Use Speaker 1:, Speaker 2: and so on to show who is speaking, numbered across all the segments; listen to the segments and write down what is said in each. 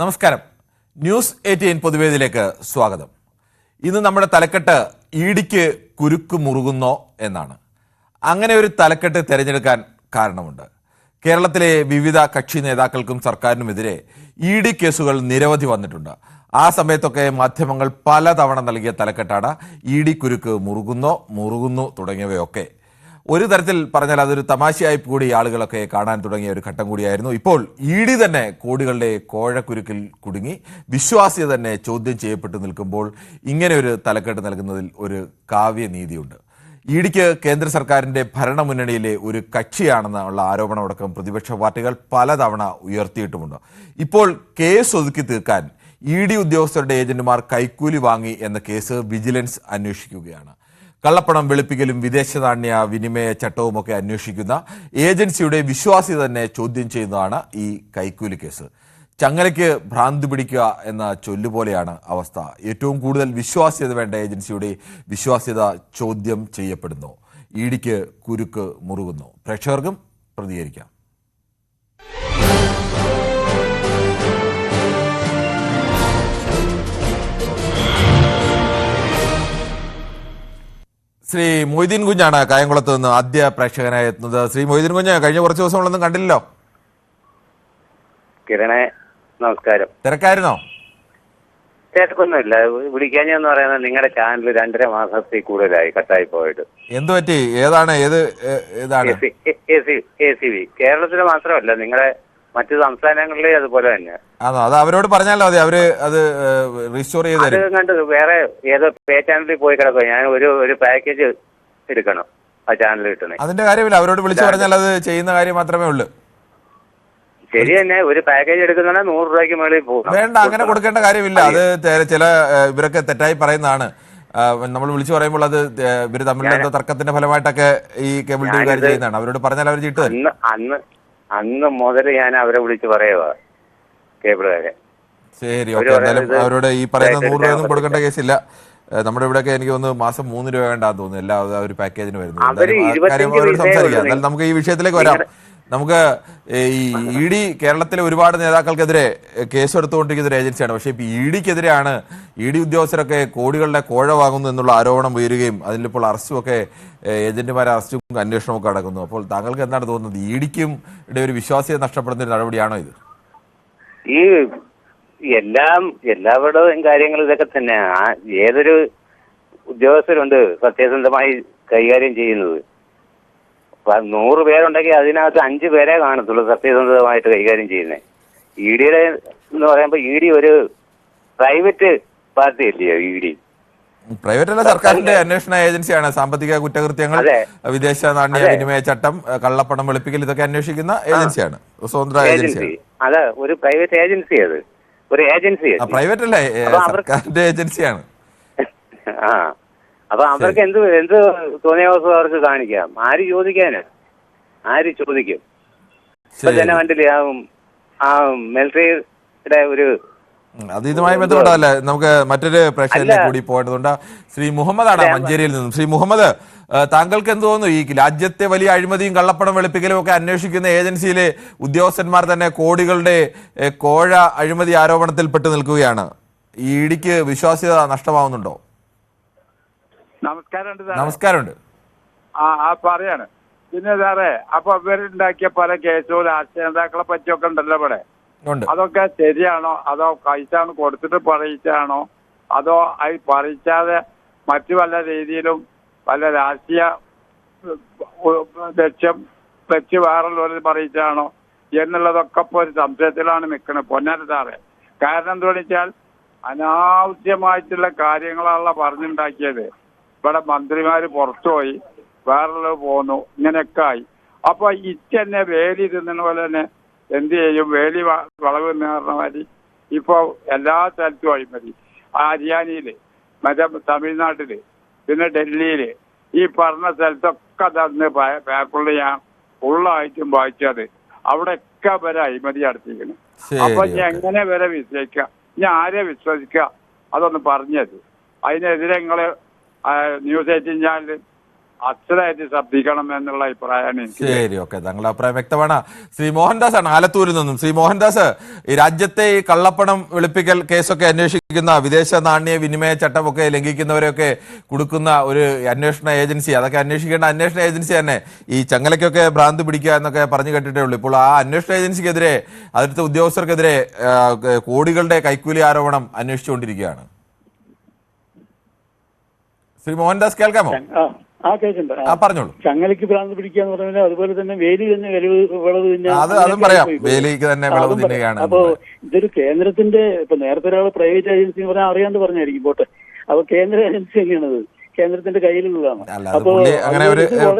Speaker 1: നമസ്കാരം. ന്യൂസ് 18 പൊതുവേദിയിലേക്ക് സ്വാഗതം. ഇന്ന് നമ്മുടെ തലക്കെട്ട് ഇഡിക്ക് കുരുക്ക് മുറുകുന്നോ എന്നാണ്. അങ്ങനെ ഒരു തലക്കെട്ട് തിരഞ്ഞെടുക്കാൻ കാരണമുണ്ട്. കേരളത്തിലെ വിവിധ കക്ഷി നേതാക്കൾക്കും സർക്കാരിനുമെതിരെ ഇഡി കേസുകൾ നിരവധി വന്നിട്ടുണ്ട്. ആ സമയത്തൊക്കെ മാധ്യമങ്ങൾ പലതവണ നൽകിയ തലക്കെട്ടാണ് ഇഡി കുരുക്ക് മുറുകുന്നു തുടങ്ങിയവയൊക്കെ. ഒരു തരത്തിൽ പറഞ്ഞാൽ അതൊരു തമാശയായി കൂടി ആളുകളൊക്കെ കാണാൻ തുടങ്ങിയ ഒരു ഘട്ടം കൂടിയായിരുന്നു. ഇപ്പോൾ ഇഡി തന്നെ കോടികളുടെ കോഴക്കുരുക്കിൽ കുടുങ്ങി വിശ്വാസ്യത തന്നെ ചോദ്യം ചെയ്യപ്പെട്ടു നിൽക്കുമ്പോൾ ഇങ്ങനെ ഒരു തലക്കെട്ട് നൽകുന്നതിൽ ഒരു കാവ്യനീതിയുണ്ട്. ഇഡിക്ക് കേന്ദ്ര സർക്കാരിന്റെ ഭരണമുന്നണിയിലെ ഒരു കക്ഷിയാണെന്നുള്ള ആരോപണമടക്കം പ്രതിപക്ഷ പാർട്ടികൾ പലതവണ ഉയർത്തിയിട്ടുമുണ്ട്. ഇപ്പോൾ കേസ് ഒതുക്കി തീർക്കാൻ ഇഡി ഉദ്യോഗസ്ഥരുടെ ഏജന്റുമാർ കൈക്കൂലി വാങ്ങി എന്ന കേസ് വിജിലൻസ് അന്വേഷിക്കുകയാണ്. കള്ളപ്പണം വെളുപ്പിക്കലും വിദേശ നാണ്യ വിനിമയ ചട്ടവുമൊക്കെ അന്വേഷിക്കുന്ന ഏജൻസിയുടെ വിശ്വാസ്യത തന്നെ ചോദ്യം ചെയ്യുന്നതാണ് ഈ കൈക്കൂലി കേസ്. ചങ്ങലയ്ക്ക് ഭ്രാന്ത് പിടിക്കുക എന്ന ചൊല്ലുപോലെയാണ് അവസ്ഥ. ഏറ്റവും കൂടുതൽ വിശ്വാസ്യത വേണ്ട ഏജൻസിയുടെ വിശ്വാസ്യത ചോദ്യം ചെയ്യപ്പെടുന്നു. ഇഡിക്ക് കുരുക്ക് മുറുകുന്നു. പ്രേക്ഷകർക്കും പ്രതികരിക്കാം. ശ്രീ മൊയ്തീൻ കുഞ്ഞാണ് കായംകുളത്ത് നിന്ന് ആദ്യ പ്രേക്ഷകനായി എത്തുന്നത്. ശ്രീ മൊയ്തീൻ കുഞ്ഞ്, കഴിഞ്ഞ കുറച്ച് ദിവസങ്ങളൊന്നും കണ്ടില്ലല്ലോ.
Speaker 2: കിരണേ, നമസ്കാരം.
Speaker 1: തിരക്കായിരുന്നോ?
Speaker 2: തിരക്കൊന്നുമില്ല. വിളിക്കാഞ്ഞെന്ന് പറയുന്നത് നിങ്ങളുടെ ചാനൽ 2.5 മാസത്തിൽ കൂടുതലായി കട്ടായി പോയിട്ട്.
Speaker 1: എന്ത് പറ്റി? ഏതാണ്? ഏതാണ്?
Speaker 2: ACV കേരളത്തിൽ മാത്രമല്ല, നിങ്ങളുടെ മറ്റു സംസ്ഥാനങ്ങളിലെ അതുപോലെ തന്നെ.
Speaker 1: ആണോ? അത് അവരോട് പറഞ്ഞാലോ മതി, അവര് അത് റീസ്റ്റോർ ചെയ്ത് തരും.
Speaker 2: കണ്ട് വേറെ ഏതോ പേ ചാനലിൽ പോയി കിടക്കുക. ഞാൻ ഒരു പാക്കേജ് എടുക്കണം ആ ചാനലിൽ കിട്ടണേ.
Speaker 1: അതിന്റെ കാര്യമില്ല, അവരോട് വിളിച്ചു പറഞ്ഞാൽ അത് ചെയ്യുന്ന കാര്യം മാത്രമേ ഉള്ളൂ.
Speaker 2: ശരി തന്നെ. ഒരു പാക്കേജ് എടുക്കുന്ന 100 രൂപയ്ക്ക് മേളിൽ പോകും.
Speaker 1: വേണ്ട, അങ്ങനെ കൊടുക്കേണ്ട കാര്യമില്ല. അത് ചില ഇവരൊക്കെ തെറ്റായി പറയുന്നതാണ്. നമ്മൾ വിളിച്ചു പറയുമ്പോൾ അത് ഇവര് തമ്മിൽ എന്തോ തർക്കത്തിന്റെ ഫലമായിട്ടൊക്കെ ഈ കേബിൾ ടി വി കാര്യം ചെയ്യുന്നതാണ്. അവരോട് പറഞ്ഞാൽ അവർ ചീട്ട് തരും.
Speaker 2: അന്ന് മുതൽ ഞാൻ അവരെ വിളിച്ച് പറയുക കേബിളുകാരെ.
Speaker 1: ശരി, ഓക്കെ. എന്തായാലും അവരോട് ഈ പറയുന്ന 100 രൂപയൊന്നും കൊടുക്കേണ്ട കേസില്ല. നമ്മുടെ ഇവിടെയൊക്കെ എനിക്ക് തോന്നുന്നു മാസം 3 രൂപ വേണ്ടാന്ന് തോന്നുന്നു എല്ലാ ഒരു പാക്കേജിന് വരുന്നത്. അവരോട് സംസാരിക്കാം. എന്നാലും നമുക്ക് ഈ വിഷയത്തിലേക്ക് വരാം. നമുക്ക് ഈ ഇഡി കേരളത്തിലെ ഒരുപാട് നേതാക്കൾക്കെതിരെ കേസെടുത്തുകൊണ്ടിരിക്കുന്ന ഒരു ഏജൻസിയാണ്. പക്ഷേ ഇപ്പൊ ഇഡിക്കെതിരെയാണ്. ഇഡി ഉദ്യോഗസ്ഥരൊക്കെ കോടികളുടെ കോഴ വാങ്ങുന്നു എന്നുള്ള ആരോപണം ഉയരുകയും അതിലിപ്പോൾ അറസ്റ്റുമൊക്കെ ഏജന്റുമാരെ അറസ്റ്റും അന്വേഷണവും ഒക്കെ നടക്കുന്നു. അപ്പോൾ താങ്കൾക്ക് എന്താണ് തോന്നുന്നത്? ഇഡിക്കും ഒരു വിശ്വാസ്യത നഷ്ടപ്പെടുന്ന ഒരു നടപടിയാണോ ഇത്?
Speaker 2: ഈ എല്ലാവരുടെയും കാര്യങ്ങൾ ഇതൊക്കെ തന്നെ. ഏതൊരു ഉദ്യോഗസ്ഥരുണ്ട് സത്യസന്ധമായി കൈകാര്യം ചെയ്യുന്നത്. 100 പേരുണ്ടെങ്കിൽ അതിനകത്ത് 5 പേരെ കാണത്തുള്ളൂ സത്യസന്ധമായിട്ട് കൈകാര്യം ചെയ്യുന്നത്. ഇഡിയുടെ എന്ന് പറയുമ്പോൾ ഇഡി ഒരു പ്രൈവറ്റ് പാർട്ടി അല്ലയോ? ഇഡി
Speaker 1: പ്രൈവറ്റ് അല്ല, സർക്കാരിന്റെ അന്വേഷണ ഏജൻസിയാണ്. സാമ്പത്തിക കുറ്റകൃത്യങ്ങൾ, വിദേശ നാണ്യ വിനിമയ ചട്ടം, കള്ളപ്പണം വെളുപ്പിക്കൽ ഇതൊക്കെ അന്വേഷിക്കുന്ന ഏജൻസിയാണ്. സ്വതന്ത്ര ഏജൻസി.
Speaker 2: അതെ, ഒരു പ്രൈവറ്റ് ഏജൻസി. അത് ഒരു ഏജൻസി.
Speaker 1: പ്രൈവറ്റ് അല്ലേ, സർക്കാരിന്റെ ഏജൻസിയാണ്.
Speaker 2: അപ്പൊ അവർക്ക് എന്ത് തോന്നിയ ദിവസം അവർക്ക് കാണിക്കാം. ആര് ചോദിക്കാന്? ആര് ചോദിക്കും? ഇപ്പൊ തന്നെ കണ്ടില്ലേ ആ മിലിറ്ററിയുടെ ഒരു
Speaker 1: അത് ഇതുമായി ബന്ധപ്പെട്ടതല്ല. നമുക്ക് മറ്റൊരു പ്രേക്ഷകനെ കൂടി പോകേണ്ടതുണ്ട്. ശ്രീ മുഹമ്മദാണ് മഞ്ചേരിയിൽ നിന്നും. ശ്രീ മുഹമ്മദ്, താങ്കൾക്ക് എന്ത് തോന്നുന്നു? ഈ രാജ്യത്തെ വലിയ അഴിമതിയും കള്ളപ്പണം വെളുപ്പിക്കലും ഒക്കെ അന്വേഷിക്കുന്ന ഏജൻസിയിലെ ഉദ്യോഗസ്ഥന്മാർ തന്നെ കോടികളുടെ കോഴ അഴിമതി ആരോപണത്തിൽ പെട്ടു നിൽക്കുകയാണ്. ഈ ഇഡിക്ക് വിശ്വാസ്യത നഷ്ടമാവുന്നുണ്ടോ? നമസ്കാരമുണ്ട്.
Speaker 3: പറയാണ്. പിന്നെ സാറേ, അപ്പൊ ഇവരുണ്ടാക്കിയ പല കേസുകളും രാഷ്ട്രീയ നേതാക്കളെ പറ്റിയൊക്കെ ഉണ്ടല്ലോ ഇവിടെ. അതൊക്കെ ശരിയാണോ? അതോ പൈസ കൊടുത്തിട്ട് പറയിച്ചാണോ? അതോ അത് പറയിച്ചാതെ മറ്റു വല്ല രീതിയിലും വല്ല രാഷ്ട്രീയ ലക്ഷ്യം വെച്ച് വേറുള്ളവർ പറയിച്ചാണോ എന്നുള്ളതൊക്കെ ഇപ്പൊ ഒരു സംശയത്തിലാണ് നിൽക്കുന്നത് പൊന്നാര സാറേ. കാരണം എന്താണെന്ന് വെച്ചാൽ അനാവശ്യമായിട്ടുള്ള കാര്യങ്ങളാണല്ലോ പറഞ്ഞുണ്ടാക്കിയത്. ഇവിടെ മന്ത്രിമാര് പുറത്തുപോയി, വേറുള്ളവർ പോന്നു, ഇങ്ങനെയൊക്കെ ആയി. അപ്പൊ ഇറ്റന്നെ വേലി തിന്നുന്ന പോലെ തന്നെ എന്ത് ചെയ്യും? വേലി വളവ് എന്ന് മാതിരി ഇപ്പൊ എല്ലാ സ്ഥലത്തും അഴിമതി. ഹരിയാനയില്, മറ്റേ തമിഴ്നാട്ടില്, പിന്നെ ഡൽഹിയില്, ഈ പറഞ്ഞ സ്ഥലത്തൊക്കെ തന്ന് പേപ്പറിൽ ഞാൻ ഫുള്ളായിട്ടും വായിച്ചത്. അവിടെയൊക്കെ വരെ അഴിമതി നടത്തിയിരിക്കണം. അപ്പൊ ഞാൻ എങ്ങനെ വരെ വിശ്വസിക്കുക? ഞാൻ ആരെ വിശ്വസിക്കുക? അതൊന്ന് പറഞ്ഞത്. അതിനെതിരെ നിങ്ങള് ന്യൂസ് 18 ചാനൽ അച്ഛനായിട്ട് ശ്രദ്ധിക്കണം എന്നുള്ള അഭിപ്രായമാണ് എനിക്ക്.
Speaker 1: ശരി, ഓക്കെ, താങ്കളുടെ അഭിപ്രായം വ്യക്തമാണ്. ശ്രീ മോഹൻദാസ് ആണ് ആലത്തൂരിൽ നിന്നും. ശ്രീ മോഹൻദാസ്, ഈ രാജ്യത്തെ ഈ കള്ളപ്പണം വെളുപ്പിക്കൽ കേസൊക്കെ അന്വേഷിക്കുന്ന വിദേശ നാണ്യ വിനിമയ ചട്ടമൊക്കെ ലംഘിക്കുന്നവരെയൊക്കെ കൊടുക്കുന്ന ഒരു അന്വേഷണ ഏജൻസി, അതൊക്കെ അന്വേഷിക്കേണ്ട അന്വേഷണ ഏജൻസി തന്നെ ഈ ചങ്ങലയ്ക്കൊക്കെ ഭ്രാന്ത് പിടിക്കുക എന്നൊക്കെ പറഞ്ഞു കേട്ടിട്ടേ ഉള്ളൂ. ഇപ്പോൾ ആ അന്വേഷണ ഏജൻസിക്കെതിരെ, അതിലത്തെ ഉദ്യോഗസ്ഥർക്കെതിരെ കോടികളുടെ കൈക്കൂലി ആരോപണം അന്വേഷിച്ചുകൊണ്ടിരിക്കുകയാണ്. ശ്രീ മോഹൻദാസ്, കേൾക്കാമോ? പറഞ്ഞോളൂ.
Speaker 4: ചങ്ങലയ്ക്ക് ഭ്രാന്ത് പിടിക്കാന്ന് പറഞ്ഞാൽ അതുപോലെ തന്നെ വേലി തന്നെ വിളവ്
Speaker 1: അതും പറയാം, വേലിക്ക് തന്നെ വിളവ് തിന്നുകയാണ്.
Speaker 4: അപ്പോ ഇതൊരു കേന്ദ്രത്തിന്റെ, ഇപ്പൊ നേരത്തെ ഒരാൾ പ്രൈവറ്റ് ഏജൻസി എന്ന് പറഞ്ഞാൽ അറിയാണ്ട് പറഞ്ഞായിരിക്കും പോട്ടെ. അപ്പൊ കേന്ദ്ര ഏജൻസി തന്നെയാണത്, കേന്ദ്രത്തിന്റെ കയ്യിലുള്ളതാണ്. അപ്പോ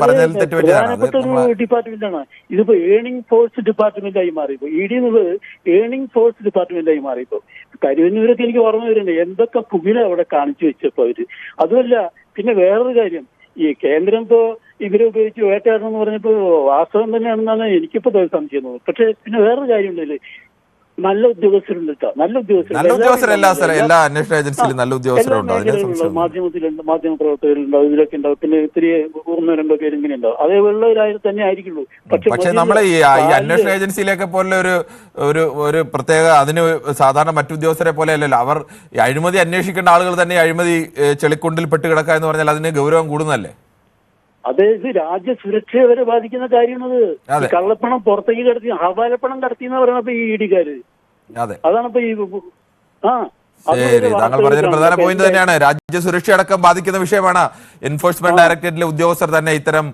Speaker 4: പ്രധാനപ്പെട്ട ഒരു ഡിപ്പാർട്ട്മെന്റാണ് ഇതിപ്പോ. ഏണിംഗ് ഫോഴ്സ് ഡിപ്പാർട്ട്മെന്റായി മാറിയപ്പോ ഇ ഡി എന്നുള്ളത് ഏണിംഗ് ഫോഴ്സ് ഡിപ്പാർട്ട്മെന്റായി മാറിയപ്പോ. കരുവന്നൂരൊക്കെ എനിക്ക് ഓർമ്മ വരുന്നുണ്ട് എന്തൊക്കെ പുകില അവിടെ കാണിച്ചു വെച്ചപ്പോ അവര്. അതുമല്ല, പിന്നെ വേറൊരു കാര്യം, ഈ കേന്ദ്രം ഇപ്പോ ഇവരെ ഉപയോഗിച്ച് വേട്ടയാടണം എന്ന് പറഞ്ഞപ്പോ വാസ്തവം തന്നെയാണെന്നാണ് എനിക്കിപ്പോ സംശയം തോന്നുന്നത്. പക്ഷെ പിന്നെ വേറൊരു കാര്യം ഉണ്ടല്ലേ, നല്ല ഉദ്യോഗസ്ഥരുണ്ട് കേട്ടോ, നല്ല ഉദ്യോഗസ്ഥർ
Speaker 1: എല്ലാ അന്വേഷണ ഏജൻസിയിലും നല്ല ഉദ്യോഗസ്ഥരുണ്ട്.
Speaker 4: മാധ്യമത്തിലുണ്ട്, മാധ്യമ പ്രവർത്തകരുണ്ടാവും, ഇതിലൊക്കെ ഉണ്ടാവും. പിന്നെ ഒത്തിരി 1-2 പേര് ഇങ്ങനെ ഉണ്ടാവും. അതേപോലുള്ളവരായി തന്നെ ആയിരിക്കുള്ളൂ.
Speaker 1: പക്ഷെ നമ്മൾ ഈ അന്വേഷണ ഏജൻസിയിലൊക്കെ പോലെ ഒരു പ്രത്യേക, അതിന് സാധാരണ മറ്റു ഉദ്യോഗസ്ഥരെ പോലെ അല്ലല്ലോ. അവർ അഴിമതി അന്വേഷിക്കേണ്ട ആളുകൾ തന്നെ അഴിമതി ചെളിക്കുണ്ടിൽ പെട്ട് കിടക്കുക എന്ന് പറഞ്ഞാൽ അതിന് ഗൗരവം കൂടുന്നതല്ലേ?
Speaker 4: അതെ, ഇത് രാജ്യസുരക്ഷയെ വരെ ബാധിക്കുന്ന കാര്യമാണത്. കള്ളപ്പണം പുറത്തേക്ക് കടത്തി, ഹവാലപ്പണം കടത്തി എന്ന് പറയണപ്പോ ഈ ഇടിക്കാര്. അതാണിപ്പോ ഈ
Speaker 1: ശരി, താങ്കൾ പറഞ്ഞൊരു പ്രധാന പോയിന്റ് തന്നെയാണ്. രാജ്യസുരക്ഷ അടക്കം ബാധിക്കുന്ന വിഷയമാണ്. എൻഫോഴ്സ്മെന്റ് ഡയറക്ടറേറ്റിലെ ഉദ്യോഗസ്ഥർ തന്നെ ഇത്തരം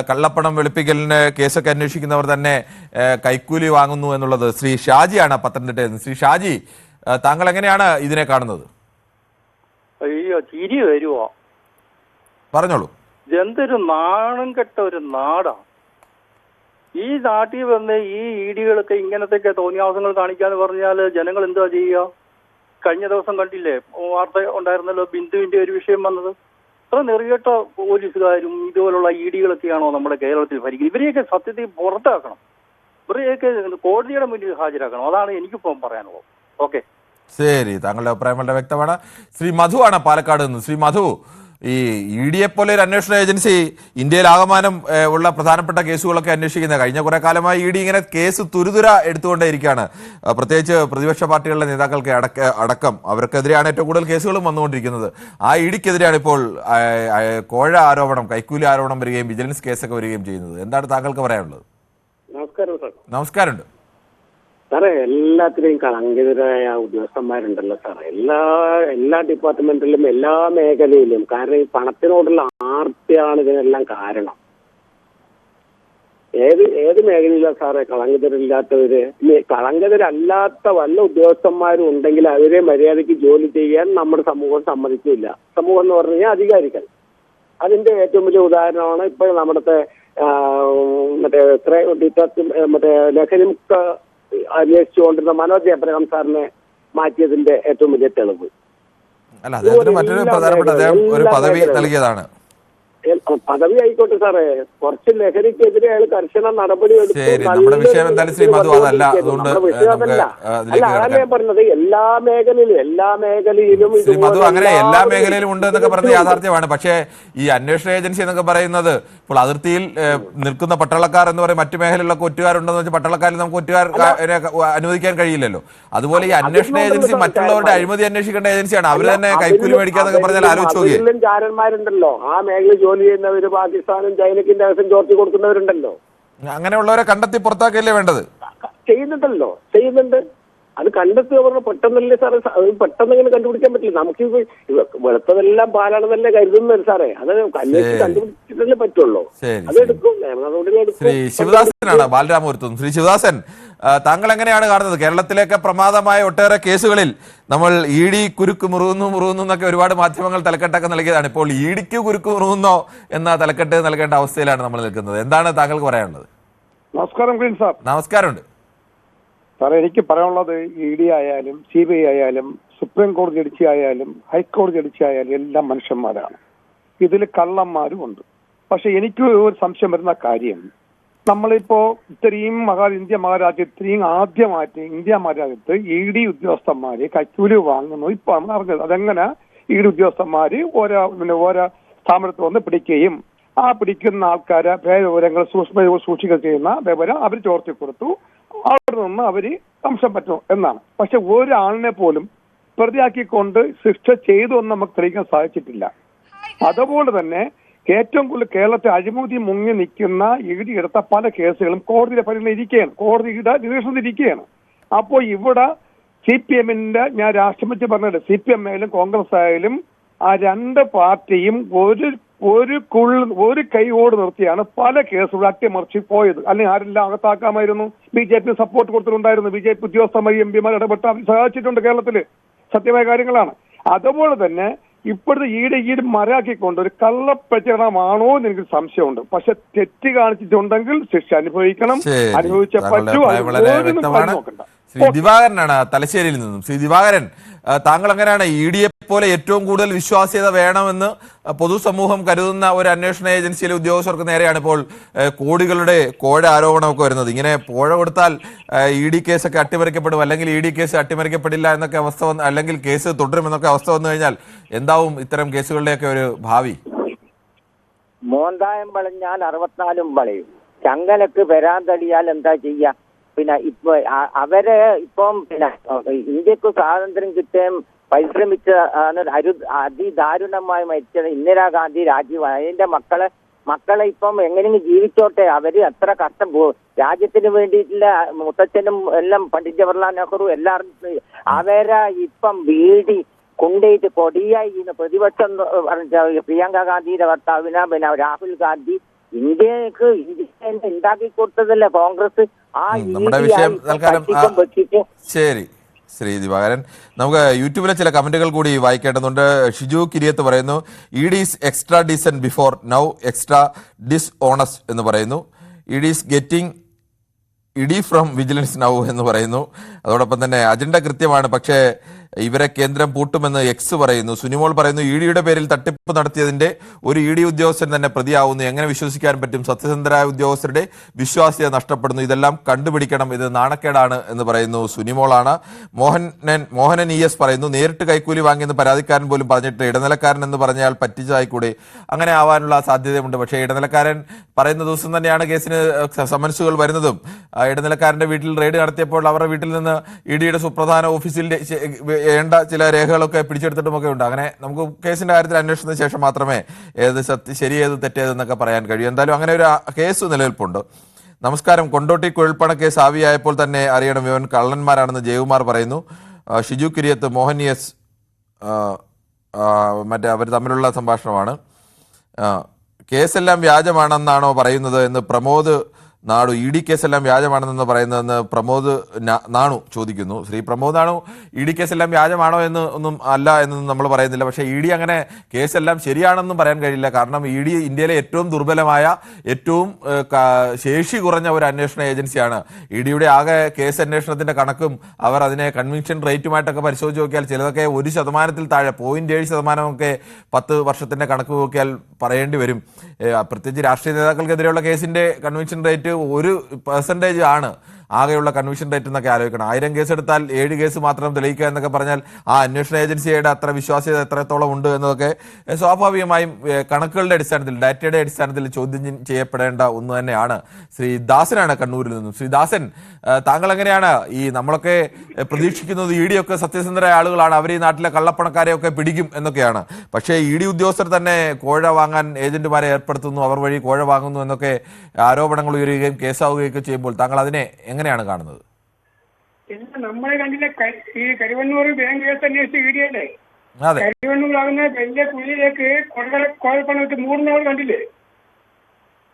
Speaker 1: കള്ളപ്പണം വെളുപ്പിക്കലിന് കേസൊക്കെ അന്വേഷിക്കുന്നവർ തന്നെ കൈക്കൂലി വാങ്ങുന്നു എന്നുള്ളത്. ശ്രീ ഷാജിയാണ് പത്തനംതിട്ടയിൽ നിന്ന്. ശ്രീ ഷാജി, താങ്കൾ എങ്ങനെയാണ് ഇതിനെ കാണുന്നത്?
Speaker 5: അയ്യോ, ചിരി വരുവോ?
Speaker 1: പറഞ്ഞോളൂ.
Speaker 5: എന്തൊരു നാണം കെട്ട ഒരു നാടാ ഈ നാട്ടിൽ വന്ന് ഈ ഇഡികളൊക്കെ ഇങ്ങനത്തെ തോന്നിയാവസങ്ങൾ കാണിക്കാന്ന് പറഞ്ഞാൽ ജനങ്ങൾ എന്താ ചെയ്യുക? കഴിഞ്ഞ ദിവസം കണ്ടില്ലേ വാർത്ത ഉണ്ടായിരുന്നല്ലോ, ബിന്ദുവിന്റെ ഒരു വിഷയം വന്നത്. അത്ര നെറികെട്ട പോലീസുകാരും ഇതുപോലുള്ള ഇഡികളൊക്കെയാണോ നമ്മുടെ കേരളത്തിൽ ഭരിക്കുന്നത്? ഇവരെയൊക്കെ സത്യത്തിൽ പുറത്താക്കണം, ഇവരെയൊക്കെ കോടതിയുടെ മുന്നിൽ ഹാജരാക്കണം. അതാണ് എനിക്കിപ്പം പറയാനുള്ളത്. ഓക്കെ,
Speaker 1: ശരി, താങ്കളുടെ അഭിപ്രായം വളരെ വ്യക്തമാണ്. ശ്രീ മധു ആണ് പാലക്കാട് നിന്ന്. ശ്രീ മധു, ഈ ഇ ഡിയെ പോലെ ഒരു അന്വേഷണ ഏജൻസി ഇന്ത്യയിൽ ആകമാനം ഉള്ള പ്രധാനപ്പെട്ട കേസുകളൊക്കെ അന്വേഷിക്കുന്നത്. കഴിഞ്ഞ കുറെ കാലമായി ഇ ഡി ഇങ്ങനെ കേസ് തുരുതുര എടുത്തുകൊണ്ടേയിരിക്കുകയാണ്. പ്രത്യേകിച്ച് പ്രതിപക്ഷ പാർട്ടികളുടെ നേതാക്കൾക്ക് അടക്കം അവർക്കെതിരെയാണ് ഏറ്റവും കൂടുതൽ കേസുകളും വന്നുകൊണ്ടിരിക്കുന്നത്. ആ ഇ ഡിക്കെതിരെയാണ് ഇപ്പോൾ കോഴ ആരോപണം, കൈക്കൂലി ആരോപണം വരികയും വിജിലൻസ് കേസൊക്കെ വരികയും ചെയ്യുന്നത്. എന്താണ് താങ്കൾക്ക് പറയാനുള്ളത്?
Speaker 6: നമസ്കാരം സാർ.
Speaker 1: നമസ്കാരമുണ്ട്
Speaker 6: സാറേ. എല്ലാത്തിനെയും കളങ്കിതരായ ഉദ്യോഗസ്ഥന്മാരുണ്ടല്ലോ സാറേ, എല്ലാ ഡിപ്പാർട്ട്മെന്റിലും എല്ലാ മേഖലയിലും. കാരണം ഈ പണത്തിനോടുള്ള ആർത്തിയാണ് ഇതിനെല്ലാം കാരണം. ഏത് മേഖലയിലാണ് സാറേ കളങ്കിതരില്ലാത്തവര്? കളങ്കിതരല്ലാത്ത വല്ല ഉദ്യോഗസ്ഥന്മാരും ഉണ്ടെങ്കിൽ അവരെ മര്യാദയ്ക്ക് ജോലി ചെയ്യാൻ നമ്മുടെ സമൂഹം സമ്മതിക്കില്ല. സമൂഹം എന്ന് പറഞ്ഞു കഴിഞ്ഞാൽ അധികാരികൾ. അതിന്റെ ഏറ്റവും വലിയ ഉദാഹരണമാണ് ഇപ്പോൾ നമ്മുടെ മറ്റേ ലഹരി മുക്ത അന്വേഷിച്ചുകൊണ്ടിരുന്ന മനോജ് എബ്രഹാം സാറിനെ മാറ്റിയതിന്റെ ഏറ്റവും വലിയ തെളിവ്.
Speaker 1: അല്ല, അദ്ദേഹത്തിന് മറ്റൊരു പ്രധാനപ്പെട്ട അദ്ദേഹം ഒരു പദവി നൽകിയതാണ്.
Speaker 6: പദവി ആയിക്കോട്ടെ സാറേ, കുറച്ച് ലഹരിക്കെതിരെ അയാൾ കർശന നടപടി എടുത്തു. ഞാൻ പറഞ്ഞത് എല്ലാ മേഖലയിലും
Speaker 1: അങ്ങനെ എല്ലാ മേഖലയിലും ഉണ്ട് എന്നൊക്കെ പറഞ്ഞ യാഥാർത്ഥ്യമാണ്. പക്ഷേ ഈ അന്വേഷണ ഏജൻസി എന്നൊക്കെ പറയുന്നത് ഇപ്പോൾ അതിർത്തിയിൽ നിൽക്കുന്ന പട്ടാളക്കാർ എന്ന് പറയും, മറ്റു മേഖലയിലൊക്കെ ഒറ്റുകാരുണ്ടെന്ന് വെച്ചാൽ പട്ടാളക്കാരിൽ നമുക്ക് ഒറ്റുകാരെ അനുവദിക്കാൻ കഴിയില്ലല്ലോ. അതുപോലെ ഈ അന്വേഷണ ഏജൻസി മറ്റുള്ളവരുടെ അഴിമതി അന്വേഷിക്കേണ്ട ഏജൻസിയാണ്. അവർ തന്നെ കൈക്കൂലി മേടിക്കാന്നൊക്കെ പറഞ്ഞാൽ ആലോചിച്ച് നോക്കിയേ.
Speaker 6: ചാരന്മാരുണ്ടല്ലോ ആ മേഖല ജോലി ചെയ്യുന്നവര്, പാകിസ്ഥാനും ചൈനയ്ക്കും രഹസ്യം ചോർത്തി കൊടുക്കുന്നവരുണ്ടല്ലോ.
Speaker 1: അങ്ങനെയുള്ളവരെ കണ്ടെത്തി പുറത്താക്കല്ലേ വേണ്ടത്?
Speaker 6: ചെയ്യുന്നുണ്ട്. അത് കണ്ടെത്തുക പറഞ്ഞ പെട്ടെന്നല്ലേ സാറേ, പെട്ടെന്ന് ഇങ്ങനെ കണ്ടുപിടിക്കാൻ പറ്റില്ല. നമുക്ക് വെളുത്തതെല്ലാം പാലാണെന്നല്ലേ കരുതുന്നത് സാറേ. അത് അന്വേഷിച്ച് കണ്ടുപിടിച്ചിട്ടല്ലേ പറ്റുള്ളൂ. അതെടുക്കും.
Speaker 1: ശ്രീ ശിവദാസനാണ് ബാലരാമപുരത്തും. ശ്രീ ശിവദാസൻ, താങ്കൾ എങ്ങനെയാണ് കാണുന്നത്? കേരളത്തിലേക്ക് പ്രമാദമായ ഒട്ടേറെ കേസുകളിൽ നമ്മൾ ഇ ഡി കുരുക്ക് മുറുകുന്നു എന്നൊക്കെ ഒരുപാട് മാധ്യമങ്ങൾ തലക്കെട്ടൊക്കെ നൽകിയതാണ്. ഇപ്പോൾ ഇ ഡിക്ക് കുരുക്ക് മുറുകുന്നോ എന്ന തലക്കെട്ട് നൽകേണ്ട അവസ്ഥയിലാണ് നമ്മൾ നിൽക്കുന്നത്. എന്താണ് താങ്കൾക്ക് പറയാനുള്ളത്?
Speaker 7: നമസ്കാരം ക്ലീൻ സാർ.
Speaker 1: നമസ്കാരമുണ്ട്
Speaker 7: സാറേ. എനിക്ക് പറയാനുള്ളത് ഇ ഡി ആയാലും CBI ആയാലും സുപ്രീം കോടതി ജഡ്ജി ആയാലും ഹൈക്കോടതി ജഡ്ജി ആയാലും എല്ലാം മനുഷ്യന്മാരാണ്. ഇതിൽ കള്ളന്മാരും ഉണ്ട്. പക്ഷെ എനിക്ക് ഒരു സംശയം വരുന്ന കാര്യം, നമ്മളിപ്പോ ഇത്രയും ഇന്ത്യ ആദ്യമായിട്ട് ഇന്ത്യ മഹാരാജ്യത്ത് ഇ ഡി ഉദ്യോഗസ്ഥന്മാര് കൈക്കൂലി വാങ്ങുന്നു. ഇപ്പൊ നമ്മൾ അറിഞ്ഞത് അതെങ്ങനെ ഇ ഡി ഉദ്യോഗസ്ഥന്മാര് ഓരോ സ്ഥാപനത്തിൽ വന്ന് പിടിക്കുകയും ആ പിടിക്കുന്ന ആൾക്കാരെ വിവരങ്ങൾ സൂക്ഷിക്കുക ചെയ്യുന്ന വിവരം അവർ ചോർത്തി കൊടുത്തു. അവിടെ നിന്ന് അവര് അംശം പറ്റും എന്നാണ്. പക്ഷെ ഒരാളിനെ പോലും പ്രതിയാക്കിക്കൊണ്ട് ശിക്ഷ ചെയ്തു എന്ന് നമുക്ക് തെളിയിക്കാൻ സാധിച്ചിട്ടില്ല. അതുപോലെ തന്നെ ഏറ്റവും കൂടുതൽ കേരളത്തെ അഴിമതി മുങ്ങി നിൽക്കുന്ന ഇടി എടുത്ത പല കേസുകളും കോടതിയുടെ പരിഗണന ഇരിക്കുകയാണ്, കോടതിയുടെ നിരീക്ഷണത്തിരിക്കുകയാണ്. അപ്പോൾ ഇവിടെ CPM-ന്റെ ഞാൻ രാഷ്ട്രപതി പറഞ്ഞത് CPM ആയാലും കോൺഗ്രസ് ആയാലും ആ രണ്ട് പാർട്ടിയും ഒരു കൈയോട് നിർത്തിയാണ് പല കേസുകളും അട്ടിമറിച്ച് പോയത്. അല്ലെങ്കിൽ ആരെല്ലാം അകത്താക്കാമായിരുന്നു. BJP സപ്പോർട്ട് കൊടുത്തിട്ടുണ്ടായിരുന്നു. BJP ഉദ്യോഗസ്ഥന്മാർ MP-മാർ ഇടപെട്ട് അവർ സഹായിച്ചിട്ടുണ്ട് കേരളത്തില്. സത്യമായ കാര്യങ്ങളാണ്. അതുപോലെ തന്നെ ഇപ്പോഴത്തെ ഈട് മരയാക്കിക്കൊണ്ട് ഒരു കള്ളപ്രചരണമാണോ എന്ന് എനിക്ക് സംശയമുണ്ട്. പക്ഷെ തെറ്റ് കാണിച്ചിട്ടുണ്ടെങ്കിൽ ശിക്ഷ അനുഭവിക്കണം, അനുഭവിച്ച പറ്റൂ. നോക്കണ്ട.
Speaker 1: ശ്രീ ദിവാകരനാണ് തലശ്ശേരിയിൽ നിന്നും. ശ്രീ ദിവാകരൻ, താങ്കൾ അങ്ങനെയാണ് ED-യെ പോലെ ഏറ്റവും കൂടുതൽ വിശ്വാസ്യത വേണമെന്ന് പൊതുസമൂഹം കരുതുന്ന ഒരു അന്വേഷണ ഏജൻസിയിലെ ഉദ്യോഗസ്ഥർക്ക് നേരെയാണ് ഇപ്പോൾ കോടികളുടെ കോഴ ആരോപണമൊക്കെ വരുന്നത്. ഇങ്ങനെ കോഴ കൊടുത്താൽ ED കേസൊക്കെ അട്ടിമറിക്കപ്പെടും, അല്ലെങ്കിൽ ED കേസ് അട്ടിമറിക്കപ്പെടില്ല എന്നൊക്കെ അവസ്ഥ വന്ന്, അല്ലെങ്കിൽ കേസ് തുടരുമെന്നൊക്കെ അവസ്ഥ വന്നു കഴിഞ്ഞാൽ എന്താവും ഇത്തരം കേസുകളുടെയൊക്കെ ഒരു ഭാവി?
Speaker 8: മോന്തായം വളഞ്ഞാൽ 64 വളയും. ചങ്ങലക്ക് വരാൻ തടിയാൽ എന്താ ചെയ്യാ? പിന്നെ ഇപ്പൊ അവരെ ഇപ്പം പിന്നെ ഇന്ത്യക്ക് സ്വാതന്ത്ര്യം കിട്ടാൻ പരിശ്രമിച്ച അതിദാരുണമായി മരിച്ചത് ഇന്ദിരാഗാന്ധി, രാജീവ്. അതിന്റെ മക്കളെ ഇപ്പം എങ്ങനെയെങ്കിലും ജീവിച്ചോട്ടെ. അവര് അത്ര കഷ്ടം രാജ്യത്തിന് വേണ്ടിയിട്ടുള്ള മുത്തച്ഛനും എല്ലാം പണ്ഡിറ്റ് ജവഹർലാൽ നെഹ്റു എല്ലാവരും അവരെ ഇപ്പം വീടി കൊണ്ടുപോയിട്ട് കൊടിയായി പ്രതിപക്ഷം പ്രിയങ്ക ഗാന്ധിയുടെ ഭർത്താവിന പിന്നെ രാഹുൽ ഗാന്ധി ഇന്ത്യക്ക് ഉണ്ടാക്കി കൊടുത്തതല്ലേ കോൺഗ്രസ്. ആ
Speaker 1: നമ്മുടെ വിഷയം തൽക്കാലം ശരി. ശ്രീ ദിവാകരൻ, നമുക്ക് യൂട്യൂബിലെ ചില കമന്റുകൾ കൂടി വായിക്കേണ്ടതുണ്ട്. ഷിജു കിരിയത്ത് പറയുന്നു, ED is extra decent before, now extra dishonest എന്ന് പറയുന്നു. ED is getting ED from vigilance now എന്ന് പറയുന്നു. അതോടൊപ്പം തന്നെ അജണ്ട കൃത്യമാണ്, പക്ഷേ ഇവരെ കേന്ദ്രം പൂട്ടുമെന്ന് എക്സ് പറയുന്നു. സുനിമോൾ പറയുന്നു, ED-യുടെ പേരിൽ തട്ടിപ്പ് നടത്തിയതിന്റെ ഒരു ED ഉദ്യോഗസ്ഥൻ തന്നെ പ്രതിയാവുന്നു, എങ്ങനെ വിശ്വസിക്കാൻ പറ്റും? സത്യസന്ധരായ ഉദ്യോഗസ്ഥരുടെ വിശ്വാസ്യത നഷ്ടപ്പെടുന്നു, ഇതെല്ലാം കണ്ടുപിടിക്കണം, ഇത് നാണക്കേടാണ് എന്ന് പറയുന്നു സുനിമോളാണ്. മോഹനൻ ES പറയുന്നു, നേരിട്ട് കൈക്കൂലി വാങ്ങിയെന്ന് പരാതിക്കാരൻ പോലും പറഞ്ഞിട്ട് ഇടനിലക്കാരൻ എന്ന് പറഞ്ഞാൽ പറ്റിച്ചായിക്കൂടെ? അങ്ങനെ ആവാനുള്ള സാധ്യതയുണ്ട്. പക്ഷേ ഇടനിലക്കാരൻ പറയുന്ന ദിവസം തന്നെയാണ് കേസിന് സമൻസുകൾ വരുന്നതും. ഇടനിലക്കാരന്റെ വീട്ടിൽ റെയ്ഡ് നടത്തിയപ്പോൾ അവരുടെ വീട്ടിൽ നിന്ന് ED-യുടെ സുപ്രധാന ഓഫീസിൽ വേണ്ട ചില രേഖകളൊക്കെ പിടിച്ചെടുത്തിട്ടുമൊക്കെ ഉണ്ട്. അങ്ങനെ നമുക്ക് കേസിന്റെ കാര്യത്തിൽ അന്വേഷണത്തിന് ശേഷം മാത്രമേ ഏത് ശരി ഏത് തെറ്റേതെന്നൊക്കെ പറയാൻ കഴിയും. എന്തായാലും അങ്ങനെ ഒരു കേസ് നിലനിൽപ്പുണ്ട്. നമസ്കാരം. കൊണ്ടോട്ടി കുഴൽപ്പണ കേസ് ആവിയായപ്പോൾ തന്നെ അറിയണം ഇവൻ കള്ളന്മാരാണെന്ന് ജയകുമാർ പറയുന്നു. ഷിജു കിരിയത്ത്, മോഹൻ ES മറ്റേ അവർ തമ്മിലുള്ള സംഭാഷണമാണ്. കേസെല്ലാം വ്യാജമാണെന്നാണോ പറയുന്നത് എന്ന് പ്രമോദ് നാണു. ED കേസെല്ലാം വ്യാജമാണെന്ന് പറയുന്നതെന്ന് പ്രമോദ് നാണു ചോദിക്കുന്നു. ശ്രീ പ്രമോദ് നാണു, ED കേസെല്ലാം വ്യാജമാണോ എന്ന് ഒന്നും അല്ല എന്നൊന്നും നമ്മൾ പറയുന്നില്ല. പക്ഷേ ED അങ്ങനെ കേസെല്ലാം ശരിയാണെന്നും പറയാൻ കഴിയില്ല. കാരണം ED ഇന്ത്യയിലെ ഏറ്റവും ദുർബലമായ, ഏറ്റവും ശേഷി കുറഞ്ഞ ഒരു അന്വേഷണ ഏജൻസിയാണ്. ED-യുടെ ആകെ കേസ് അന്വേഷണത്തിന്റെ കണക്കും അവർ അതിനെ കൺവിക്ഷൻ റേറ്റുമായിട്ടൊക്കെ പരിശോധിച്ച് നോക്കിയാൽ ചിലതൊക്കെ 1% താഴെ 0.7% 10 വർഷത്തിന്റെ കണക്ക് നോക്കിയാൽ പറയേണ്ടി വരും. പ്രത്യേകിച്ച് രാഷ്ട്രീയ നേതാക്കൾക്കെതിരെയുള്ള കേസിന്റെ കൺവിക്ഷൻ റേറ്റ് 1% ആണ് ആകെയുള്ള കൺവിക്ഷൻ റേറ്റ് എന്നൊക്കെ ആലോചിക്കണം. 1000 കേസ് എടുത്താൽ 7 കേസ് മാത്രം തെളിയിക്കുക എന്നൊക്കെ പറഞ്ഞാൽ ആ അന്വേഷണ ഏജൻസിയുടെ അത്ര വിശ്വാസ്യത എത്രത്തോളം ഉണ്ട് എന്നതൊക്കെ സ്വാഭാവികമായും കണക്കുകളുടെ അടിസ്ഥാനത്തിൽ, ഡാറ്റയുടെ അടിസ്ഥാനത്തിൽ ചോദ്യം ചെയ്യപ്പെടേണ്ട ഒന്ന് തന്നെയാണ്. ശ്രീ ദാസനാണ് കണ്ണൂരിൽ നിന്നും. ശ്രീ ദാസൻ, താങ്കൾ എങ്ങനെയാണ് നമ്മളൊക്കെ പ്രതീക്ഷിക്കുന്നത് ED-ഒക്കെ സത്യസന്ധരായ ആളുകളാണ്, അവർ ഈ നാട്ടിലെ കള്ളപ്പണക്കാരെയൊക്കെ പിടിക്കും എന്നൊക്കെയാണ്. പക്ഷേ ED ഉദ്യോഗസ്ഥർ തന്നെ കോഴ വാങ്ങാൻ ഏജന്റുമാരെ ഏർപ്പെടുത്തുന്നു, അവർ വഴി കോഴ വാങ്ങുന്നു എന്നൊക്കെ ആരോപണങ്ങൾ ഉയരുകയും കേസാവുകയൊക്കെ ചെയ്യുമ്പോൾ താങ്കൾ അതിനെ എങ്ങനെയാണ് കാണുന്നത്?
Speaker 9: നമ്മളെ കണ്ടില്ല, ഈ കരുവന്നൂർ ബാങ്ക് കേസ് അന്വേഷിച്ച ED-യല്ലേ? കരുവന്നൂരാകുന്ന വലിയ കുഴിയിലേക്ക് കോഴപ്പണത്ത് മൂടുന്നവർ കണ്ടില്ലേ?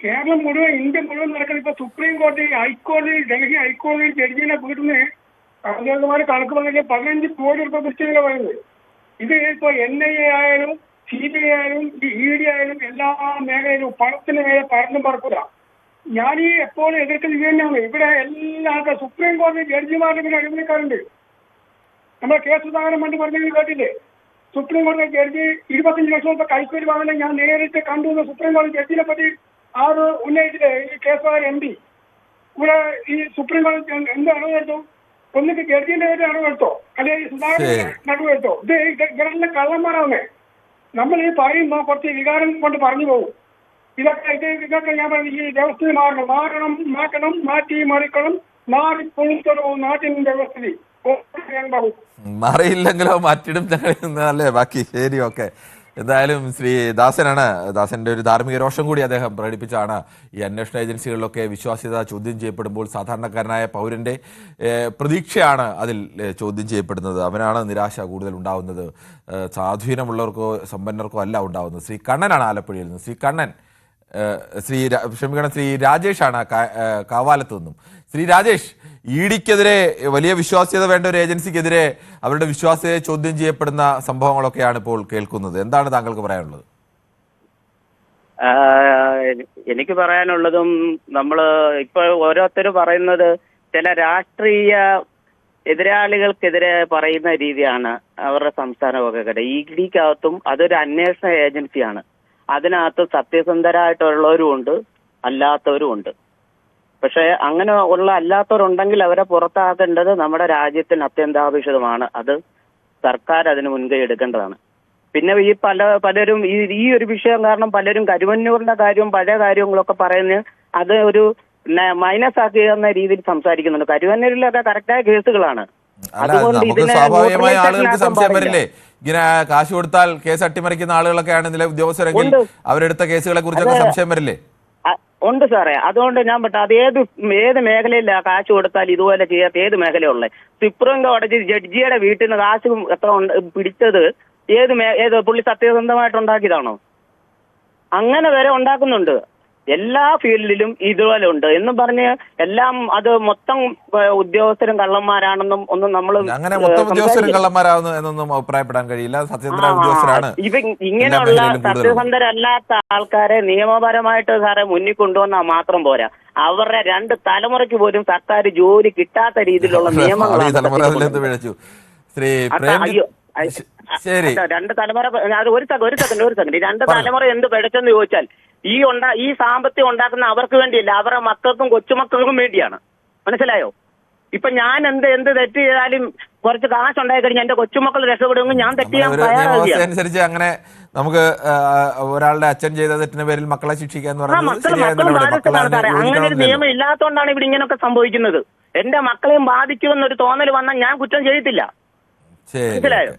Speaker 9: കേരളം മുഴുവൻ, ഇന്ത്യ മുഴുവൻ നടക്കുന്നത്. ഇപ്പൊ സുപ്രീം കോടതി, ഹൈക്കോടതി, ഡൽഹി ഹൈക്കോടതി ജഡ്ജിനെ വീട്ടിൽ ഔദ്യോഗികമാര് കണക്ക് പറഞ്ഞ 15 കോടി രൂപ പിടിച്ചെന്നാണ് പറയുന്നത്. ഇത് ഇപ്പൊ NIA ആയാലും CBI ആയാലും ED ആയാലും എല്ലാ മേഖലയിലും പണത്തിന് മേലെ പറന്നും പറക്കൂല. ഞാൻ ഈ എപ്പോഴും എതിർക്കുന്ന ഇത് തന്നെയാണ്. ഇവിടെ എല്ലാ സുപ്രീം കോടതി ജഡ്ജിമാരുടെ പിന്നെ അഴിമതിക്കാരുണ്ട്. നമ്മളെ കെ സുധാകരൻ പണ്ട് പറഞ്ഞത് കേട്ടില്ലേ? സുപ്രീം കോടതി ജഡ്ജി 25 ലക്ഷം രൂപ കൈക്കൂലി വാങ്ങുന്ന ഞാൻ നേരിട്ട് കണ്ടുവന്ന സുപ്രീം കോടതി ജഡ്ജിനെ പറ്റി ആറ് ഉന്നയിച്ചില്ലേ ഈ കേസുകാർ MP. ഇവിടെ ഈ സുപ്രീം കോടതി എന്ത് അടവെടുത്തു? ഒന്നിക്ക് ജഡ്ജിന്റെ പേര് അടവെടുത്തോ, അല്ലെങ്കിൽ സുധാകരൻ നടുവെടുത്തോ? ഇവരെല്ലാം കള്ളന്മാരാവുന്നേ. നമ്മൾ ഈ പറയുമ്പോൾ കുറച്ച് വികാരം കൊണ്ട് പറഞ്ഞു പോകും. ഇതൊക്കെ ഞാൻ പറഞ്ഞു ഈ വ്യവസ്ഥ മാറ്റണം മാറ്റി മറിക്കണം നാടി പൊളിച്ചൊരു നാട്ടിന്റെ വ്യവസ്ഥ
Speaker 1: മാറിയില്ലെങ്കിലോ മാറ്റിടും അല്ലേ ബാക്കി. ശരി, ഓക്കെ. എന്തായാലും ശ്രീ ദാസനാണ്, ദാസന്റെ ഒരു ധാർമ്മിക രോഷം കൂടി അദ്ദേഹം പ്രകടിപ്പിച്ചാണ് ഈ അന്വേഷണ ഏജൻസികളിലൊക്കെ വിശ്വാസ്യത ചോദ്യം ചെയ്യപ്പെടുമ്പോൾ സാധാരണക്കാരനായ പൗരന്റെ പ്രതീക്ഷയാണ് അതിൽ ചോദ്യം ചെയ്യപ്പെടുന്നത്. അവനാണ് നിരാശ കൂടുതൽ ഉണ്ടാവുന്നത്. സ്വാധീനമുള്ളവർക്കോ സമ്പന്നർക്കോ അല്ല ഉണ്ടാവുന്നത്. ശ്രീ കണ്ണനാണ് ആലപ്പുഴയിൽ നിന്ന്. ശ്രീ കണ്ണൻ, ശ്രീ രാജേഷാണ് കാവാലത്ത് നിന്നും. ശ്രീ രാജേഷ്, ഇഡിക്കെതിരെ വലിയ വിശ്വാസ്യത വേണ്ട ഒരു ഏജൻസിക്കെതിരെ അവരുടെ വിശ്വാസ്യതയെ ചോദ്യം ചെയ്യപ്പെടുന്ന സംഭവങ്ങളൊക്കെയാണ് ഇപ്പോൾ കേൾക്കുന്നത്. എന്താണ് താങ്കൾക്ക് പറയാനുള്ളത്?
Speaker 10: എനിക്ക് പറയാനുള്ളതും നമ്മൾ ഇപ്പോൾ ഓരോരുത്തരും പറയുന്നത് ചില രാഷ്ട്രീയ എതിരാളികൾക്കെതിരെ പറയുന്ന രീതിയാണ് അവരുടെ സംസ്ഥാനമൊക്കെ. ഇഡിക്കകത്തും അതൊരു അന്വേഷണ ഏജൻസിയാണ്. അതിനകത്ത് സത്യസന്ധരായിട്ടുള്ളവരും ഉണ്ട്, അല്ലാത്തവരും ഉണ്ട്. പക്ഷെ അങ്ങനെ ഉള്ള അല്ലാത്തവരുണ്ടെങ്കിൽ അവരെ പുറത്താക്കേണ്ടത് നമ്മുടെ രാജ്യത്തിന് അത്യന്താപേക്ഷിതമാണ്. അത് സർക്കാർ അതിന് മുൻകൈ എടുക്കേണ്ടതാണ്. പിന്നെ ഈ പലരും ഈ ഒരു വിഷയം കാരണം പലരും കരുവന്നൂരിന്റെ കാര്യവും പഴയ കാര്യങ്ങളൊക്കെ പറയുന്നത് അത് ഒരു മൈനസ് ആക്കുന്ന രീതിയിൽ സംസാരിക്കുന്നുണ്ട്. കരുവന്നൂരിലൊക്കെ കറക്റ്റായ കേസുകളാണ്.
Speaker 1: നമുക്ക് സ്വാഭാവികമായ ആളുകൾക്ക് സംശയം വരില്ലേ? ഇങ്ങനെ കാശ് കൊടുത്താൽ കേസ് അട്ടിമറിക്കുന്ന ആളുകളൊക്കെയാണ് ഇതിലെ ഉദ്യോഗസ്ഥരെങ്കിൽ അവരെടുത്ത കേസുകളെ കുറിച്ചൊക്കെ സംശയം വരില്ലേ?
Speaker 10: ഉണ്ട് സാറേ. അതുകൊണ്ട് ഞാൻ അത് ഏത് മേഖലയില്ല കാശ് കൊടുത്താൽ ഇതുപോലെ ചെയ്യാത്ത ഏത് മേഖലയുള്ളത്? സുപ്രീം കോടതി ജഡ്ജിയുടെ വീട്ടിൽ നിന്ന് കാശ് എത്ര പിടിച്ചത് ഏത് പുള്ളി സത്യസന്ധമായിട്ട് ഉണ്ടാക്കിയതാണോ? അങ്ങനെ വരെ ഉണ്ടാക്കുന്നുണ്ട്. എല്ലാ ഫീൽഡിലും ഇതുപോലെ ഉണ്ട് എന്നും പറഞ്ഞ് എല്ലാം അത് മൊത്തം ഉദ്യോഗസ്ഥരും കള്ളന്മാരാണെന്നും ഒന്നും നമ്മൾ
Speaker 1: അങ്ങനെ മൊത്തം ഉദ്യോഗസ്ഥരും കള്ളന്മാരാകുന്നു എന്നൊന്നും അഭിപ്രായപ്പെടാൻ കഴിയില്ല. സത്യസന്ധരായ ഉദ്യോഗസ്ഥരാണ്.
Speaker 10: ഇങ്ങനെയുള്ള സത്യസന്ധരല്ലാത്ത ആൾക്കാരെ നിയമപരമായിട്ട് സാറെ മുന്നിൽ കൊണ്ടുവന്നാൽ മാത്രം പോരാ. അവരുടെ 2 തലമുറയ്ക്ക് പോലും സർക്കാർ ജോലി കിട്ടാത്ത രീതിയിലുള്ള നിയമങ്ങളാണ്.
Speaker 1: ശ്രീ ശരി,
Speaker 10: 2 തലമുറ ഒരു സെക്കൻഡ് 2 തലമുറ എന്ത് പിഴച്ചെന്ന് ചോദിച്ചാൽ ഈ സാമ്പത്തികം ഉണ്ടാക്കുന്ന അവർക്ക് വേണ്ടിയല്ല, അവരുടെ മക്കൾക്കും കൊച്ചുമക്കൾക്കും വേണ്ടിയാണ്. മനസ്സിലായോ? ഇപ്പൊ ഞാൻ എന്ത് തെറ്റ് ചെയ്താലും കുറച്ച് കാശ് ഉണ്ടായി കഴിഞ്ഞാൽ എന്റെ കൊച്ചുമക്കൾ രക്ഷപ്പെടുമെങ്കിൽ ഞാൻ തെറ്റ് ചെയ്യാൻ തയ്യാറാവുകയാണ്.
Speaker 1: അനുസരിച്ച് അങ്ങനെ നമുക്ക് ഒരാളുടെ അച്ഛൻ ചെയ്ത തെറ്റിന്റെ പേരിൽ മക്കളെ ശിക്ഷിക്കാന്ന്
Speaker 10: പറഞ്ഞാൽ അങ്ങനെ ഒരു നിയമം ഇല്ലാത്തതുകൊണ്ടാണ് ഇവിടെ ഇങ്ങനെയൊക്കെ സംഭവിക്കുന്നത്. എന്റെ മക്കളെയും ബാധിക്കുമെന്നൊരു തോന്നൽ വന്നാൽ ഞാൻ കുറ്റം ചെയ്തിട്ടില്ല. മനസ്സിലായോ?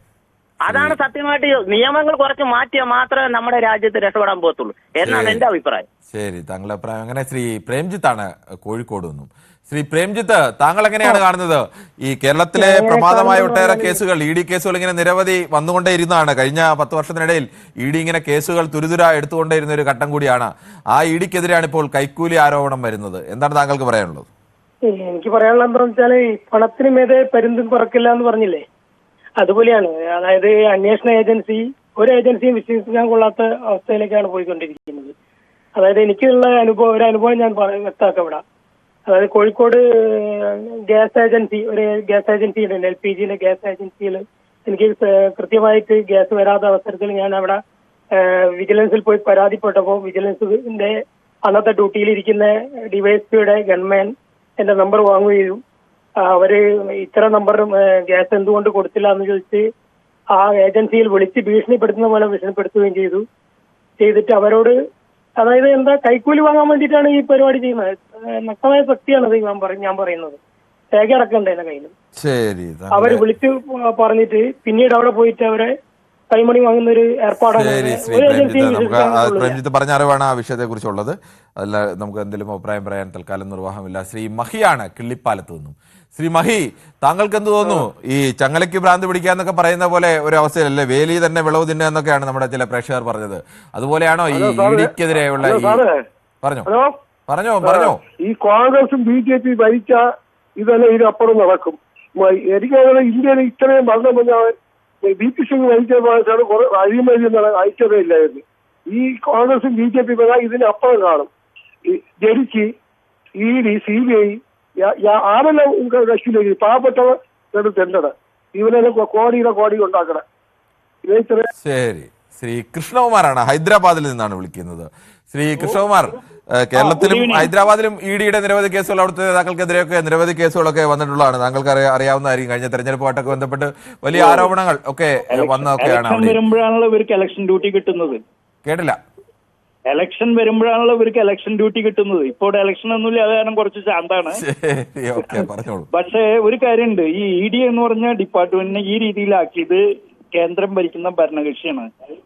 Speaker 10: അതാണ് സത്യമായിട്ട് നിയമങ്ങൾ കുറച്ച് മാറ്റിയാൽ മാത്രമേ നമ്മുടെ രാജ്യത്ത് രക്ഷപ്പെടാൻ പോകത്തുള്ളൂ എന്നാണ് എന്റെ അഭിപ്രായം.
Speaker 1: ശരി, താങ്കളുടെ അഭിപ്രായം. അങ്ങനെ ശ്രീ പ്രേംജിത്താണ് കോഴിക്കോട് നിന്നും. ശ്രീ പ്രേംജിത്ത്, താങ്കൾ എങ്ങനെയാണ് കാണുന്നത് ഈ കേരളത്തിലെ പ്രമാദമായ ഒട്ടേറെ കേസുകൾ, ഇഡി കേസുകൾ ഇങ്ങനെ നിരവധി വന്നുകൊണ്ടേയിരുന്നതാണ്. കഴിഞ്ഞ 10 വർഷത്തിനിടയിൽ ഇഡി ഇങ്ങനെ കേസുകൾ തുരുതുര എടുത്തുകൊണ്ടേയിരുന്ന ഒരു ഘട്ടം കൂടിയാണ്. ആ ഇഡിക്കെതിരെയാണ് ഇപ്പോൾ കൈക്കൂലി ആരോപണം വരുന്നത്. എന്താണ് താങ്കൾക്ക് പറയാനുള്ളത്?
Speaker 11: എനിക്ക് പറയാനുള്ള എന്താണെന്ന് വെച്ചാൽ പണത്തിന് മേതെ പരുന്തും പറക്കില്ല എന്ന് പറഞ്ഞില്ലേ, അതുപോലെയാണ്. അതായത് അന്വേഷണ ഏജൻസി ഒരു ഏജൻസിയും വിശ്വസിക്കാൻ കൊള്ളാത്ത അവസ്ഥയിലേക്കാണ് പോയിക്കൊണ്ടിരിക്കുന്നത്. അതായത് എനിക്കുള്ള ഒരു അനുഭവം ഞാൻ വ്യക്തമാക്കാം ഇവിടെ. അതായത് കോഴിക്കോട് ഗ്യാസ് ഏജൻസി, ഒരു ഗ്യാസ് ഏജൻസി ഉണ്ട്, LPGയിലെ ഗ്യാസ് ഏജൻസിയിൽ എനിക്ക് കൃത്യമായിട്ട് ഗ്യാസ് വരാത്ത അവസരത്തിൽ ഞാൻ അവിടെ വിജിലൻസിൽ പോയി പരാതിപ്പെട്ടപ്പോൾ വിജിലൻസിന്റെ അന്നത്തെ ഡ്യൂട്ടിയിലിരിക്കുന്ന ഡിവൈഎസ്പിയുടെ ഗൺമാൻ എന്റെ നമ്പർ വാങ്ങുകയും അവര് ഇത്ര നമ്പർ ഗ്യാസ് എന്തുകൊണ്ട് കൊടുത്തില്ല എന്ന് ചോദിച്ച് ആ ഏജൻസിയിൽ വിളിച്ച് ഭീഷണിപ്പെടുത്തുന്ന പോലെ ഭീഷണിപ്പെടുത്തുകയും ചെയ്തിട്ട് അവരോട് അതായത് എന്താ കൈക്കൂലി വാങ്ങാൻ വേണ്ടിയിട്ടാണ് ഈ പരിപാടി ചെയ്യുന്നത്. നഗ്നമായ സത്യമാണ് ഞാൻ പറയുന്നത്. രേഖ അടക്കണ്ടേ എന്റെ കയ്യിൽ. അവര് വിളിച്ച് പറഞ്ഞിട്ട് പിന്നീട് അവിടെ പോയിട്ട് അവരെ കൈമണി വാങ്ങുന്ന ഒരു ഏർപ്പാടാണ്.
Speaker 1: പ്രേംജിത്ത് പറഞ്ഞ അറിവാണ് ആ വിഷയത്തെ കുറിച്ചുള്ളത്. അല്ല, നമുക്ക് എന്തെങ്കിലും അഭിപ്രായം പറയാൻ തൽക്കാലം നിർവാഹമില്ല. ശ്രീ മഹിയാണ് കിള്ളിപ്പാലത്ത് നിന്നും. ശ്രീ മഹി, താങ്കൾക്ക് എന്ത് തോന്നുന്നു? ഈ ചങ്ങലയ്ക്ക് ഭ്രാന്ത് പിടിക്കാന്നൊക്കെ പറയുന്ന പോലെ ഒരു അവസ്ഥയിലല്ലേ വേലി തന്നെ വിളവ് തിന്നെ എന്നൊക്കെയാണ് നമ്മുടെ ചില പ്രേക്ഷകർ പറഞ്ഞത്. അതുപോലെയാണോ ഈ ഇഡിക്കെതിരെയുള്ള പറഞ്ഞോ
Speaker 7: ഈ കോൺഗ്രസും BJP ഭരിച്ച ഇതല്ല ഇതിനപ്പുറം നടക്കും. എനിക്ക് ഇന്ത്യയിൽ ഇത്രയും ഭരണം BP സിംഗ് ഭരിച്ചതാണ് കുറെ അഴിമതി അയച്ചതേ ഇല്ലായിരുന്നു. ഈ കോൺഗ്രസും BJP ഇതിനപ്പുറം കാണും. ജഡിക്ക് ED CBI ആരെല്ലാം കക്ഷിയിലേക്ക് പാവപ്പെട്ടവർ തെണ്ടത് ഇവരെല്ലാം കോടി ഉണ്ടാക്കണം.
Speaker 1: ശരി, ശ്രീ കൃഷ്ണകുമാറാണ് ഹൈദരാബാദിൽ നിന്നാണ് വിളിക്കുന്നത്. ശ്രീ കൃഷ്ണകുമാർ, കേരളത്തിലും ഹൈദരാബാദിലും ഇഡിയുടെ നിരവധി കേസുകൾ അവിടുത്തെ നേതാക്കൾക്കെതിരെയൊക്കെ നിരവധി കേസുകളൊക്കെ വന്നിട്ടുള്ളതാണ്. താങ്കൾക്ക് അറിയാവുന്നതായിരിക്കും. കഴിഞ്ഞ തെരഞ്ഞെടുപ്പുമായിട്ടൊക്കെ ബന്ധപ്പെട്ട് വലിയ ആരോപണങ്ങൾ ഒക്കെ വന്നതൊക്കെയാണ്.
Speaker 4: വരുമ്പോഴാണല്ലോ ഇവർക്ക് ഇലക്ഷൻ ഡ്യൂട്ടി കിട്ടുന്നത്.
Speaker 1: കേട്ടില്ല.
Speaker 4: ഇലക്ഷൻ വരുമ്പോഴാണല്ലോ ഇവർക്ക് ഇലക്ഷൻ ഡ്യൂട്ടി കിട്ടുന്നത്. ഇപ്പോൾ ഇലക്ഷൻ ഒന്നുമില്ല, അത് കാരണം കുറച്ച് ശാന്താണ്. പക്ഷേ ഒരു കാര്യമുണ്ട്, ഈ ED എന്ന് പറഞ്ഞ ഡിപ്പാർട്ട്മെന്റിനെ ഈ രീതിയിലാക്കിയത് കേന്ദ്രം ഭരിക്കുന്ന ഭരണകക്ഷിയാണ്.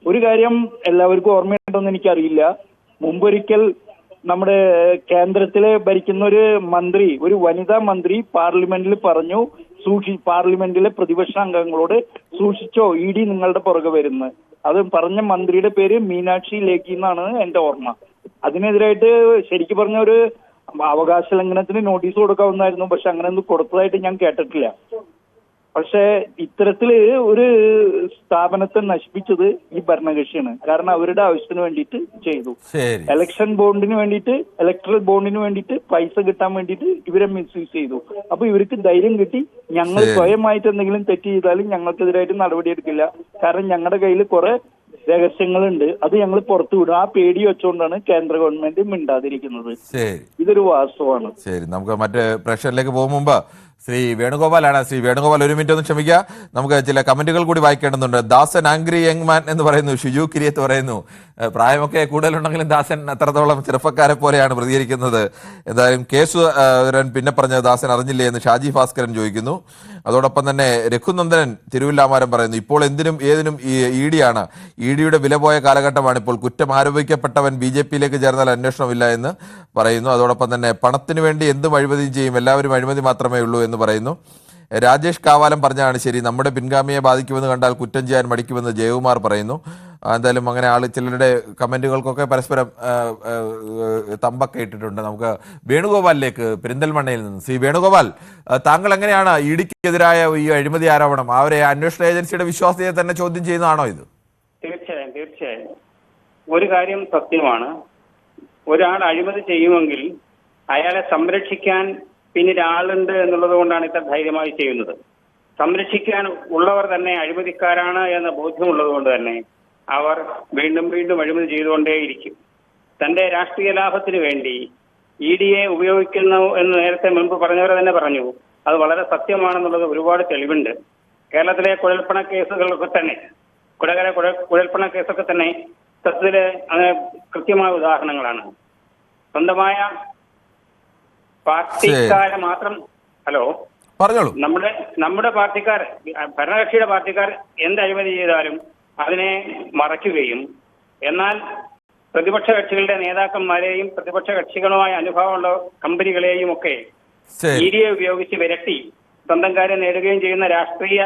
Speaker 4: ഒരു കാര്യം എല്ലാവർക്കും ഓർമ്മയുണ്ടോന്ന് എനിക്കറിയില്ല. മുമ്പൊരിക്കൽ നമ്മുടെ കേന്ദ്രത്തിലെ ഭരിക്കുന്ന ഒരു മന്ത്രി, ഒരു വനിതാ മന്ത്രി പാർലമെന്റിൽ പറഞ്ഞു, പാർലമെന്റിലെ പ്രതിപക്ഷ അംഗങ്ങളോട് സൂക്ഷിച്ചോ, ED നിങ്ങളുടെ പുറകെ വരുന്നത്. അത് പറഞ്ഞ മന്ത്രിയുടെ പേര് മീനാക്ഷി ലേഖി എന്നാണ് എന്റെ ഓർമ്മ. അതിനെതിരായിട്ട് ശരിക്കും പറഞ്ഞ ഒരു അവകാശ ലംഘനത്തിന് നോട്ടീസ് കൊടുക്കാവുന്നതായിരുന്നു. പക്ഷെ അങ്ങനെ ഒന്നും കൊടുത്തതായിട്ട് ഞാൻ കേട്ടിട്ടില്ല. പക്ഷെ ഇത്തരത്തില് ഒരു സ്ഥാപനത്തെ നശിപ്പിച്ചത് ഈ ഭരണകക്ഷിയാണ്. കാരണം അവരുടെ ആവശ്യത്തിന് വേണ്ടിയിട്ട് ചെയ്തു. ഇലക്ഷൻ ബോണ്ടിന് വേണ്ടിയിട്ട്, ഇലക്ട്രൽ ബോണ്ടിന് വേണ്ടിയിട്ട് പൈസ കിട്ടാൻ വേണ്ടിയിട്ട് ഇവരെ മിസ്യൂസ് ചെയ്തു. അപ്പൊ ഇവർക്ക് ധൈര്യം കിട്ടി, ഞങ്ങൾ സ്വയമായിട്ട് എന്തെങ്കിലും തെറ്റ് ചെയ്താലും ഞങ്ങൾക്കെതിരായിട്ട് നടപടിയെടുക്കില്ല. കാരണം ഞങ്ങളുടെ കയ്യിൽ കുറെ രഹസ്യങ്ങളുണ്ട്, അത് ഞങ്ങൾ പുറത്തു വിടും. ആ പേടി വെച്ചുകൊണ്ടാണ് കേന്ദ്ര ഗവൺമെന്റ് മിണ്ടാതിരിക്കുന്നത്. ഇതൊരു വാസ്തവമാണ്.
Speaker 1: ശരി, നമുക്ക് മറ്റ് പ്രേക്ഷകരിലേക്ക് പോകും മുമ്പ് ശ്രീ വേണുഗോപാലാണ്. ശ്രീ വേണുഗോപാൽ, ഒരു മിനിറ്റ് ഒന്ന് ക്ഷമിക്കുക, നമുക്ക് ചില കമന്റുകൾ കൂടി വായിക്കേണ്ടതുണ്ട്. ദാസൻ ആംഗ്രി യങ് മാൻ എന്ന് പറയുന്നു. ഷിജു കിരിയത്ത് പറയുന്നു, പ്രായമൊക്കെ കൂടുതലുണ്ടെങ്കിലും ദാസൻ അത്രത്തോളം ചെറുപ്പക്കാരെ പോലെയാണ് പ്രതികരിക്കുന്നത്. എന്തായാലും കേസ് പിന്നെ പറഞ്ഞത് ദാസൻ അറിഞ്ഞില്ലേ എന്ന് ഷാജി ഭാസ്കരൻ ചോദിക്കുന്നു. അതോടൊപ്പം തന്നെ രഘുനന്ദനൻ തിരുവില്ലാമരം പറയുന്നു, ഇപ്പോൾ എന്തിനും ഏതിനും ED ആണ്. EDയുടെ വില പോയ കാലഘട്ടമാണ് ഇപ്പോൾ. കുറ്റം ആരോപിക്കപ്പെട്ടവൻ BJPയിലേക്ക് ചേർന്നാൽ അന്വേഷണമില്ല എന്ന് പറയുന്നു. അതോടൊപ്പം തന്നെ പണത്തിന് വേണ്ടി എന്തും അഴിമതി ചെയ്യും, എല്ലാവരും അഴിമതി മാത്രമേ ഉള്ളൂ എന്ന് പറയുന്നു. രാജേഷ് കാവാലം പറഞ്ഞാണ് ശരി, നമ്മുടെ പിൻഗാമിയെ ബാധിക്കുമെന്ന് കണ്ടാൽ കുറ്റം ചെയ്യാൻ മടിക്കുമെന്ന് ജയകുമാർ പറയുന്നു. എന്തായാലും അങ്ങനെ ചിലരുടെ കമന്റുകൾക്കൊക്കെ പരസ്പരം തമ്പൊക്കെ ഇട്ടിട്ടുണ്ട്. നമുക്ക് വേണുഗോപാലിലേക്ക് പെരിന്തൽമണ്ണയിൽ നിന്ന്. ശ്രീ വേണുഗോപാൽ, താങ്കൾ എങ്ങനെയാണ് EDക്കെതിരായ ഈ അഴിമതി ആരോപണം, അവരെ അന്വേഷണ ഏജൻസിയുടെ വിശ്വാസ്യതയെ തന്നെ ചോദ്യം ചെയ്യുന്നതാണോ ഇത്?
Speaker 12: തീർച്ചയായും ഒരു കാര്യം സത്യമാണ്, ഒരാൾ അഴിമതി ചെയ്യുമെങ്കിൽ അയാളെ സംരക്ഷിക്കാൻ പിന്നീട് ആളുണ്ട് എന്നുള്ളത് കൊണ്ടാണ് ഇത്ര ധൈര്യമായി ചെയ്യുന്നത്. സംരക്ഷിക്കാൻ ഉള്ളവർ തന്നെ അഴിമതിക്കാരാണ് എന്ന ബോധ്യമുള്ളത് കൊണ്ട് തന്നെ അവർ വീണ്ടും വീണ്ടും അഴിമതി ചെയ്തുകൊണ്ടേയിരിക്കും. തന്റെ രാഷ്ട്രീയ ലാഭത്തിന് വേണ്ടി EDയെ ഉപയോഗിക്കുന്നു എന്ന് നേരത്തെ മുൻപ് പറഞ്ഞവരെ തന്നെ പറഞ്ഞു. അത് വളരെ സത്യമാണെന്നുള്ളത് ഒരുപാട് തെളിവുണ്ട്. കേരളത്തിലെ കുഴൽപ്പണ കേസുകളൊക്കെ തന്നെ, കുഴൽപ്പണ കേസൊക്കെ തന്നെ സത്യത്തില് അത് കൃത്യമായ ഉദാഹരണങ്ങളാണ്. സ്വന്തമായ പാർട്ടിക്കാരെ മാത്രം
Speaker 1: പറഞ്ഞോളൂ.
Speaker 12: നമ്മുടെ പാർട്ടിക്കാർ, ഭരണകക്ഷിയുടെ പാർട്ടിക്കാർ എന്ത് അഴിമതി ചെയ്താലും അതിനെ മറയ്ക്കുകയും, എന്നാൽ പ്രതിപക്ഷ കക്ഷികളുടെ നേതാക്കന്മാരെയും പ്രതിപക്ഷ കക്ഷികളുമായ അനുഭവമുള്ള കമ്പനികളെയും ഒക്കെ EDയെ ഉപയോഗിച്ച് വിരട്ടി സ്വന്തം കാര്യം നേടുകയും ചെയ്യുന്ന രാഷ്ട്രീയ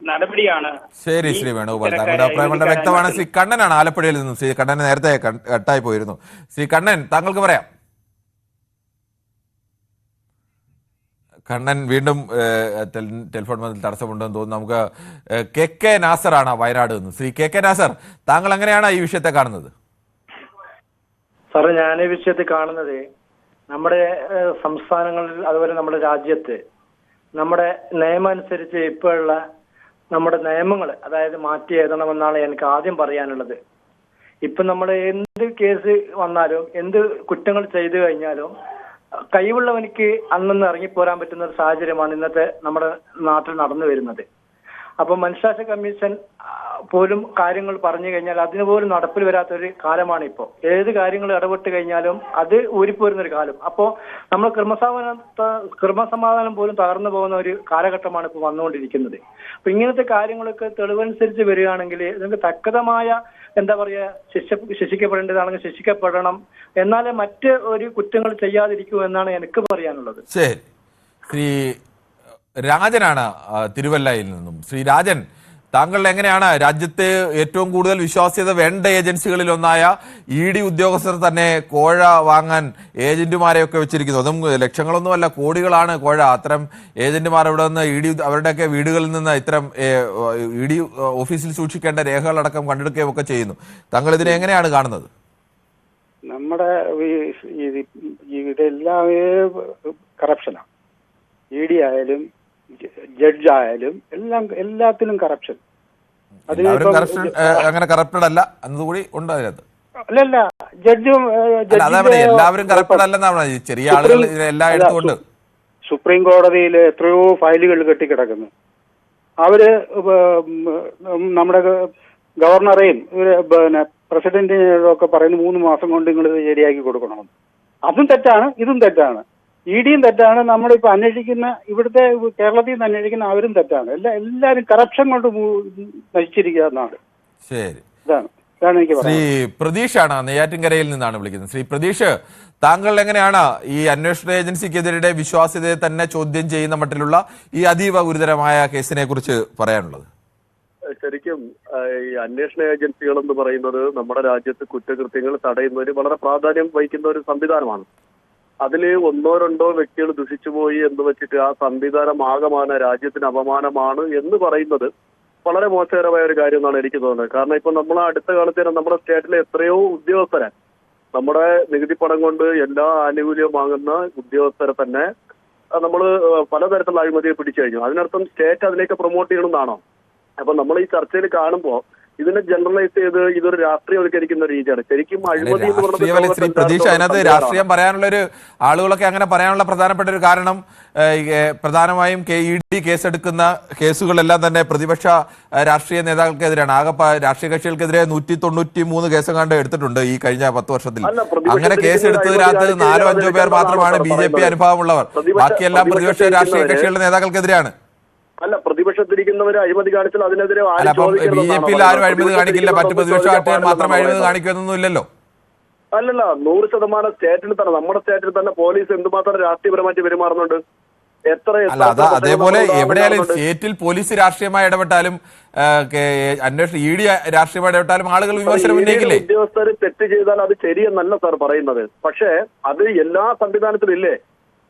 Speaker 12: നടപടിയാണ്.
Speaker 1: ശരി, ശ്രീ വേണുഗോപാൽ, താങ്കളുടെ അഭിപ്രായം വളരെ വ്യക്തമാണ്. ശ്രീ കണ്ണനാണ് ആലപ്പുഴയിൽ നിന്നും. ശ്രീ കണ്ണൻ നേരത്തെ കട്ടായി പോയിരുന്നു. ശ്രീ കണ്ണൻ, താങ്കൾക്ക് പറയാം. കണ്ണൻ വീണ്ടും ടെലിഫോൺ ബന്ധത്തിൽ തടസ്സമുണ്ടെന്ന് തോന്നുന്നു. നമുക്ക് KK നാസറാണ് വയനാട് നിന്ന്. ശ്രീ KK നാസർ, താങ്കൾ എങ്ങനെയാണ് ഈ വിഷയത്തെ കാണുന്നത്?
Speaker 13: സാറേ, ഞാൻ ഈ വിഷയത്തെ കാണുന്നത്, നമ്മുടെ സംസ്ഥാനങ്ങളിൽ അതുപോലെ നമ്മുടെ രാജ്യത്ത് നമ്മുടെ നിയമം അനുസരിച്ച് ഇപ്പോഴുള്ള നമ്മുടെ നിയമങ്ങൾ അതായത് മാറ്റി എഴുതണമെന്നാണ് എനിക്ക് ആദ്യം പറയാനുള്ളത്. ഇപ്പൊ നമ്മൾ എന്ത് കേസ് വന്നാലും എന്ത് കുറ്റങ്ങൾ ചെയ്തു കഴിഞ്ഞാലും കഴിവുള്ളവനിക്ക് അന്നൊന്ന് ഇറങ്ങിപ്പോരാൻ പറ്റുന്ന ഒരു സാഹചര്യമാണ് ഇന്നത്തെ നമ്മുടെ നാട്ടിൽ നടന്നു വരുന്നത്. അപ്പൊ മനുഷ്യാവകാശ കമ്മീഷൻ പോലും കാര്യങ്ങൾ പറഞ്ഞു കഴിഞ്ഞാൽ അതിന് പോലും നടപ്പിൽ വരാത്തൊരു കാലമാണ് ഇപ്പോൾ. ഏത് കാര്യങ്ങൾ ഇടപെട്ട് കഴിഞ്ഞാലും അത് ഊരിപ്പോരുന്നൊരു കാലം. അപ്പോൾ നമ്മൾ ക്രമസമാധാനം പോലും തകർന്നു പോകുന്ന ഒരു കാലഘട്ടമാണ് ഇപ്പോൾ വന്നുകൊണ്ടിരിക്കുന്നത്. അപ്പൊ ഇങ്ങനത്തെ കാര്യങ്ങളൊക്കെ തെളിവനുസരിച്ച് വരികയാണെങ്കിൽ നിങ്ങൾക്ക് തക്കതമായ എന്താ പറയാ ശിക്ഷിക്കപ്പെടേണ്ടതാണെങ്കിൽ ശിക്ഷിക്കപ്പെടണം. എന്നാലേ മറ്റ് ഒരു കുറ്റങ്ങൾ ചെയ്യാതിരിക്കൂ എന്നാണ് എനിക്ക് പറയാനുള്ളത്.
Speaker 1: ശരി, ശ്രീ രാജനാണ് തിരുവല്ലയിൽ നിന്നും. ശ്രീ രാജൻ, താങ്കൾ എങ്ങനെയാണ് രാജ്യത്തെ ഏറ്റവും കൂടുതൽ വിശ്വാസ്യത വേണ്ട ഏജൻസികളിൽ ഒന്നായ ED ഉദ്യോഗസ്ഥർ തന്നെ കോഴ വാങ്ങാൻ ഏജന്റുമാരെയൊക്കെ വെച്ചിരിക്കുന്നു? അതും ലക്ഷങ്ങളൊന്നുമല്ല, കോടികളാണ് കോഴ. അത്തരം ഏജന്റുമാർ ഇവിടെ നിന്ന് ED അവരുടെയൊക്കെ വീടുകളിൽ നിന്ന് ഇത്തരം ED ഓഫീസിൽ സൂക്ഷിക്കേണ്ട രേഖകളടക്കം കണ്ടെടുക്കുകയും ഒക്കെ ചെയ്യുന്നു. താങ്കൾ ഇതിനെ എങ്ങനെയാണ് കാണുന്നത്?
Speaker 14: നമ്മുടെ ഇതെല്ലാം കറപ്ഷനാണ്. ED ആയാലും ജഡ്ജ് ആയാലും എല്ലാത്തിലും കറപ്ഷൻ.
Speaker 1: അങ്ങനെ കറപ്റ്റഡ് അല്ല എന്നതുകൂടി ഉണ്ട് അതിനകത്ത്.
Speaker 14: അല്ലല്ല, ജഡ്ജും
Speaker 1: എല്ലാവരും കറപ്റ്റഡ് അല്ലെന്നാണ്, ചെറിയ ആളുകൾ എല്ലായിടത്തും ഉണ്ട്.
Speaker 14: സുപ്രീം കോടതിയിൽ എത്രയോ ഫയലുകൾ കെട്ടിക്കിടക്കുന്നു. അവര് നമ്മുടെ ഗവർണറെയും പ്രസിഡന്റിനൊക്കെ പറയുന്നു 3 മാസം കൊണ്ട് നിങ്ങൾ ഇത് ശരിയാക്കി കൊടുക്കണമെന്ന്. അതും തെറ്റാണ്, ഇതും തെറ്റാണ്. ഇഡിയും തെറ്റാണ്, നമ്മളിപ്പോ അന്വേഷിക്കുന്ന ഇവിടുത്തെ കേരളത്തിൽ നിന്ന് അന്വേഷിക്കുന്ന അവരും തെറ്റാണ്. എല്ലാവരും കറപ്ഷൻ കൊണ്ട് നശിച്ചിരിക്കുക എന്നാണ്.
Speaker 1: ശരി,
Speaker 14: ഇതാണ് എനിക്ക്
Speaker 1: ശ്രീ പ്രതീഷാണ് നെയ്യാറ്റിൻകരയിൽ നിന്നാണ് വിളിക്കുന്നത്. ശ്രീ പ്രതീഷ്, താങ്കൾ എങ്ങനെയാണ് ഈ അന്വേഷണ ഏജൻസിക്കെതിരെ വിശ്വാസ്യതയെ തന്നെ ചോദ്യം ചെയ്യുന്ന മട്ടിലുള്ള ഈ അതീവ ഗുരുതരമായ കേസിനെ കുറിച്ച് പറയാനുള്ളത്?
Speaker 15: ശരിക്കും ഈ അന്വേഷണ ഏജൻസികൾ എന്ന് പറയുന്നത് നമ്മുടെ രാജ്യത്ത് കുറ്റകൃത്യങ്ങൾ തടയുന്നതിന് വളരെ പ്രാധാന്യം വഹിക്കുന്ന ഒരു സംവിധാനമാണ്. അതിൽ 1-2 വ്യക്തികൾ ദുഷിച്ചുപോയി എന്ന് വെച്ചിട്ട് ആ സംവിധാനം ആകമാന രാജ്യത്തിന് അപമാനമാണ് എന്ന് പറയുന്നത് വളരെ മോശകരമായ ഒരു കാര്യം എന്നാണ് എനിക്ക് തോന്നുന്നത്. കാരണം ഇപ്പൊ നമ്മൾ അടുത്ത കാലത്ത് തന്നെ നമ്മുടെ സ്റ്റേറ്റിലെ എത്രയോ ഉദ്യോഗസ്ഥരെ, നമ്മുടെ നികുതി പണം കൊണ്ട് എല്ലാ ആനുകൂല്യവും വാങ്ങുന്ന ഉദ്യോഗസ്ഥരെ തന്നെ നമ്മൾ പലതരത്തിലുള്ള അഴിമതിയെ പിടിച്ചു കഴിഞ്ഞു. അതിനർത്ഥം സ്റ്റേറ്റ് അതിലേക്ക് പ്രൊമോട്ട് ചെയ്യണമെന്നാണോ? അപ്പൊ നമ്മൾ ഈ ചർച്ചയിൽ കാണുമ്പോൾ ഇതിനെ ജനറലൈസ് ചെയ്ത് ഇതൊരു രാഷ്ട്രീയവൽക്കരിക്കുന്ന രീതിയാണ്. ശരിക്കും അഴിമതി എന്ന്
Speaker 1: ശ്രീ പ്രതീക്ഷ, അതിനകത്ത് രാഷ്ട്രീയം പറയാനുള്ള ഒരു ആളുകളൊക്കെ അങ്ങനെ പറയാനുള്ള പ്രധാനപ്പെട്ട ഒരു കാരണം പ്രധാനമായും ഇഡി കേസെടുക്കുന്ന കേസുകളെല്ലാം തന്നെ പ്രതിപക്ഷ രാഷ്ട്രീയ നേതാക്കൾക്കെതിരെയാണ്. ആകെ രാഷ്ട്രീയ കക്ഷികൾക്കെതിരെ 193 കേസെങ്ങാണ്ട് എടുത്തിട്ടുണ്ട് ഈ കഴിഞ്ഞ 10 വർഷത്തിൽ. അങ്ങനെ കേസെടുത്തതിനകത്ത് 4-5 പേർ മാത്രമാണ് BJP അനുഭവമുള്ളവർ. ബാക്കിയെല്ലാം പ്രതിപക്ഷ രാഷ്ട്രീയ കക്ഷികളുടെ നേതാക്കൾക്കെതിരെയാണ്.
Speaker 15: അല്ല, പ്രതിപക്ഷത്തിരിക്കുന്നവർ അഴിമതി കാണിച്ചാൽ അതിനെതിരെ
Speaker 1: BJP ആരും അഴിമതി കാണിക്കില്ല, മറ്റു പ്രതിപക്ഷ പാർട്ടികൾ മാത്രം അഴിമതി കാണിക്കുന്നൊന്നും ഇല്ലല്ലോ.
Speaker 15: അല്ലല്ല, 100% സ്റ്റേറ്റിൽ തന്നെ, നമ്മുടെ സ്റ്റേറ്റിൽ തന്നെ പോലീസ് എന്തുമാത്രം രാഷ്ട്രീയപരമായിട്ട് പെരുമാറുന്നുണ്ട്.
Speaker 1: അതേപോലെ എവിടെയാലും സ്റ്റേറ്റിൽ പോലീസ് രാഷ്ട്രീയമായി ഇടപെട്ടാലും അന്വേഷണം ഇഡി രാഷ്ട്രീയമായി ഇടപെട്ടാലും ആളുകൾ വിമർശനം ഉന്നയിക്കില്ലേ?
Speaker 15: ഉദ്യോഗസ്ഥർ തെറ്റ് ചെയ്താൽ അത് ശരിയെന്നല്ല സാർ പറയുന്നത്. പക്ഷേ അത് എല്ലാ സംവിധാനത്തിലും ഇല്ലേ?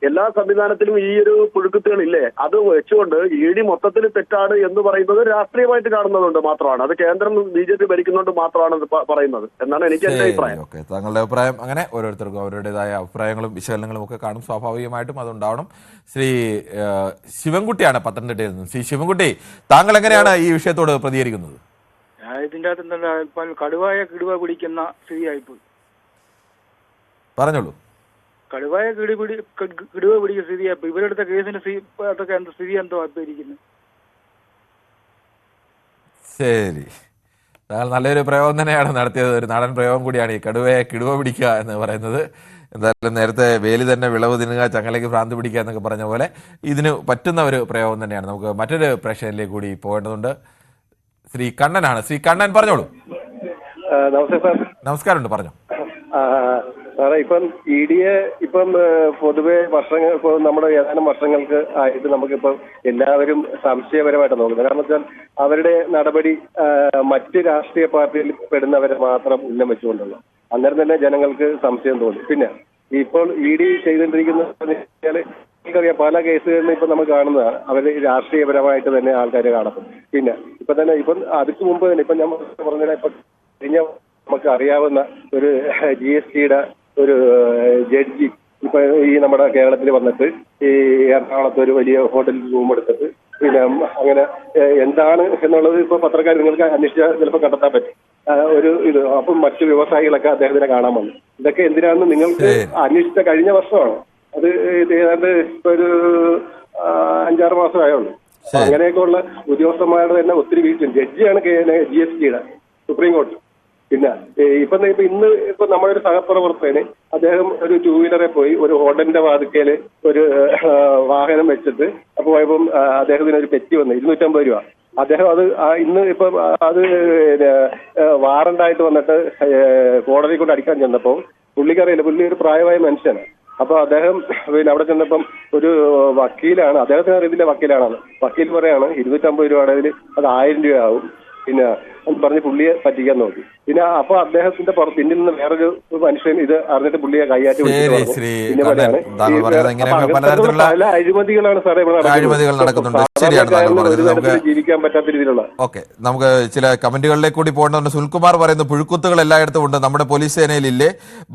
Speaker 15: എല്ലാ സംവിധാനത്തിലും ഈ ഒരു പുഴുക്കുത്തുകളില്ലേ? അത് വെച്ചുകൊണ്ട് ഇഡി മൊത്തത്തിൽ തെറ്റാണ് എന്ന് പറയുന്നത് രാഷ്ട്രീയമായിട്ട് കാണുന്നതുകൊണ്ട് മാത്രമാണ്. അത് കേന്ദ്രം BJP ഭരിക്കുന്നതുകൊണ്ട് മാത്രമാണ് പറയുന്നത് എന്നാണ് എനിക്ക് എന്റെ അഭിപ്രായം.
Speaker 1: ഓക്കെ, താങ്കളുടെ അഭിപ്രായം അങ്ങനെ ഓരോരുത്തർക്കും അവരുടേതായ അഭിപ്രായങ്ങളും വിശകലനങ്ങളും ഒക്കെ കാണും, സ്വാഭാവികമായിട്ടും അതുണ്ടാവണം. ശ്രീ ശിവൻകുട്ടിയാണ് പത്തനംതിട്ടയിൽ നിന്ന്. ശ്രീ ശിവൻകുട്ടി, താങ്കൾ എങ്ങനെയാണ് ഈ വിഷയത്തോട് പ്രതികരിക്കുന്നത്?
Speaker 14: ഇതിന്റെ അകത്ത് കിടുവ പിടിക്കുന്ന സ്ഥിതിയായിപ്പോയി.
Speaker 1: പറഞ്ഞോളൂ.
Speaker 14: കടുവായ കിടുവ പിടിക്കുന്ന സ്ഥിതിയായിപ്പോ ഇവരെടുത്ത കേസിന്റെ അതൊക്കെ എന്താ സ്ഥിതി എന്തോ ഇരിക്കുന്നത്.
Speaker 1: ശരി, താങ്കൾ നല്ലൊരു പ്രയോഗം തന്നെയാണ് നടത്തിയത്. ഒരു നാടൻ പ്രയോഗം കൂടിയാണ് ഈ കടുവയെ കിടുവ പിടിക്കുക എന്ന് പറയുന്നത്. എന്തായാലും നേരത്തെ വേലി തന്നെ വിളവ് തിന്നുക, ചങ്ങലയ്ക്ക് ഭ്രാന്ത് പിടിക്കുക എന്നൊക്കെ പറഞ്ഞ പോലെ ഇതിന് പറ്റുന്ന ഒരു പ്രയോഗം തന്നെയാണ്. നമുക്ക് മറ്റൊരു പ്രേക്ഷകരിലേക്ക് കൂടി പോകേണ്ടതുണ്ട്. ശ്രീ കണ്ണനാണ്. ശ്രീ കണ്ണൻ, പറഞ്ഞോളൂ. നമസ്കാരമുണ്ട്, പറഞ്ഞു.
Speaker 16: സാറേ, ഇപ്പം ഇഡിയെ പൊതുവെ വർഷങ്ങൾ നമ്മുടെ ഏതാനും വർഷങ്ങൾക്ക് ആയിട്ട് നമുക്കിപ്പം എല്ലാവരും സംശയപരമായിട്ട് നോക്കുന്നത്. കാരണം വെച്ചാൽ അവരുടെ നടപടി മറ്റ് രാഷ്ട്രീയ പാർട്ടിയിൽ പെടുന്നവരെ മാത്രം ഉന്നം വെച്ചുകൊണ്ടുള്ള, അന്നേരം തന്നെ ജനങ്ങൾക്ക് സംശയം തോന്നി. പിന്നെ ഇപ്പോൾ ഇഡി ചെയ്തുകൊണ്ടിരിക്കുന്ന നമുക്കറിയാം, പല കേസുകളിലും ഇപ്പം നമ്മൾ കാണുന്നതാണ് അവർ രാഷ്ട്രീയപരമായിട്ട് തന്നെ ആൾക്കാരെ കാണപ്പെടും. പിന്നെ ഇപ്പം അതിക്ക് മുമ്പ് തന്നെ ഇപ്പം നമ്മൾ പറഞ്ഞാൽ ഇപ്പം കഴിഞ്ഞ നമുക്ക് അറിയാവുന്ന ഒരു GSTയുടെ ഒരു ജഡ്ജി ഇപ്പൊ ഈ നമ്മുടെ കേരളത്തിൽ വന്നിട്ട് ഈ എറണാകുളത്ത് ഒരു വലിയ ഹോട്ടലിൽ റൂം എടുത്തിട്ട് പിന്നെ അങ്ങനെ എന്താണ് എന്നുള്ളത് ഇപ്പൊ പത്രക്കാർ നിങ്ങൾക്ക് അന്വേഷിച്ചാൽ ചിലപ്പോൾ കണ്ടെത്താൻ പറ്റും. ഒരു ഇത് അപ്പം മറ്റു വ്യവസായികളൊക്കെ അദ്ദേഹത്തിനെ കാണാൻ വന്നു. ഇതൊക്കെ എന്തിനാണെന്ന് നിങ്ങൾക്ക് അന്വേഷിച്ച കഴിഞ്ഞ വർഷമാണ്. അത് ഏതാണ്ട് ഇപ്പൊ ഒരു 5-6 മാസമായുള്ളൂ. അങ്ങനെയൊക്കെ ഉള്ള ഉദ്യോഗസ്ഥന്മാരുടെ തന്നെ ഒത്തിരി വീഴ്ച. ജഡ്ജിയാണ് GSTയുടെ സുപ്രീം കോടതി. പിന്നെ ഇന്ന് നമ്മുടെ ഒരു സഹപ്രവർത്തകന് അദ്ദേഹം ഒരു 2 വീലറെ പോയി ഒരു ഹോട്ടലിന്റെ വാതിക്കല് ഒരു വാഹനം വെച്ചിട്ട് അപ്പൊ പോയപ്പം അദ്ദേഹത്തിന് ഒരു പെറ്റി വന്നു 250 രൂപ. അദ്ദേഹം അത് ഇന്ന് ഇപ്പം അത് വാറണ്ടായിട്ട് വന്നിട്ട് കോടതി കൊണ്ട് അടിക്കാൻ ചെന്നപ്പോൾ പുള്ളിക്കറിയില്ല, പുള്ളി ഒരു പ്രായമായ മനുഷ്യനാണ്. അപ്പൊ അദ്ദേഹം പിന്നെ അവിടെ ചെന്നപ്പം ഒരു വക്കീലാണ്, അദ്ദേഹത്തിന് അറിയത്തില്ല വക്കീലാണെന്ന്. വക്കീൽ പറയാണ് 250 രൂപ ആണെങ്കിൽ അത് 1000 രൂപയാവും. പിന്നെ പറഞ്ഞ് പുള്ളിയെ പറ്റിക്കാൻ നോക്കി. പിന്നെ അപ്പൊ അദ്ദേഹത്തിന്റെ പിന്നിൽ നിന്ന് വേറൊരു മനുഷ്യൻ ഇത് അറിഞ്ഞിട്ട് പുള്ളിയെ കൈയാറ്റി പല അഴിമതികളാണ് സാറേ ജീവിക്കാൻ പറ്റാത്ത രീതിയിലുള്ള.
Speaker 1: ഓക്കെ, നമുക്ക് ചില കമന്റുകളിലേക്ക് കൂടി പോകേണ്ടതുണ്ട്. സുനിൽകുമാർ പറയുന്നു, പുഴുക്കുത്തുകൾ എല്ലായിടത്തും ഉണ്ട്, നമ്മുടെ പോലീസ് സേനയിലില്ലേ?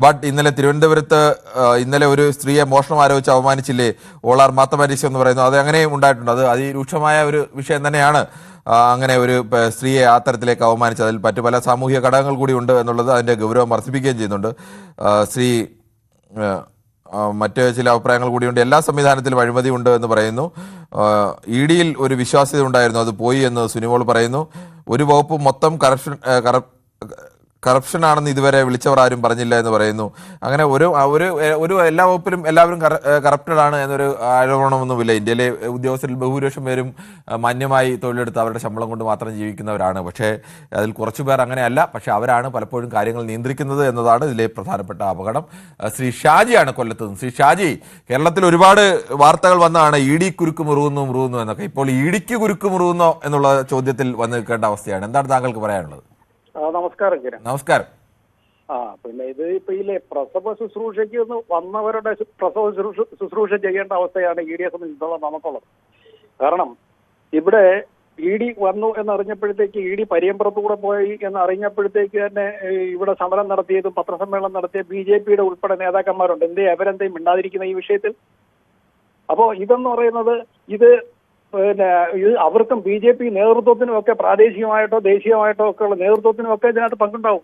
Speaker 1: ബട്ട് ഇന്നലെ തിരുവനന്തപുരത്ത് ഇന്നലെ ഒരു സ്ത്രീയെ മോഷണം ആരോപിച്ച് അവമാനിച്ചില്ലേ? ഓളാർ മാത്തമാറ്റിക്സ് എന്ന് പറയുന്നു. അത് അങ്ങനെയും ഉണ്ടായിട്ടുണ്ട്. അത് അതിരൂക്ഷമായ ഒരു വിഷയം തന്നെയാണ്. അങ്ങനെ ഒരു സ്ത്രീയെ ആ തരത്തിലേക്ക് അവമാനിച്ച് അതിൽ മറ്റു പല സാമൂഹിക ഘടകങ്ങൾ കൂടി ഉണ്ട് എന്നുള്ളത് അതിൻ്റെ ഗൗരവം വർദ്ധിപ്പിക്കുകയും ചെയ്യുന്നുണ്ട്. മറ്റ് ചില അഭിപ്രായങ്ങൾ കൂടിയുണ്ട്. എല്ലാ സംവിധാനത്തിലും അഴിമതി ഉണ്ട് എന്ന് പറയുന്നു. ഇഡിയിൽ ഒരു വിശ്വാസ്യത ഉണ്ടായിരുന്നു, അത് പോയി എന്ന് സുനിമോൾ പറയുന്നു. ഒരു വകുപ്പ് മൊത്തം കറപ്ഷൻ ആണെന്ന് ഇതുവരെ വിളിച്ചവർ ആരും പറഞ്ഞില്ല എന്ന് പറയുന്നു. അങ്ങനെ ഒരു എല്ലാ വകുപ്പിലും എല്ലാവരും കറപ്റ്റഡ് ആണ് എന്നൊരു ആരോപണമൊന്നുമില്ല. ഇന്ത്യയിലെ ഉദ്യോഗസ്ഥരിൽ ബഹുഭൂരിപക്ഷം പേരും മാന്യമായി തൊഴിലെടുത്ത് അവരുടെ ശമ്പളം കൊണ്ട് മാത്രം ജീവിക്കുന്നവരാണ്. പക്ഷേ അതിൽ കുറച്ചു പേർ അങ്ങനെയല്ല. പക്ഷേ അവരാണ് പലപ്പോഴും കാര്യങ്ങൾ നിയന്ത്രിക്കുന്നത് എന്നതാണ് ഇതിലെ പ്രധാനപ്പെട്ട അപകടം. ശ്രീ ഷാജിയാണ് കൊല്ലത്ത് നിന്ന്. ശ്രീ ഷാജി, കേരളത്തിൽ ഒരുപാട് വാർത്തകൾ വന്നതാണ് ഇ ഡി കുരുക്ക് മുറുകുന്നു എന്നൊക്കെ. ഇപ്പോൾ ഇ ഡിക്ക് കുരുക്ക് മുറുകുന്നോ എന്നുള്ള ചോദ്യത്തിൽ വന്ന് നിൽക്കേണ്ട അവസ്ഥയാണ്. എന്താണ് താങ്കൾക്ക് പറയാനുള്ളത്?
Speaker 14: നമസ്കാരം കിരൺ.
Speaker 1: നമസ്കാരം.
Speaker 14: പിന്നെ ഇത് ഇപ്പൊ ഇല്ലേ പ്രസവ ശുശ്രൂഷയ്ക്ക് വന്നവരുടെ പ്രസവ ശുശ്രൂഷ ചെയ്യേണ്ട അവസ്ഥയാണ് ഇ ഡിയെ സംബന്ധിച്ചിടത്തോളം നമുക്കുള്ളത്. കാരണം ഇവിടെ ഇ ഡി വന്നു എന്നറിഞ്ഞപ്പോഴത്തേക്ക് ഇ ഡി പരിയമ്പുറത്തൂടെ പോയി എന്നറിഞ്ഞപ്പോഴത്തേക്ക് തന്നെ ഇവിടെ സമരം നടത്തിയതും പത്രസമ്മേളനം നടത്തിയ BJP-യുടെ ഉൾപ്പെടെ നേതാക്കന്മാരുണ്ട്. അവരെന്തേയും മിണ്ടാതിരിക്കുന്ന ഈ വിഷയത്തിൽ? അപ്പോ ഇതെന്ന് പറയുന്നത് ഇത് അവർക്കും BJP നേതൃത്വത്തിനും ഒക്കെ പ്രാദേശികമായിട്ടോ ദേശീയമായിട്ടോ ഒക്കെ ഉള്ള നേതൃത്വത്തിനും ഒക്കെ ഇതിനകത്ത് പങ്കുണ്ടാവും.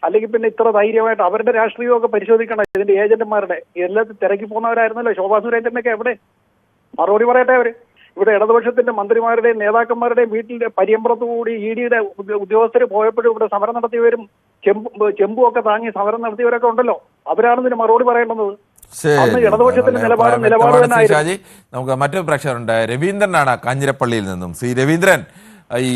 Speaker 14: അല്ലെങ്കിൽ പിന്നെ ഇത്ര ധൈര്യമായിട്ട് അവരുടെ രാഷ്ട്രീയമൊക്കെ പരിശോധിക്കണം. ഇതിന്റെ ഏജന്റുമാരുടെ എല്ലാത്തും തിരക്കി പോകുന്നവരായിരുന്നല്ലോ ശോഭാ സുരേന്ദ്രനൊക്കെ. എവിടെ മറുപടി പറയട്ടെ അവര്? ഇവിടെ ഇടതുപക്ഷത്തിന്റെ മന്ത്രിമാരുടെയും നേതാക്കന്മാരുടെയും വീട്ടിന്റെ പരിയമ്പുറത്തുകൂടി ഇ ഡിയുടെ ഉദ്യോഗസ്ഥർ പോയപ്പോഴും ഇവിടെ സമരം നടത്തിയവരും ചെമ്പും ഒക്കെ താങ്ങി സമരം നടത്തിയവരൊക്കെ ഉണ്ടല്ലോ. അവരാണ് ഇതിന് മറുപടി പറയേണ്ടുന്നത്.
Speaker 1: നമുക്ക് മറ്റൊരു പ്രേക്ഷകരുണ്ട്. രവീന്ദ്രനാണ് കാഞ്ഞിരപ്പള്ളിയിൽ നിന്നും. ശ്രീ രവീന്ദ്രൻ,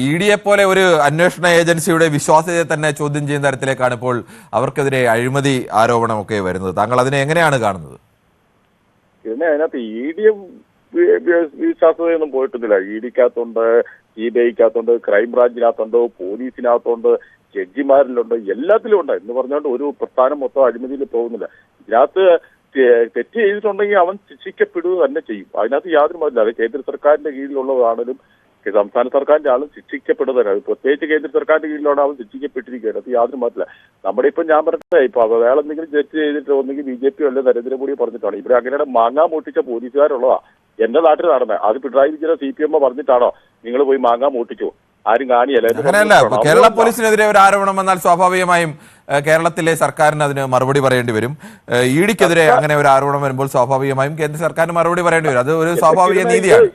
Speaker 1: ഇ ഡിയെ പോലെ ഒരു അന്വേഷണ ഏജൻസിയുടെ വിശ്വാസ്യതയെ തന്നെ ചോദ്യം ചെയ്യുന്ന തരത്തിലേക്കാണ് ഇപ്പോൾ അവർക്കെതിരെ അഴിമതി ആരോപണമൊക്കെ വരുന്നത്. താങ്കൾ അതിനെ എങ്ങനെയാണ് കാണുന്നത്?
Speaker 17: പിന്നെ അതിനകത്ത് ഇ ഡി വിശ്വാസ്യതയൊന്നും പോയിട്ടൊന്നുമില്ല. ഇ ഡിക്കകത്തുണ്ട്, CBI-ക്കകത്തുണ്ട്, ക്രൈംബ്രാഞ്ചിനകത്തുണ്ട്, പോലീസിനകത്തുണ്ട്, ജഡ്ജിമാരിലുണ്ട്, എല്ലാത്തിലും ഉണ്ട് എന്ന് പറഞ്ഞുകൊണ്ട് ഒരു പ്രസ്ഥാനം മൊത്തം അഴിമതിയിൽ പോകുന്നില്ല. ഇതിനകത്ത് തെറ്റ് ചെയ്തിട്ടുണ്ടെങ്കിൽ അവൻ ശിക്ഷിക്കപ്പെടുക തന്നെ ചെയ്യും. അതിനകത്ത് യാതൊരു മാറ്റമില്ല. അത് കേന്ദ്ര സർക്കാരിന്റെ കീഴിലുള്ളതാണെങ്കിലും സംസ്ഥാന സർക്കാരിന്റെ ആളും ശിക്ഷിക്കപ്പെടുന്നതാണ്. പ്രത്യേകിച്ച് കേന്ദ്ര സർക്കാരിന്റെ കീഴിലാണ് അവൻ ശിക്ഷിക്കപ്പെട്ടിരിക്കുകയാണ്. അത് യാതൊരു മാറ്റില്ല. നമ്മുടെ ഇപ്പം ഞാൻ പറഞ്ഞത് ഇപ്പൊ അയാൾ എന്തെങ്കിലും തെറ്റ് ചെയ്തിട്ട് ഒന്നെങ്കിൽ BJP അല്ലെ നരേന്ദ്രമോദിയെ പറഞ്ഞിട്ടാണ്. ഇവിടെ അങ്ങനെയാണ് മാങ്ങാ മോട്ടിച്ച പോലീസുകാരുള്ളതാ എന്റെ നാട്ടിൽ നടന്നത്. അത് പിണറായി വിജയൻ CPM പറഞ്ഞിട്ടാണോ നിങ്ങൾ പോയി മാങ്ങാ മോട്ടിച്ചു? ആരും കാണിയല്ല.
Speaker 1: അങ്ങനെയല്ല. കേരള പോലീസിനെതിരെ ഒരു ആരോപണം വന്നാൽ സ്വാഭാവികമായും കേരളത്തിലെ സർക്കാരിന് അതിന് മറുപടി പറയേണ്ടി വരും. ഇ ഡിക്കെതിരെ അങ്ങനെ ഒരു ആരോപണം വരുമ്പോൾ സ്വാഭാവികമായും കേന്ദ്ര സർക്കാരിന് മറുപടി പറയേണ്ടി വരും. അത് ഒരു സ്വാഭാവിക നീതിയാണ്.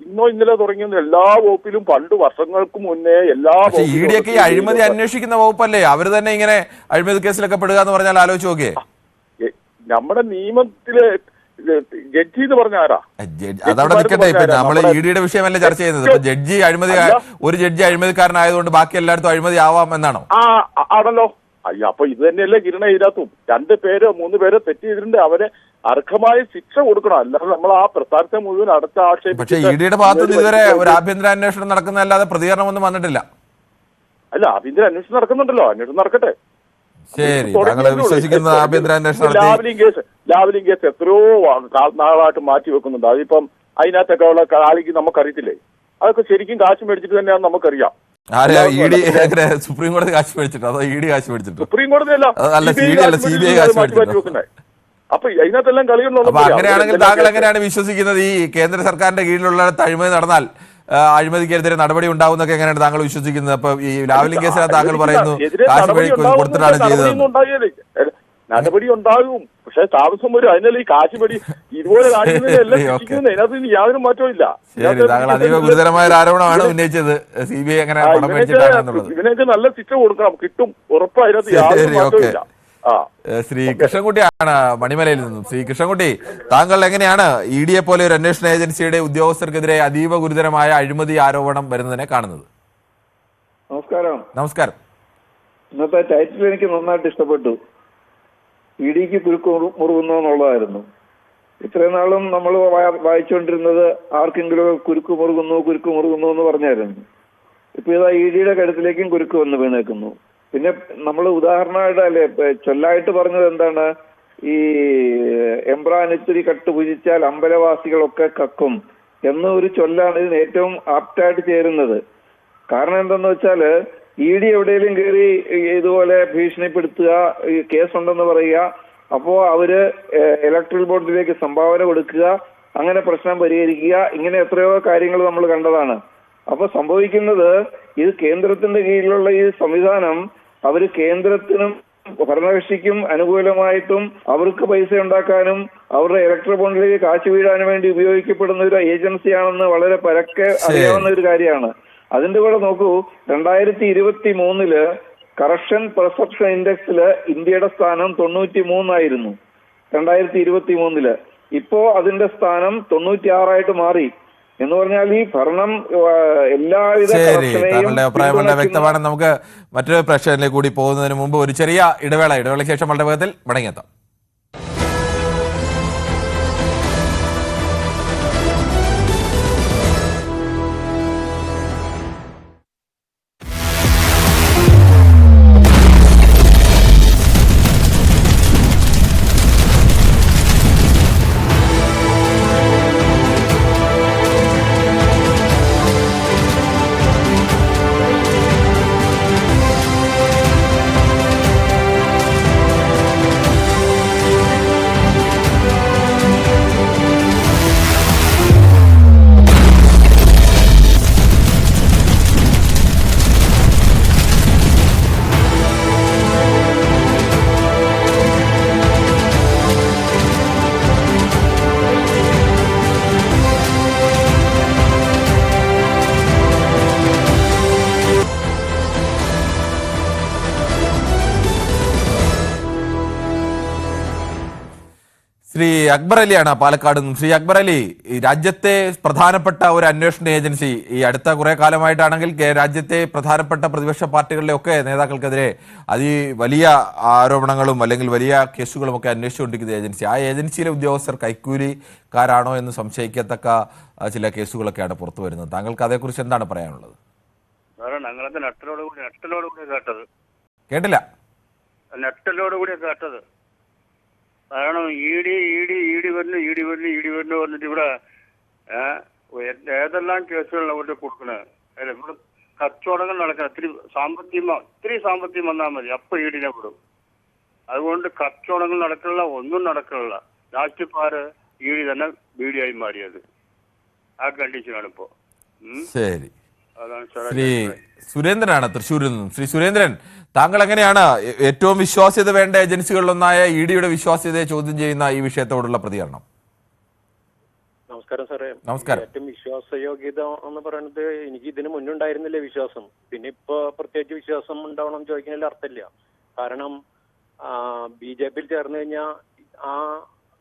Speaker 17: ഇന്നോ ഇന്നലെ തുടങ്ങിയ എല്ലാ വകുപ്പിലും പണ്ട് വർഷങ്ങൾക്ക് മുന്നേ എല്ലാ
Speaker 1: ഇ ഡിയൊക്കെ ഈ അഴിമതി അന്വേഷിക്കുന്ന വകുപ്പല്ലേ? അവർ തന്നെ ഇങ്ങനെ അഴിമതി കേസിലൊക്കെ പെടുക എന്ന് പറഞ്ഞാൽ ആലോചിച്ച് നോക്കിയേ.
Speaker 17: നമ്മുടെ നിയമത്തില് ജഡ്ജി എന്ന് പറഞ്ഞ ആരാ?
Speaker 1: അതവിടെ നിൽക്കട്ടെ. ഇപ്പൊ നമ്മൾ ഇ ഡിയുടെ വിഷയമല്ലേ ചർച്ച ചെയ്യുന്നത്. ഇപ്പൊ ജഡ്ജി ഒരു ജഡ്ജി അഴിമതിക്കാരനായതുകൊണ്ട് ബാക്കി എല്ലായിടത്തും അഴിമതി ആവാം എന്നാണോ?
Speaker 17: ആണല്ലോ. അയ്യോ, അപ്പൊ ഇത് തന്നെയല്ലേ കിരണ ഇതിനകത്തും 2 പേരോ 3 പേരോ തെറ്റ് ചെയ്തിട്ടുണ്ട്. അവരെ അർഹമായ ശിക്ഷ കൊടുക്കണം. അല്ലാതെ നമ്മൾ ആ പ്രസ്ഥാനത്തെ മുഴുവൻ അടുത്ത ആക്ഷേപം.
Speaker 1: പക്ഷേ ഇ ഡിയുടെ ഭാഗത്ത് ഇതുവരെ ഒരു ആഭ്യന്തര അന്വേഷണം നടക്കുന്നതല്ലാതെ പ്രതികരണമൊന്നും വന്നിട്ടില്ല.
Speaker 17: അല്ല, ആഭ്യന്തര അന്വേഷണം നടക്കുന്നുണ്ടല്ലോ. അന്വേഷണം നടക്കട്ടെ.
Speaker 1: ശരി, താങ്കൾ വിശ്വസിക്കുന്ന ആഭ്യന്തര അന്വേഷണം
Speaker 17: ലാവലിംഗ് കേസ് എത്രയോ നാളായിട്ട് മാറ്റി വെക്കുന്നുണ്ട്. അതിപ്പം അതിനകത്തൊക്കെ ഉള്ള ആളിക്ക് നമുക്കറിയത്തില്ലേ? അതൊക്കെ ശരിക്കും കാശ് മേടിച്ചിട്ട് തന്നെയാണ് നമുക്കറിയാം.
Speaker 1: സുപ്രീം കോടതി കാശ് മേടിച്ചിട്ടോ അതോ ഇ ഡി കാശ് മേടിച്ചിട്ടോ?
Speaker 17: സുപ്രീം കോടതി അല്ല,
Speaker 1: CBI കാശ് മേടിച്ചിട്ടോ?
Speaker 17: അപ്പൊ ഇതിനകത്തെല്ലാം കളികളുണ്ടോ?
Speaker 1: അങ്ങനെയാണെങ്കിൽ താങ്കൾ എങ്ങനെയാണ് വിശ്വസിക്കുന്നത് ഈ കേന്ദ്ര സർക്കാരിന്റെ കീഴിലുള്ള അഴിമതി നടന്നാൽ അഴിമതിക്കെതിരെ നടപടി ഉണ്ടാവുന്നൊക്കെ എങ്ങനെയാണ് താങ്കൾ വിശ്വസിക്കുന്നത്? അപ്പൊ ഈ ലാവലിംഗ് കേസിനകത്ത് താങ്കൾ പറയുന്നു കാശ് കൊടുത്തിട്ടാണ് ചെയ്തത്.
Speaker 17: നടപടി ഉണ്ടാകും, പക്ഷെ താമസം വരും. അതിനല്ല ഈ കാശ് മേടി ഇതുപോലെ അതിനകത്ത് യാതൊരു മാറ്റവും ഇല്ല.
Speaker 1: ശരി, താങ്കൾ അതീവ ഗുരുതരമായ ഒരു ആരോപണമാണ് ഉന്നയിച്ചത്. CBI എങ്ങനെ പണം മേടിച്ചിട്ടാണെന്നുള്ളത്.
Speaker 17: ഇവനൊക്കെ നല്ല ശിക്ഷ കൊടുക്കണം, കിട്ടും ഉറപ്പ്. അതിനകത്ത് യാതൊരു മാറ്റവും ഇല്ല.
Speaker 1: ശ്രീ കൃഷ്ണൻകുട്ടിയാണ് മണിമലയിൽ നിന്നും. ശ്രീ കൃഷ്ണൻകുട്ടി, താങ്കൾ എങ്ങനെയാണ് ഇ ഡിയെ പോലെ ഒരു അന്വേഷണ ഏജൻസിയുടെ ഉദ്യോഗസ്ഥർക്കെതിരെ അതീവ ഗുരുതരമായ അഴിമതി ആരോപണം വരുന്നതിനെ കാണുന്നത്?
Speaker 18: നമസ്കാരം.
Speaker 1: നമസ്കാരം.
Speaker 18: ഇന്നത്തെ ടൈറ്റിൽ എനിക്ക് നന്നായിട്ട് ഇഷ്ടപ്പെട്ടു. ഇ ഡിക്ക് കുരുക്ക് മുറുകുന്നു എന്നുള്ളതായിരുന്നു. ഇത്രയും നാളും നമ്മൾ വായിച്ചുകൊണ്ടിരുന്നത് ആർക്കെങ്കിലും കുരുക്ക് മുറുകുന്നു എന്ന് പറഞ്ഞായിരുന്നു. ഇപ്പൊ ഇതാ ഇ ഡിയുടെ കഴുത്തിലേക്കും കുരുക്ക് വന്ന് വീണേക്കുന്നു. പിന്നെ നമ്മൾ ഉദാഹരണമായിട്ട് അല്ലെ ചൊല്ലായിട്ട് പറഞ്ഞത് എന്താണ്? ഈ എംബ്രാനിത്തിരി കട്ടുപുജിച്ചാൽ അമ്പലവാസികളൊക്കെ കക്കും എന്ന ഒരു ചൊല്ലാണ് ഇതിന് ഏറ്റവും ആപ്റ്റായിട്ട് ചേരുന്നത്. കാരണം എന്തെന്ന് വെച്ചാല് ഇ ഡി എവിടെയെങ്കിലും കയറി ഇതുപോലെ ഭീഷണിപ്പെടുത്തുക, കേസുണ്ടെന്ന് പറയുക, അപ്പോ അവര് ഇലക്ട്രൽ ബോർഡിലേക്ക് സംഭാവന കൊടുക്കുക, അങ്ങനെ പ്രശ്നം പരിഹരിക്കുക, ഇങ്ങനെ എത്രയോ കാര്യങ്ങൾ നമ്മൾ കണ്ടതാണ്. അപ്പൊ സംഭവിക്കുന്നത് ഇത് കേന്ദ്രത്തിന്റെ കീഴിലുള്ള ഈ സംവിധാനം അവര് കേന്ദ്രത്തിനും ഭരണകക്ഷിക്കും അനുകൂലമായിട്ടും അവർക്ക് പൈസ ഉണ്ടാക്കാനും അവരുടെ ഇലക്ട്രൽ ബോണ്ടിലേക്ക് കാശ് വീഴാനും വേണ്ടി ഉപയോഗിക്കപ്പെടുന്ന ഒരു ഏജൻസിയാണെന്ന് വളരെ പരക്കെ അറിയാവുന്ന ഒരു കാര്യമാണ്. അതിന്റെ കൂടെ നോക്കൂ, 2023 കറപ്ഷൻ പെർസെപ്ഷൻ ഇൻഡെക്സില് ഇന്ത്യയുടെ സ്ഥാനം 93 2023. ഇപ്പോ അതിന്റെ സ്ഥാനം 96 മാറി. എന്ന് പറഞ്ഞാൽ ഈ ഭരണം എല്ലാവിധ
Speaker 1: താങ്കളുടെ അഭിപ്രായം വളരെ വ്യക്തമാണ്. നമുക്ക് മറ്റൊരു പ്രശ്നത്തിലേക്ക് കൂടി പോകുന്നതിന് മുമ്പ് ഒരു ചെറിയ ഇടവേളയ്ക്ക് ശേഷം വളരെ വേഗത്തിൽ മടങ്ങിയെത്താം. ശ്രീ അക്ബർ അലിയാണ് പാലക്കാട് നിന്നും. ശ്രീ അക്ബർ അലി, രാജ്യത്തെ പ്രധാനപ്പെട്ട ഒരു അന്വേഷണ ഏജൻസി ഈ അടുത്ത കുറെ കാലമായിട്ടാണെങ്കിൽ രാജ്യത്തെ പ്രധാനപ്പെട്ട പ്രതിപക്ഷ പാർട്ടികളിലെ ഒക്കെ നേതാക്കൾക്കെതിരെ വലിയ ആരോപണങ്ങളും അല്ലെങ്കിൽ വലിയ കേസുകളും ഒക്കെ അന്വേഷിച്ചുകൊണ്ടിരിക്കുന്ന ഏജൻസി, ആ ഏജൻസിയിലെ ഉദ്യോഗസ്ഥർ കൈക്കൂലിക്കാരാണോ എന്ന് സംശയിക്കത്തക്ക ചില കേസുകളൊക്കെയാണ് പുറത്തു വരുന്നത്. താങ്കൾക്ക് അതേക്കുറിച്ച് എന്താണ് പറയാനുള്ളത്? കേട്ടില്ല.
Speaker 19: കേട്ടത് കാരണം ഇഡി വന്നു വന്നിട്ട് ഇവിടെ ഏതെല്ലാം കേസുകളാണ് അവരുടെ കൊടുക്കണത്. ഇവിടെ കച്ചവടങ്ങൾ നടക്കണം. ഇത്തിരി സാമ്പത്തികം വന്നാൽ മതി, അപ്പൊ ഇഡിനെ വിടും. അതുകൊണ്ട് കച്ചവടങ്ങൾ നടക്കണില്ല, ഒന്നും നടക്കണില്ല. രാഷ്ട്രീയക്കാര് ഇഡി തന്നെ ബീഡിയായി മാറിയത്. ആ കണ്ടീഷനാണ് ഇപ്പോ.
Speaker 1: ശരി, ശ്രീ സുരേന്ദ്രനാണ് തൃശ്ശൂരിൽ നിന്നും. ശ്രീ സുരേന്ദ്രൻ, താങ്കൾ എങ്ങനെയാണ് ഏറ്റവും വിശ്വാസ്യത വേണ്ട ഏജൻസികളിലൊന്നായ ഇഡിയുടെ വിശ്വാസ്യതയെ ചോദ്യം ചെയ്യുന്ന ഈ വിഷയത്തോടുള്ള പ്രതികരണം?
Speaker 20: നമസ്കാരം സാറേ.
Speaker 1: നമസ്കാരം.
Speaker 20: ഏറ്റവും വിശ്വാസയോഗ്യത എന്ന് പറയുന്നത് എനിക്ക് ഇതിന് മുന്നുണ്ടായിരുന്നില്ല വിശ്വാസം. പിന്നെ ഇപ്പൊ പ്രത്യേകിച്ച് വിശ്വാസം ഉണ്ടാവണം ചോദിക്കുന്നതിൽ അർത്ഥമില്ല. കാരണം BJP ചേർന്ന് കഴിഞ്ഞാൽ ആ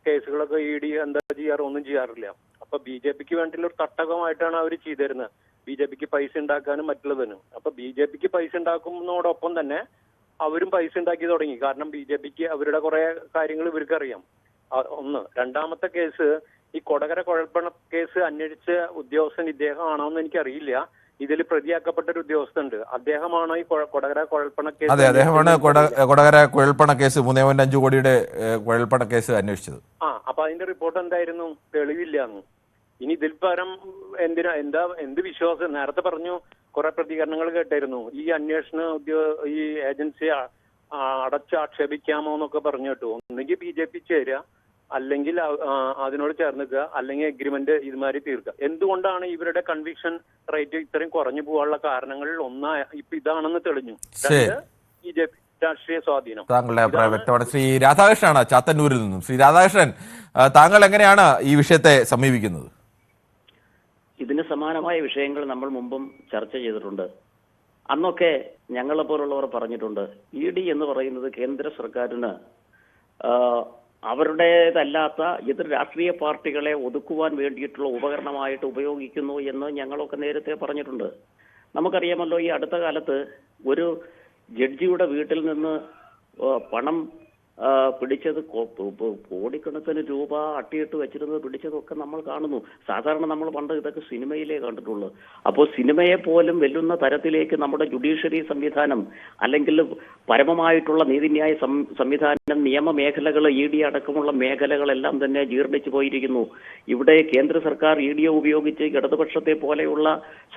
Speaker 20: കേസുകളൊക്കെ ഇഡി എന്താ ചെയ്യാറ്, ഒന്നും ചെയ്യാറില്ല. അപ്പൊ BJPക്ക് വേണ്ടിയുള്ള ഒരു തട്ടകമായിട്ടാണ് അവർ ചെയ്തിരുന്നത്. BJPക്ക് പൈസ ഉണ്ടാക്കാനും മറ്റുള്ളതിനും. അപ്പൊ BJPക്ക് പൈസ ഉണ്ടാക്കുന്നതോടൊപ്പം തന്നെ അവരും പൈസ ഉണ്ടാക്കി തുടങ്ങി. കാരണം BJPക്ക് അവരുടെ കുറെ കാര്യങ്ങൾ ഇവർക്ക് അറിയാം. ഒന്ന്. രണ്ടാമത്തെ കേസ്, ഈ കൊടകര കുഴൽപ്പണ കേസ് അന്വേഷിച്ച ഉദ്യോഗസ്ഥൻ ഇദ്ദേഹമാണോ എന്ന് എനിക്കറിയില്ല. ഇതിൽ പ്രതിയാക്കപ്പെട്ട ഒരു ഉദ്യോഗസ്ഥനുണ്ട്. അദ്ദേഹമാണോ ഈ കൊടകര കുഴൽപ്പണ കേസ്?
Speaker 1: അതെ, അദ്ദേഹമാണ് കൊടകര കുഴൽപ്പണ കേസ് 3.5 കോടിയുടെ കുഴൽപ്പണ കേസ് അന്വേഷിച്ചത്.
Speaker 20: അപ്പൊ അതിന്റെ റിപ്പോർട്ട് എന്തായിരുന്നു? തെളിവില്ലാന്ന്. ഇനി ഇതിൽ പരം എന്ത് വിശ്വാസം? നേരത്തെ പറഞ്ഞു, കുറെ പ്രതികരണങ്ങൾ കേട്ടായിരുന്നു. ഈ ഈ ഏജൻസിയെ അടച്ചാക്ഷേപിക്കാമോ എന്നൊക്കെ പറഞ്ഞു കേട്ടു. ഒന്നെങ്കിൽ BJP ചേരുക, അല്ലെങ്കിൽ അതിനോട് ചേർന്നിക്കുക, അല്ലെങ്കിൽ എഗ്രിമെന്റ് ഇതുമാതിരി തീർക്കുക. എന്തുകൊണ്ടാണ് ഇവരുടെ കൺവിക്ഷൻ റേറ്റ് ഇത്രയും കുറഞ്ഞു പോകാനുള്ള കാരണങ്ങളിൽ ഇപ്പൊ ഇതാണെന്ന് തെളിഞ്ഞു. BJP രാഷ്ട്രീയ സ്വാധീനം.
Speaker 1: താങ്കളുടെ അഭിപ്രായം വ്യക്തമാണ്. ശ്രീ രാധാകൃഷ്ണനാണ് ചാത്തന്നൂരിൽ നിന്നും. ശ്രീ രാധാകൃഷ്ണൻ, താങ്കൾ എങ്ങനെയാണ് ഈ വിഷയത്തെ സമീപിക്കുന്നത്?
Speaker 21: ഇതിന് സമാനമായ വിഷയങ്ങൾ നമ്മൾ മുമ്പും ചർച്ച ചെയ്തിട്ടുണ്ട്. അന്നൊക്കെ ഞങ്ങളെ പോലുള്ളവർ പറഞ്ഞിട്ടുണ്ട്, ED എന്ന് പറയുന്നത് കേന്ദ്ര സർക്കാരിന് അവരുടേതല്ലാത്ത എതിർ രാഷ്ട്രീയ പാർട്ടികളെ ഒതുക്കുവാൻ വേണ്ടിയിട്ടുള്ള ഉപകരണമായിട്ട് ഉപയോഗിക്കുന്നു എന്ന് ഞങ്ങളൊക്കെ നേരത്തെ പറഞ്ഞിട്ടുണ്ട്. നമുക്കറിയാമല്ലോ, ഈ അടുത്ത കാലത്ത് ഒരു ജഡ്ജിയുടെ വീട്ടിൽ നിന്ന് പണം പിടിച്ചത് കോടിക്കണക്കിന് രൂപ അട്ടിയിട്ട് വെച്ചിരുന്നത് പിടിച്ചതൊക്കെ നമ്മൾ കാണുന്നു. സാധാരണ നമ്മൾ പണ്ട് ഇതൊക്കെ സിനിമയിലേ കണ്ടിട്ടുള്ളൂ. അപ്പോൾ സിനിമയെ പോലും വെല്ലുന്ന തരത്തിലേക്ക് നമ്മുടെ ജുഡീഷ്യറി സംവിധാനം, അല്ലെങ്കിൽ പരമമായിട്ടുള്ള നീതിന്യായ സംവിധാനം, നിയമമേഖലകൾ, ED അടക്കമുള്ള മേഖലകളെല്ലാം തന്നെ ജീർണിച്ചു പോയിരിക്കുന്നു. ഇവിടെ കേന്ദ്ര സർക്കാർ ED ഉപയോഗിച്ച് ഇടതുപക്ഷത്തെ പോലെയുള്ള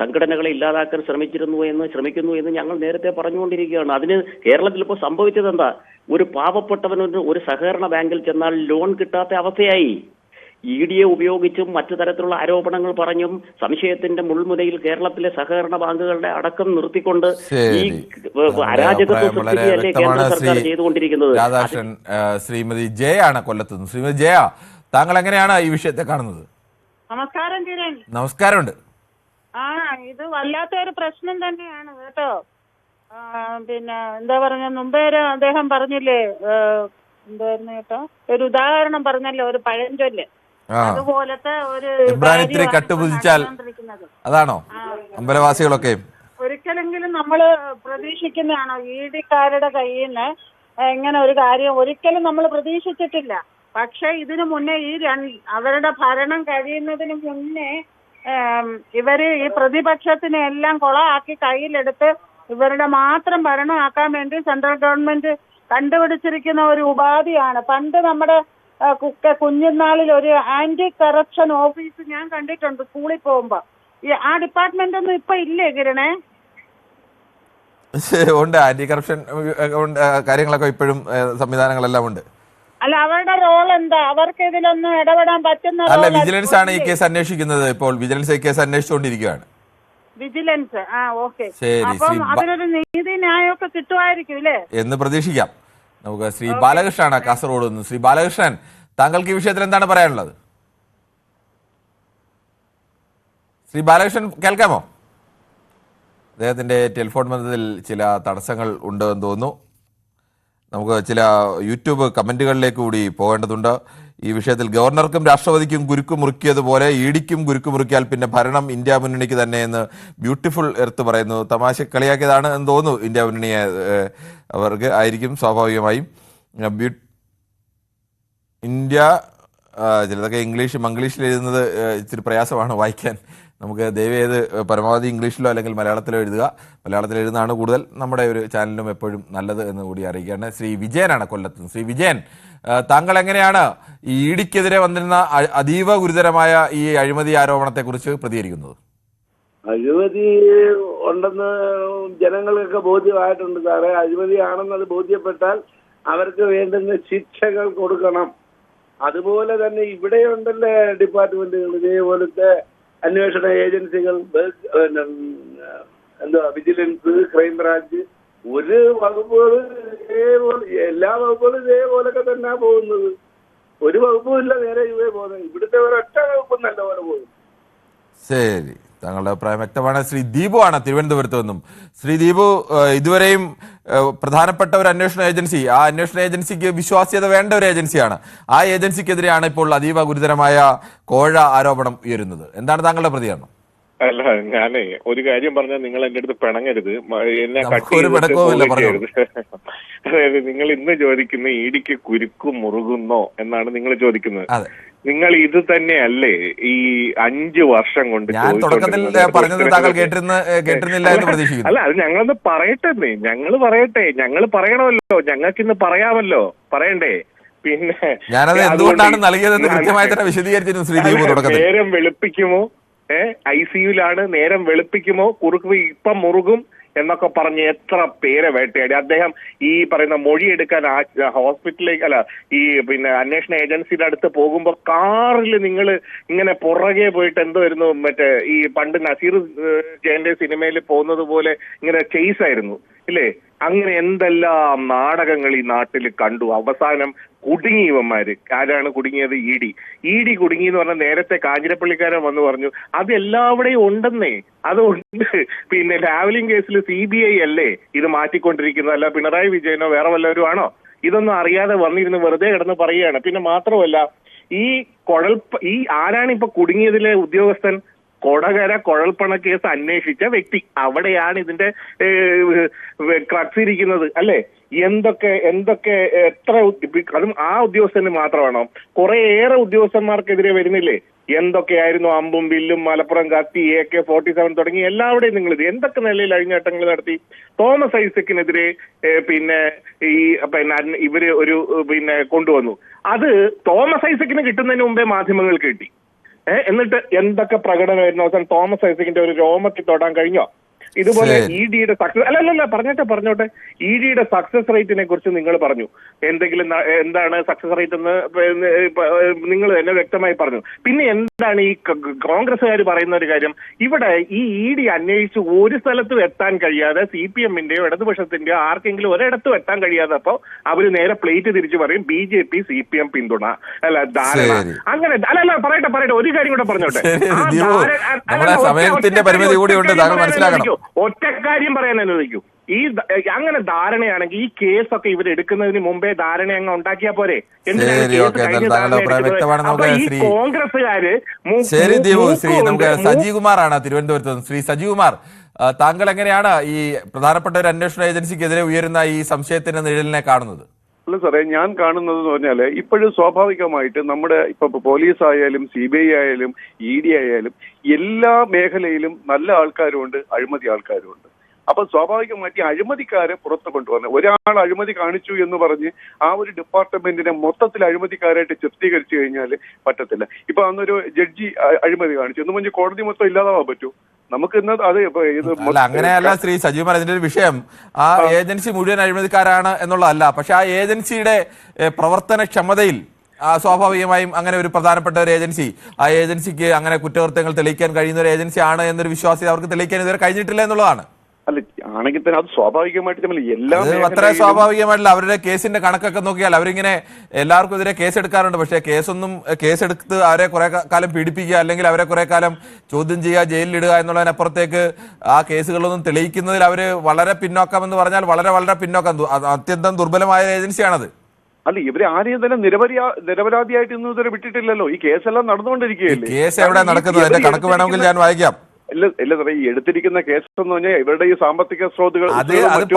Speaker 21: സംഘടനകളെ ഇല്ലാതാക്കാൻ ശ്രമിക്കുന്നു എന്ന് ഞങ്ങൾ നേരത്തെ പറഞ്ഞുകൊണ്ടിരിക്കുകയാണ്. അതിന് കേരളത്തിൽ ഇപ്പോൾ സംഭവിച്ചത് എന്താ? ഒരു പാവപ്പെട്ടവന് ഒരു സഹകരണ ബാങ്കിൽ ചെന്നാൽ ലോൺ കിട്ടാത്ത അവസ്ഥയായി. ED ഉപയോഗിച്ചും മറ്റു തരത്തിലുള്ള ആരോപണങ്ങൾ പറഞ്ഞും സംശയത്തിന്റെ മുൾമുനയിൽ കേരളത്തിലെ സഹകരണ ബാങ്കുകളുടെ അടക്കം നിർത്തിക്കൊണ്ട് ഈ അരാജകത്വ സൃഷ്ടിക്കുകയല്ലേ കേന്ദ്ര സർക്കാർ ചെയ്തുകൊണ്ടിരിക്കുന്നത്.
Speaker 1: രാധാകൃഷ്ണൻ, ശ്രീമതി ജയ ആണ് കൊല്ലത്ത് നിന്ന്. ശ്രീമതി ജയ, താങ്കൾ എങ്ങനെയാണ് ഈ വിഷയത്തെ കാണുന്നത്?
Speaker 22: നമസ്കാരം കിരൺ.
Speaker 1: നമസ്കാരമുണ്ട്.
Speaker 22: ഇത് വല്ലാത്തൊരു പ്രശ്നം തന്നെയാണ് കേട്ടോ. പിന്നെ എന്താ പറഞ്ഞ മുമ്പേ അദ്ദേഹം പറഞ്ഞില്ലേ, എന്തായിരുന്നു കേട്ടോ, ഒരു ഉദാഹരണം പറഞ്ഞല്ലോ, ഒരു പഴഞ്ചൊല്ല്, അതുപോലത്തെ ഒരു
Speaker 1: ഇമ്രാൻ ഇത്തിരി കട്ടുപുതിച്ചാൽ അതാണോ അമ്പലവാസികളൊക്കെ?
Speaker 22: ഒരിക്കലെങ്കിലും നമ്മൾ പ്രതീക്ഷിക്കുന്നതാണോ ഇഡിക്കാരുടെ കയ്യിൽ നിന്ന് ഇങ്ങനെ ഒരു കാര്യം? ഒരിക്കലും നമ്മൾ പ്രതീക്ഷിച്ചിട്ടില്ല. പക്ഷെ ഇതിനു മുന്നേ അവരുടെ ഭരണം കഴിയുന്നതിന് മുന്നേ ഇവര് ഈ പ്രതിപക്ഷത്തിനെ എല്ലാം കൊളാക്കി കയ്യിലെടുത്ത് ഇവരുടെ മാത്രം ഭരണമാക്കാൻ വേണ്ടി സെൻട്രൽ ഗവൺമെന്റ് കണ്ടുപിടിച്ചിരിക്കുന്ന ഒരു ഉപാധിയാണ്. പണ്ട് നമ്മുടെ കുഞ്ഞുനാളിൽ ഒരു ആന്റി കറപ്ഷൻ ഓഫീസ് ഞാൻ കണ്ടിട്ടുണ്ട് സ്കൂളിൽ പോകുമ്പോ. ആ ഡിപ്പാർട്ട്മെന്റ് ഒന്നും ഇപ്പൊ ഇല്ലേ കിരണേ?
Speaker 1: ഉണ്ട്, ആന്റി കറപ്ഷൻ കാര്യങ്ങളൊക്കെ ഇപ്പോഴും സംവിധാനങ്ങളെല്ലാം ഉണ്ട്.
Speaker 22: അല്ല, അവരുടെ റോൾ എന്താ? അവർക്ക് ഇതിലൊന്നും ഇടപെടാൻ പറ്റുന്ന?
Speaker 1: അല്ല, വിജിലൻസ് ആണ് ഈ കേസ് അന്വേഷിക്കുന്നത്. ഇപ്പോൾ വിജിലൻസ് ഈ കേസ് അന്വേഷിച്ചുകൊണ്ടിരിക്കുകയാണ്.
Speaker 22: Vigilance, okay.
Speaker 1: ശരി,
Speaker 22: അപ്പം അതിനൊരു നീതി ന്യായമൊക്കെ കിട്ടുമായിരിക്കും അല്ലേ
Speaker 1: എന്ന് പ്രതീക്ഷിക്കാം. നമുക്ക് ശ്രീ ബാലകൃഷ്ണനാണ് കാസർഗോഡ് നിന്ന്. ശ്രീ ബാലകൃഷ്ണൻ, താങ്കൾക്ക് ഈ വിഷയത്തിൽ എന്താണ് പറയാനുള്ളത്? ശ്രീ ബാലകൃഷ്ണൻ കേൾക്കാമോ? അദ്ദേഹത്തിന്റെ ടെലിഫോൺ ബന്ധത്തിൽ ചില തടസ്സങ്ങൾ ഉണ്ട് എന്ന് തോന്നുന്നു. നമുക്ക് ചില യൂട്യൂബ് കമന്റുകളിലേക്ക് കൂടി പോകേണ്ടതുണ്ട്. ഈ വിഷയത്തിൽ ഗവർണർക്കും രാഷ്ട്രപതിക്കും കുരുക്ക് മുറുക്കിയതുപോലെ ഇഡിക്കും കുരുക്ക് മുറുക്കിയാൽ പിന്നെ ഭരണം ഇന്ത്യ മുന്നണിക്ക് തന്നെ എന്ന് ബ്യൂട്ടിഫുൾ എർത്ത് പറയുന്നു. തമാശ കളിയാക്കിയതാണ് എന്ന് തോന്നുന്നു. ഇന്ത്യ മുന്നണിയെ അവർക്ക് ആയിരിക്കും സ്വാഭാവികമായും. ഇന്ത്യ ചിലതൊക്കെ മംഗ്ലീഷിൽ എഴുതുന്നത് ഇച്ചിരി പ്രയാസമാണ് വായിക്കാൻ. നമുക്ക് ദയവേത് പരമാവധി ഇംഗ്ലീഷിലോ അല്ലെങ്കിൽ മലയാളത്തിലോ എഴുതുക. മലയാളത്തിൽ എഴുതുന്നതാണ് കൂടുതൽ നമ്മുടെ ഒരു ചാനലിനും എപ്പോഴും നല്ലത് എന്ന് കൂടി അറിയിക്കുകയാണ്. ശ്രീ വിജയനാണ് കൊല്ലത്ത്. ശ്രീ വിജയൻ, താങ്കൾ എങ്ങനെയാണ് ഈ ഇഡിക്കെതിരെ വന്നിരുന്ന അതീവ ഗുരുതരമായ ഈ അഴിമതി ആരോപണത്തെക്കുറിച്ച് പ്രതികരിക്കുന്നത്?
Speaker 2: അഴിമതി ഉണ്ടെന്ന് ജനങ്ങൾക്കൊക്കെ ബോധ്യമായിട്ടുണ്ട് സാറേ. അഴിമതിയാണെന്നത് ബോധ്യപ്പെട്ടാൽ അവർക്ക് വേണ്ടുന്ന ശിക്ഷകൾ കൊടുക്കണം. അതുപോലെ തന്നെ ഇവിടെയുണ്ടല്ലേ ഡിപ്പാർട്ട്മെന്റുകൾ, ഇതേപോലത്തെ അന്വേഷണ ഏജൻസികൾ, വിജിലൻസ്, ക്രൈംബ്രാഞ്ച്, ഒരു വകുപ്പുകൾ ഇതേപോലെ, എല്ലാ വകുപ്പുകളും ഇതേപോലൊക്കെ തന്നെ പോകുന്നത്. ഒരു വകുപ്പും ഇല്ല നേരെ ഇവേ പോകുന്നത്. ഇവിടുത്തെ ഒരൊറ്റ വകുപ്പും നല്ല പോലെ പോകുന്നു.
Speaker 1: ശരി, താങ്കളുടെ അഭിപ്രായം വ്യക്തമാണ്. ശ്രീ ദീപു ആണ് തിരുവനന്തപുരത്ത് നിന്നും. ശ്രീ ദീപു, ഇതുവരെയും പ്രധാനപ്പെട്ട ഒരു അന്വേഷണ ഏജൻസി, ആ അന്വേഷണ ഏജൻസിക്ക് വിശ്വാസ്യത വേണ്ട ഒരു ഏജൻസിയാണ്. ആ ഏജൻസിക്കെതിരെയാണ് ഇപ്പോൾ അതീവ ഗുരുതരമായ കോഴ ആരോപണം ഉയരുന്നത്. എന്താണ് താങ്കളുടെ പ്രതികരണം?
Speaker 17: അല്ല, ഞാനേ ഒരു കാര്യം പറഞ്ഞാൽ നിങ്ങൾ എന്റെ അടുത്ത് പിണങ്ങരുത്, എന്നെ അതായത് നിങ്ങൾ ഇന്ന് ചോദിക്കുന്ന ഇഡിക്ക് കുരുക്ക് മുറുകുന്നോ എന്നാണ് നിങ്ങൾ ചോദിക്കുന്നത്. നിങ്ങൾ ഇത് തന്നെയല്ലേ ഈ 5 വർഷം കൊണ്ട്
Speaker 1: അല്ല,
Speaker 17: അത് ഞങ്ങളൊന്ന് പറയട്ടെ, ഞങ്ങൾ പറയണമല്ലോ, ഞങ്ങൾക്ക് ഇന്ന് പറയാമല്ലോ, പറയണ്ടേ? പിന്നെ
Speaker 1: ഞാനത് എന്തുകൊണ്ടാണ് നൽകിയതെന്ന് കൃത്യമായി തന്നെ വിശദീകരിച്ചിരുന്നു ശ്രീ ദീപു.
Speaker 17: നേരം വെളുപ്പിക്കുമോ, ICUലാണ്, നേരം വെളുപ്പിക്കുമോ, കുറുക്ക് ഇപ്പം മുറുകും എന്നൊക്കെ പറഞ്ഞ് എത്ര പേരെ വേട്ടയാടി. അദ്ദേഹം ഈ പറയുന്ന മൊഴിയെടുക്കാൻ ഹോസ്പിറ്റലിലേക്ക്, അല്ല ഈ പിന്നെ അന്വേഷണ ഏജൻസിയുടെ അടുത്ത് പോകുമ്പോ കാറിൽ നിങ്ങൾ ഇങ്ങനെ പുറകെ പോയിട്ട് എന്തായിരുന്നു, മറ്റേ ഈ പണ്ട് നസീർ ജയന്റെ സിനിമയിൽ പോകുന്നത് പോലെ ഇങ്ങനെ ചെയ്സായിരുന്നു ഇല്ലേ? അങ്ങനെ എന്തെല്ലാം നാടകങ്ങൾ ഈ നാട്ടിൽ കണ്ടു. അവസാനം കുടുങ്ങി ഇവന്മാര്. ആരാണ് കുടുങ്ങിയത്? ഇഡി കുടുങ്ങി എന്ന് പറഞ്ഞാൽ നേരത്തെ കാഞ്ഞിരപ്പള്ളിക്കാരൻ വന്ന് പറഞ്ഞു അത് എല്ലാവിടെയും ഉണ്ടെന്നേ. അതുകൊണ്ട് പിന്നെ ലാവലിംഗ് കേസിൽ CBI അല്ലേ ഇത് മാറ്റിക്കൊണ്ടിരിക്കുന്നത്, അല്ല പിണറായി വിജയനോ വേറെ വല്ലവരും ആണോ? ഇതൊന്നും അറിയാതെ വന്നിരുന്ന് വെറുതെ കിടന്ന് പറയുകയാണ്. പിന്നെ മാത്രമല്ല ഈ ആരാണ് ഇപ്പൊ കുടുങ്ങിയതിലെ ഉദ്യോഗസ്ഥൻ? കൊടകര കുഴൽപ്പണ കേസ് അന്വേഷിച്ച വ്യക്തി. അവിടെയാണ് ഇതിന്റെ ക്രക്സ് ഇരിക്കുന്നത് അല്ലേ? എന്തൊക്കെ എത്ര, അതും ആ ഉദ്യോഗസ്ഥന് മാത്രമാണോ? കുറേയേറെ ഉദ്യോഗസ്ഥന്മാർക്കെതിരെ വരുന്നില്ലേ? എന്തൊക്കെയായിരുന്നു അമ്പും വില്ലും മലപ്പുറം കത്തി AK-47 തുടങ്ങി എല്ലാവിടെയും നിങ്ങൾ ഇത് എന്തൊക്കെ നിലയിൽ അഴിഞ്ഞാട്ടങ്ങൾ നടത്തി. തോമസ് ഐസക്കിനെതിരെ പിന്നെ ഇവര് ഒരു കൊണ്ടുവന്നു. അത് തോമസ് ഐസക്കിന് കിട്ടുന്നതിന് മുമ്പേ മാധ്യമങ്ങൾക്ക് കിട്ടി. എന്നിട്ട് എന്തൊക്കെ പ്രകടനമായിരുന്നു. അവസാനം തോമസ് ഐസക്കിന്റെ ഒരു രോമത്തിൽ തൊടാൻ കഴിഞ്ഞോ? ഇതുപോലെ ഇഡിയുടെ സക്സസ് അല്ലല്ല പറഞ്ഞോട്ടെ ഇഡിയുടെ സക്സസ് റേറ്റിനെ കുറിച്ച് നിങ്ങൾ പറഞ്ഞു. എന്താണ് സക്സസ് റേറ്റ് എന്ന് നിങ്ങൾ തന്നെ വ്യക്തമായി പറഞ്ഞു. പിന്നെ എന്താണ് ഈ കോൺഗ്രസ്സുകാർ പറയുന്ന ഒരു കാര്യം? ഇവിടെ ഈ ഇഡി അന്വേഷിച്ച് ഒരു സ്ഥലത്തും എത്താൻ കഴിയാതെ CPM-ന്റെയോ ഇടതുപക്ഷത്തിന്റെയോ ആർക്കെങ്കിലും ഒരിടത്തും എത്താൻ കഴിയാതെ അപ്പോ അവര് നേരെ പ്ലേറ്റ് തിരിച്ചു പറയും BJP CPM പിന്തുണ, അല്ല ധാരണ, അങ്ങനെ. അല്ലല്ല പറയട്ടെ ഒരു കാര്യം കൂടെ പറഞ്ഞോട്ടെ.
Speaker 1: സമയത്തിന്റെ പരിമിതി കൂടി ഉണ്ട്, താങ്കൾ മനസ്സിലാക്കണം.
Speaker 17: ഒറ്റ കാര്യം പറയാൻ അനുവദിക്കൂ.
Speaker 3: അങ്ങനെ ധാരണയാണെങ്കിൽ ഈ കേസൊക്കെ ഇവർ എടുക്കുന്നതിന് മുമ്പേ ധാരണ അങ്ങ് ഉണ്ടാക്കിയാ പോരെ?
Speaker 1: ശരി, ഓക്കെ. താങ്കളുടെ അഭിപ്രായം വ്യക്തമാണ്. നമുക്ക് ശ്രീ
Speaker 3: കോൺഗ്രസ്സുകാര്
Speaker 1: ശരി ദീപു, ശ്രീ നമുക്ക് സജീവ് കുമാറാണ് തിരുവനന്തപുരത്ത്. ശ്രീ സജീവ് കുമാർ, താങ്കൾ എങ്ങനെയാണ് ഈ പ്രധാനപ്പെട്ട ഒരു അന്വേഷണ ഏജൻസിക്കെതിരെ ഉയരുന്ന ഈ സംശയത്തിന്റെ നിഴലിനെ കാണുന്നത്?
Speaker 17: അല്ല സാറേ, ഞാൻ കാണുന്നത് എന്ന് പറഞ്ഞാല് ഇപ്പോഴും സ്വാഭാവികമായിട്ട് നമ്മുടെ ഇപ്പൊ പോലീസ് ആയാലും CBI ആയാലും ED ആയാലും എല്ലാ മേഖലയിലും നല്ല ആൾക്കാരുമുണ്ട്, അഴിമതി ആൾക്കാരുമുണ്ട്. അപ്പൊ സ്വാഭാവികമായിട്ട് ഈ അഴിമതിക്കാരെ പുറത്തു കൊണ്ടുവരണം. ഒരാൾ അഴിമതി കാണിച്ചു എന്ന് പറഞ്ഞ് ആ ഒരു ഡിപ്പാർട്ട്മെന്റിനെ മൊത്തത്തിൽ അഴിമതിക്കാരായിട്ട് ചിത്രീകരിച്ചു കഴിഞ്ഞാൽ പറ്റത്തില്ല. ഇപ്പൊ അന്നൊരു ജഡ്ജി അഴിമതി കാണിച്ചു എന്ന് പറഞ്ഞ് കോടതി മൊത്തം ഇല്ലാതാവാൻ പറ്റൂ? നമുക്ക് ഇന്ന് അത്
Speaker 1: അല്ല, അങ്ങനെയല്ല ശ്രീ സജീവ്മാർ. ഇതിന്റെ ഒരു വിഷയം ആ ഏജൻസി മുഴുവൻ അഴിമതിക്കാരാണ് എന്നുള്ളതല്ല. പക്ഷെ ആ ഏജൻസിയുടെ പ്രവർത്തനക്ഷമതയിൽ സ്വാഭാവികമായും അങ്ങനെ ഒരു പ്രധാനപ്പെട്ട ഒരു ഏജൻസി, ആ ഏജൻസിക്ക് അങ്ങനെ കുറ്റകൃത്യങ്ങൾ തെളിയിക്കാൻ കഴിയുന്ന ഒരു ഏജൻസി ആണ് എന്നൊരു വിശ്വാസ്യത അവർക്ക് തെളിയിക്കാൻ ഇതുവരെ കഴിഞ്ഞിട്ടില്ല എന്നുള്ളതാണ്.
Speaker 17: അല്ല, ആണെങ്കിൽ തന്നെ അത് സ്വാഭാവികമായിട്ട് എല്ലാ
Speaker 1: അത്ര സ്വാഭാവികമായിട്ടില്ല. അവരുടെ കേസിന്റെ കണക്കൊക്കെ നോക്കിയാൽ അവരിങ്ങനെ എല്ലാവർക്കും എതിരെ കേസെടുക്കാറുണ്ട്. പക്ഷേ കേസെടുത്ത് അവരെ കുറെ കാലം പീഡിപ്പിക്കുക, അല്ലെങ്കിൽ അവരെ കുറെ കാലം ചോദ്യം ചെയ്യുക, ജയിലിലിടുക എന്നുള്ളതിനപ്പുറത്തേക്ക് ആ കേസുകളൊന്നും തെളിയിക്കുന്നതിൽ അവർ വളരെ പിന്നോക്കം എന്ന് പറഞ്ഞാൽ വളരെ പിന്നോക്കം, അത്യന്തം ദുർബലമായ ഏജൻസിയാണത്.
Speaker 17: അല്ല, ഇവരെ ആരെയും തന്നെ നിരപരാധിയായിട്ട് ഇന്നും ഇതുവരെ വിട്ടിട്ടില്ലല്ലോ. ഈ കേസെല്ലാം നടന്നുകൊണ്ടിരിക്കുകയല്ലേ.
Speaker 1: കേസ് എവിടെ നടക്കുന്നത്? അതിന്റെ കണക്ക് വേണമെങ്കിൽ ഞാൻ വായിക്കാം.
Speaker 17: ഇല്ല സാറേ, ഈ എടുത്തിരിക്കുന്ന കേസ് എന്ന് പറഞ്ഞാൽ ഇവരുടെ ഈ സാമ്പത്തിക സ്രോതകൾ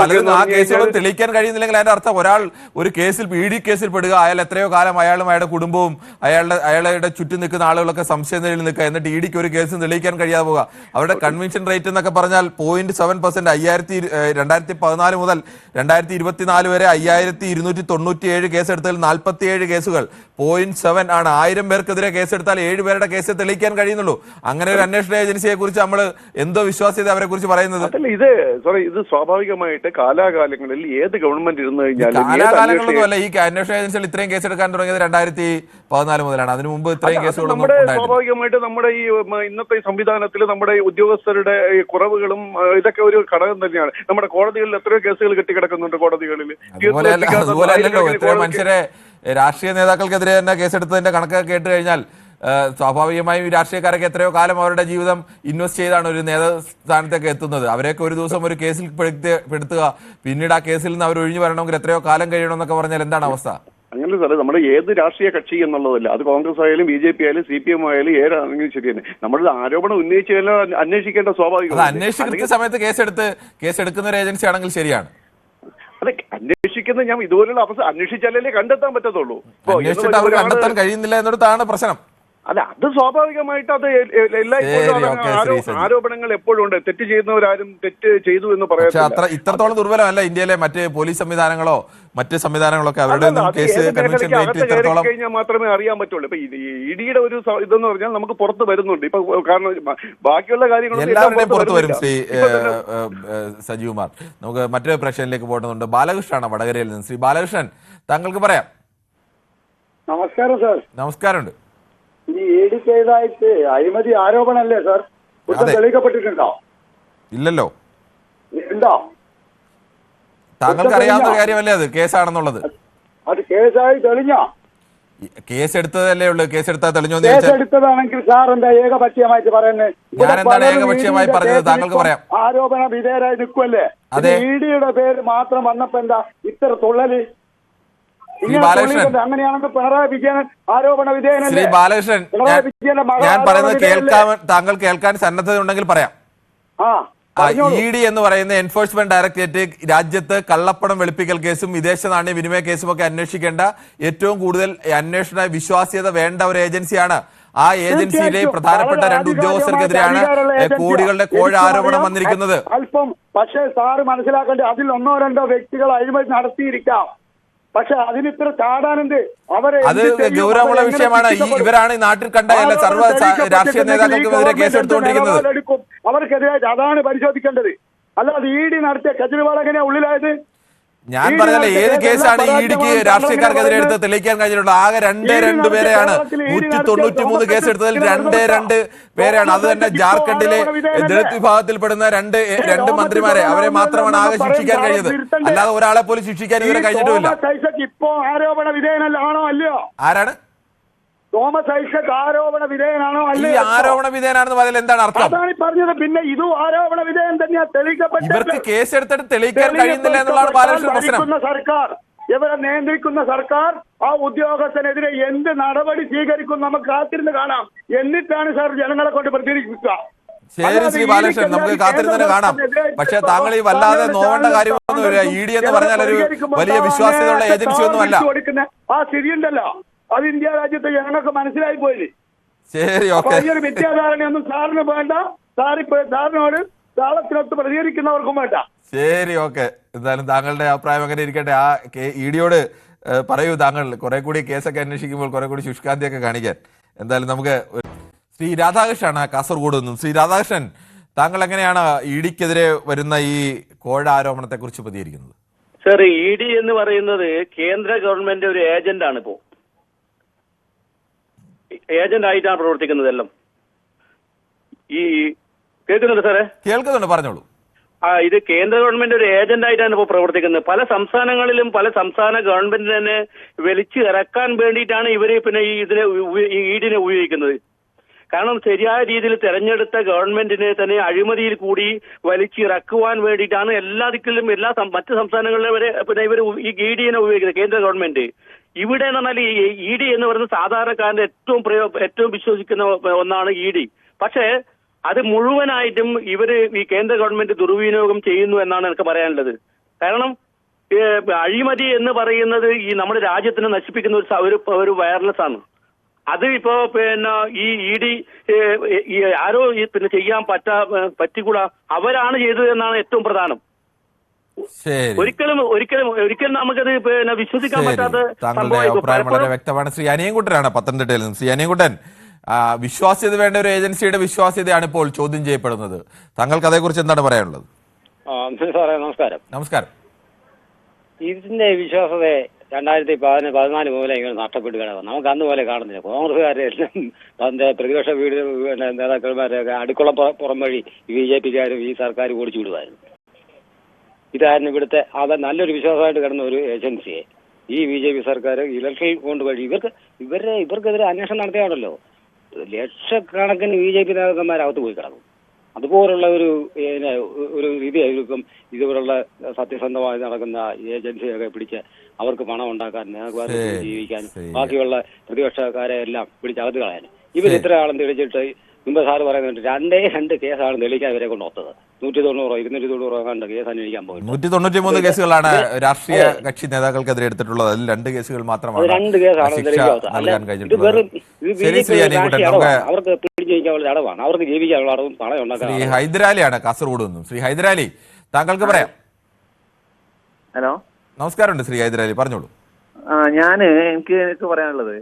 Speaker 1: പലതും ആ കേസുകളും തെളിയിക്കാൻ കഴിയുന്നില്ലെങ്കിൽ അതിന്റെ അർത്ഥം ഒരാൾ ഒരു കേസിൽ ED കേസിൽ പെടുക, അയാൾ എത്രയോ കാലം അയാളും അയാളുടെ കുടുംബവും അയാളുടെ ചുറ്റും നിൽക്കുന്ന ആളുകളൊക്കെ സംശയം നിലയിൽ നിൽക്കുക, എന്നിട്ട് EDക്ക് ഒരു കേസും തെളിയിക്കാൻ കഴിയാതെ പോവുക. അവരുടെ കൺവിൻഷൻ റേറ്റ് എന്നൊക്കെ പറഞ്ഞാൽ 0.7%. 2014 മുതൽ 2024 വരെ 5297 കേസെടുത്തതിൽ 47 കേസുകൾ 0.7 ആണ്. 1000 പേർക്കെതിരെ കേസെടുത്താൽ 7 പേരുടെ കേസ് തെളിയിക്കാൻ കഴിയുന്നുള്ളൂ. അങ്ങനെ ഒരു അന്വേഷണ ഏജൻസിയെ കുറിച്ച് നമ്മൾ എന്തോ വിശ്വാസ്യത അവരെ കുറിച്ച് പറയുന്നത്?
Speaker 17: ഇത് സ്വാഭാവികമായിട്ട് കാലാകാലങ്ങളിൽ ഏത് ഗവൺമെന്റ് ഇരുന്ന് കഴിഞ്ഞാൽ
Speaker 1: കാലാകാലങ്ങളൊന്നും അല്ല. ഈ അന്വേഷണ ഏജൻസികൾ ഇത്രയും കേസെടുക്കാൻ തുടങ്ങിയത് 2014 മുതലാണ്. അതിനു മുമ്പ് ഇത്രയും കേസുകളൊന്നും
Speaker 17: സ്വാഭാവികമായിട്ട് നമ്മുടെ ഈ ഇന്നത്തെ സംവിധാനത്തിൽ നമ്മുടെ ഉദ്യോഗസ്ഥരുടെ കുറവുകളും ഇതൊക്കെ ഒരു ഘടകം തന്നെയാണ്. നമ്മുടെ കോടതികളിൽ എത്രയോ കേസുകൾ കെട്ടിക്കിടക്കുന്നുണ്ട് കോടതികളിൽ.
Speaker 1: അതുപോലെ അല്ലല്ലോ, എത്രയോ മനുഷ്യരെ രാഷ്ട്രീയ നേതാക്കൾക്കെതിരെ തന്നെ കേസെടുത്തതിന്റെ കണക്കൊക്കെ കേട്ട് കഴിഞ്ഞാൽ സ്വാഭാവികമായും ഈ രാഷ്ട്രീയക്കാരൊക്കെ എത്രയോ കാലം അവരുടെ ജീവിതം ഇൻവെസ്റ്റ് ചെയ്താണ് ഒരു നേതൃസ്ഥാനത്തേക്ക് എത്തുന്നത്. അവരെയൊക്കെ ഒരു ദിവസം ഒരു കേസിൽ പെടുത്തുക, പിന്നീട് ആ കേസിൽ നിന്ന് അവർ ഒഴിഞ്ഞു വരണമെങ്കിൽ എത്രയോ കാലം കഴിയണമെന്നൊക്കെ പറഞ്ഞാൽ എന്താണ് അവസ്ഥ?
Speaker 17: അങ്ങനെ സാറേ, നമ്മുടെ ഏത് രാഷ്ട്രീയ കക്ഷി എന്നുള്ളതല്ല, അത് കോൺഗ്രസ് ആയാലും BJP ആയാലും CPM ആയാലും ഏതാണെങ്കിലും ശരി തന്നെ, നമ്മൾ ആരോപണം ഉന്നയിച്ചാലും അന്വേഷിക്കേണ്ട സ്വാഭാവികം.
Speaker 1: അന്വേഷിക്കുന്ന സമയത്ത് കേസെടുക്കുന്ന ഒരു ഏജൻസി ആണെങ്കിൽ ശരിയാണ്.
Speaker 17: അതെ, അന്വേഷിക്കുന്ന ഞാൻ ഇതുപോലുള്ള അവസ്ഥ അന്വേഷിച്ചാലല്ലേ കണ്ടെത്താൻ പറ്റത്തുള്ളൂ.
Speaker 1: കണ്ടെത്താൻ കഴിയുന്നില്ല എന്നിടത്താണ് പ്രശ്നം.
Speaker 17: അല്ല, അത് സ്വാഭാവികമായിട്ട് അത് എല്ലായ്പ്പോഴും ആരോപണങ്ങൾ എപ്പോഴും ഉണ്ട്. തെറ്റ് ചെയ്യുന്നവരാരും തെറ്റ് ചെയ്തു എന്ന് പറയാം.
Speaker 1: ഇത്രത്തോളം ദുർബലമല്ല ഇന്ത്യയിലെ മറ്റ് പോലീസ് സംവിധാനങ്ങളോ മറ്റ് സംവിധാനങ്ങളൊക്കെ. അവരുടെ
Speaker 17: കഴിഞ്ഞാൽ മാത്രമേ അറിയാൻ പറ്റുള്ളൂ. ഇപ്പൊ EDയുടെ ഒരു ഇതെന്ന് പറഞ്ഞാൽ നമുക്ക് പുറത്ത് വരുന്നുണ്ട് ഇപ്പൊ. കാരണം ബാക്കിയുള്ള
Speaker 1: കാര്യങ്ങൾ പുറത്ത് വരും. ശ്രീ സജീവ് കുമാർ, നമുക്ക് മറ്റൊരു പ്രശ്നത്തിലേക്ക് പോകേണ്ടതുണ്ട്. ബാലകൃഷ്ണനാണ് വടകരയിൽ നിന്ന്. ശ്രീ ബാലകൃഷ്ണൻ, താങ്കൾക്ക് പറയാം.
Speaker 5: നമസ്കാരം സാർ.
Speaker 1: നമസ്കാരമുണ്ട്.
Speaker 5: ഈ ED കേസായിട്ട് അഴിമതി ആരോപണമല്ലേ സാർ? കുറ്റം തെളിയിക്കപ്പെട്ടിട്ടുണ്ടോ?
Speaker 1: ഇല്ലല്ലോ.
Speaker 5: ഉണ്ടോ?
Speaker 1: താങ്കൾക്ക് അറിയാവുന്ന കാര്യമല്ലേ അത് കേസാണെന്നുള്ളത്?
Speaker 5: അത് കേസായി തെളിഞ്ഞോ?
Speaker 1: കേസെടുത്തതല്ലേ ഉള്ളൂ. കേസെടുത്താൽ തെളിഞ്ഞോ?
Speaker 5: കേസെടുത്തതാണെങ്കിൽ സാർ എന്താ ഏകപക്ഷീയമായിട്ട് പറയുന്നത്?
Speaker 1: ഞാൻ എന്താണ് ഏകപക്ഷീയമായി പറഞ്ഞത്? താങ്കൾക്ക് പറയാം.
Speaker 5: ആരോപണ വിധേയരായി നിൽക്കുമല്ലേ? EDയുടെ പേര് മാത്രം വന്നപ്പോ എന്താ ഇത്ര തുള്ളല്?
Speaker 1: ശ്രീ ബാലകൃഷ്ണൻ,
Speaker 5: അങ്ങനെയാണെങ്കിൽ പിണറായി വിജയൻ ആരോപണ വിധേയനല്ലേ?
Speaker 1: ശ്രീ ബാലകൃഷ്ണൻ, ഞാൻ പറയുന്നത് താങ്കൾ കേൾക്കാൻ സന്നദ്ധത ഉണ്ടെങ്കിൽ പറയാം. ED എന്ന് പറയുന്ന എൻഫോഴ്സ്മെന്റ് ഡയറക്ടറേറ്റ് രാജ്യത്ത് കള്ളപ്പണം വെളുപ്പിക്കൽ കേസും വിദേശ നാണ്യ വിനിമയ കേസും ഒക്കെ അന്വേഷിക്കേണ്ട ഏറ്റവും കൂടുതൽ അന്വേഷണ വിശ്വാസ്യത വേണ്ട ഒരു ഏജൻസിയാണ്. ആ ഏജൻസിയിലെ പ്രധാനപ്പെട്ട 2 ഉദ്യോഗസ്ഥർക്കെതിരെയാണ് കോടികളുടെ കോഴ ആരോപണം വന്നിരിക്കുന്നത്.
Speaker 5: അല്പം പക്ഷേ സാറ് മനസ്സിലാക്കേണ്ടത് അതിൽ 1-2 വ്യക്തികൾ അഴിമതി നടത്തിയിരിക്കാം. പക്ഷെ അതിന് ഇത്ര ചാടാനുണ്ട്.
Speaker 1: അത് ഗൗരവമുള്ള വിഷയമാണ്. ഇവരാണ് ഈ നാട്ടിൽ കണ്ട സർവ്വ രാഷ്ട്രീയ നേതാക്കൾക്കെതിരെ കേസെടുത്തുകൊണ്ടിരിക്കുന്നത്.
Speaker 5: അവർക്കെതിരെ അതാണ് പരിശോധിക്കേണ്ടത്. അല്ലാതെ ED നടത്തിയ കേജ്രിവാൾ എങ്ങനെയാ ഉള്ളിലായത്?
Speaker 1: ഞാൻ പറഞ്ഞല്ലേ, ഏത് കേസാണ് EDക്ക് രാഷ്ട്രീയക്കാർക്കെതിരെ എടുത്ത് തെളിയിക്കാൻ കഴിഞ്ഞിട്ടുള്ളത്? ആകെ 2 പേരെയാണ്. 193 കേസെടുത്തതിൽ 2 പേരെയാണ്. അത് തന്നെ ജാർഖണ്ഡിലെ ദളിത് വിഭാഗത്തിൽപ്പെടുന്ന രണ്ട് മന്ത്രിമാരെ, അവരെ മാത്രമാണ് ആകെ ശിക്ഷിക്കാൻ കഴിഞ്ഞത്. അല്ലാതെ ഒരാളെ പോലും ശിക്ഷിക്കാൻ ഇവരെ കഴിഞ്ഞിട്ടുമില്ല.
Speaker 5: ഇപ്പോ ആരോപണ വിധേയനല്ലാണോ? അല്ലയോ?
Speaker 1: ആരാണ്?
Speaker 5: തോമസ് ഐസക് ആരോപണ വിധേയനാണോ
Speaker 1: ഈ
Speaker 5: അല്ലേ?
Speaker 1: ആരോപണ വിധേയനാണെന്ന് പറഞ്ഞാൽ എന്താണ് അർത്ഥം?
Speaker 5: അതാണ് ഈ പറഞ്ഞത്. പിന്നെ ഇതും ആരോപണ വിധേയൻ തന്നെയാ തെളിയിക്കപ്പെട്ടത്.
Speaker 1: ഇവർക്ക് കേസെടുത്തിട്ട് തെളിയിക്കാൻ കഴിയുന്നില്ല എന്നുള്ളതാണ് ബാലകൃഷ്ണൻ പ്രശ്നം.
Speaker 5: ഭരിക്കുന്ന സർക്കാർ, ഇവരെ നിയന്ത്രിക്കുന്ന സർക്കാർ ആ ഉദ്യോഗസ്ഥനെതിരെ എന്ത് നടപടി സ്വീകരിക്കും നമുക്ക് കാത്തിരുന്ന് കാണാം. എന്നിട്ടാണ് സാർ ജനങ്ങളെ കൊണ്ട് പ്രതികരിക്കുക.
Speaker 1: ശരി ശ്രീ ബാലകൃഷ്ണൻ, നമുക്ക് കാത്തിരുന്ന് കാണാം. പക്ഷെ താങ്കൾ ഈ വല്ലാതെ നോവേണ്ട കാര്യമൊന്നുമില്ല. ഇ ഡി എന്ന് പറഞ്ഞാൽ ഒരു വലിയ വിശ്വാസ്യതയുള്ള ഏജൻസി ഒന്നുമല്ല.
Speaker 5: ആ സ്ഥിതി ഉണ്ടല്ലോ, അത് ഇന്ത്യ രാജ്യത്തെ ജനങ്ങൾക്ക് മനസ്സിലായി പോയില്ലേ?
Speaker 1: ശരി, ഓക്കെ.
Speaker 5: ഈ ഒരു മിഥ്യാധാരണയൊന്നും സാറിന് വേണ്ട. സാറിനോട് താളത്തിനൊത്ത് പ്രതികരിക്കുന്നവർക്കും വേണ്ട.
Speaker 1: ശരി, ഓക്കെ. എന്തായാലും താങ്കളുടെ അഭിപ്രായം അങ്ങനെ ഇരിക്കട്ടെ. ആ ഇ ഡിയോട് പറയൂ, താങ്കൾ കുറെ കൂടി കേസൊക്കെ അന്വേഷിക്കുമ്പോൾ കുറെ കൂടി ശുഷ്കാന്തിയൊക്കെ കാണിക്കാൻ. എന്തായാലും നമുക്ക് ശ്രീ രാധാകൃഷ്ണനാണ് കാസർഗോഡ് നിന്നും. ശ്രീ രാധാകൃഷ്ണൻ, താങ്കൾ എങ്ങനെയാണ് ഇ ഡിക്കെതിരെ വരുന്ന ഈ കോഴ ആരോപണത്തെ കുറിച്ച് പ്രതികരിക്കുന്നത്?
Speaker 6: സർ, ഇ ഡി എന്ന് പറയുന്നത് കേന്ദ്ര ഗവൺമെന്റ് ഒരു ഏജന്റ് ആണ്. ഇപ്പോ ഏജന്റ് ആയിട്ടാണ് പ്രവർത്തിക്കുന്നത് എല്ലാം. ഈ കേൾക്കുന്നുണ്ട് സാറേ?
Speaker 1: കേൾക്കുന്നുണ്ട്, പറഞ്ഞോളൂ.
Speaker 6: ഇത് കേന്ദ്ര ഗവൺമെന്റ് ഒരു ഏജന്റ് ആയിട്ടാണ് ഇപ്പോൾ പ്രവർത്തിക്കുന്നത്. പല സംസ്ഥാനങ്ങളിലും പല സംസ്ഥാന ഗവൺമെന്റ് തന്നെ വലിച്ചു ഇറക്കാൻ വേണ്ടിയിട്ടാണ് ഇവര് പിന്നെ ഇ ഡിനെ ഉപയോഗിക്കുന്നത്. കാരണം ശരിയായ രീതിയിൽ തെരഞ്ഞെടുത്ത ഗവൺമെന്റിനെ തന്നെ അഴിമതിയിൽ കൂടി വലിച്ചിറക്കുവാൻ വേണ്ടിയിട്ടാണ് എല്ലാ ദിക്കിലും മറ്റ് സംസ്ഥാനങ്ങളിലെ വരെ പിന്നെ ഇവർ ഈ ഇ ഡിനെ ഉപയോഗിക്കുന്നത്, കേന്ദ്ര ഗവൺമെന്റ്. ഇവിടെ എന്ന് പറഞ്ഞാൽ ഈ ഇ ഡി എന്ന് പറയുന്നത് സാധാരണക്കാരന്റെ ഏറ്റവും വിശ്വസിക്കുന്ന ഒന്നാണ് ഇ ഡി. പക്ഷേ അത് മുഴുവനായിട്ടും ഇവര് ഈ കേന്ദ്ര ഗവൺമെന്റ് ദുർവിനിയോഗം ചെയ്യുന്നു എന്നാണ് എനിക്ക് പറയാനുള്ളത്. കാരണം അഴിമതി എന്ന് പറയുന്നത് ഈ നമ്മുടെ രാജ്യത്തിനെ നശിപ്പിക്കുന്ന ഒരു വയർലെസ് ആണ്. അത് ഇപ്പോ പിന്നെ ഈ ഇ ഡി ആരോ പിന്നെ ചെയ്യാൻ പറ്റിക്കൂടാ, അവരാണ് ചെയ്തത് എന്നാണ് ഏറ്റവും പ്രധാനം. ഒരിക്കലും നമുക്കത് പിന്നെ വിശ്വസിക്കാൻ പറ്റാത്ത
Speaker 1: താങ്കളുടെ അഭിപ്രായം വളരെ വ്യക്തമാണ്. ശ്രീ അനിയൻകുട്ടനാണ് പത്തനംതിട്ടയിൽ നിന്ന്. ശ്രീ അനിയൻകുട്ടൻ, വിശ്വാസ്യത വേണ്ട ഒരു ഏജൻസിയുടെ വിശ്വാസ്യതയാണ് ഇപ്പോൾ ചോദ്യം ചെയ്യപ്പെടുന്നത്. താങ്കൾക്ക് അതേക്കുറിച്ച് എന്താണ് പറയാനുള്ളത്?
Speaker 8: സാറേ നമസ്കാരം.
Speaker 1: നമസ്കാരം.
Speaker 8: ഇതിന്റെ വിശ്വാസത 2014 മുതലേ ഇങ്ങനെ നഷ്ടപ്പെട്ട് കിടക്കും. നമുക്ക് അന്ന് പോലെ കാണുന്നില്ല. കോൺഗ്രസ്സുകാരെല്ലാം അതിന്റെ പ്രതിപക്ഷ നേതാക്കന്മാരൊക്കെ അടുക്കള പുറം വഴി BJPക്കാരും ഈ സർക്കാർ ഓടിച്ചു വിടുമായിരുന്നു. ഇതായിരുന്നു ഇവിടുത്തെ നല്ലൊരു വിശ്വാസമായിട്ട് കിടന്ന ഒരു ഏജൻസിയെ ഈ BJP സർക്കാർ ഇലക്ഷൻ കൊണ്ട് വഴി ഇവർക്കെതിരെ അന്വേഷണം നടത്തിയാണല്ലോ ലക്ഷക്കണക്കിന് BJP നേതാക്കന്മാരകത്ത് പോയി കിടക്കും. അതുപോലുള്ള ഒരു രീതിയായിരിക്കും ഇതുപോലുള്ള സത്യസന്ധമായി നടക്കുന്ന ഏജൻസിയൊക്കെ പിടിച്ച് അവർക്ക് പണം ഉണ്ടാക്കാൻ, നേതാക്കന്മാരെ ജീവിക്കാനും ബാക്കിയുള്ള പ്രതിപക്ഷക്കാരെ എല്ലാം പിടിച്ചകത്ത് കളയാനും. ഇവർ ഇത്ര ആളും തെളിച്ചിട്ട് മുമ്പ് സാറ് പറയുന്നുണ്ട് 2 കേസാണ് തെളിയിക്കാൻ ഇവരെ കൊണ്ട് ഒത്തത്. 190 290 കണ്ട് കേസ് അന്വേഷിക്കാൻ പോയി.
Speaker 1: 193 കേസുകളാണ് രാഷ്ട്രീയ കക്ഷി നേതാക്കൾക്കെതിരെ എടുത്തിട്ടുള്ളത്. അതിൽ 2 കേസുകൾ മാത്രമാണ്
Speaker 8: 2 കേസാണ്
Speaker 1: നൽകാൻ കഴിഞ്ഞിട്ടുള്ളത്.
Speaker 8: അവർക്ക് പിടിച്ചിരിക്കാനുള്ള അടവാണ്, അവർക്ക് ജീവിക്കാനുള്ള അടവും പണം ഉണ്ടാക്കാൻ.
Speaker 1: ശ്രീ ഹൈദരാലിയാണ് കാസർഗോഡ് നിന്നും. ശ്രീ ഹൈദരാലി, താങ്കൾക്ക് പറയാം.
Speaker 23: ഹലോ,
Speaker 1: നമസ്കാരമുണ്ട് ശ്രീ ഹൈദരാലി, പറഞ്ഞോളൂ.
Speaker 23: എനിക്ക് പറയാനുള്ളത്,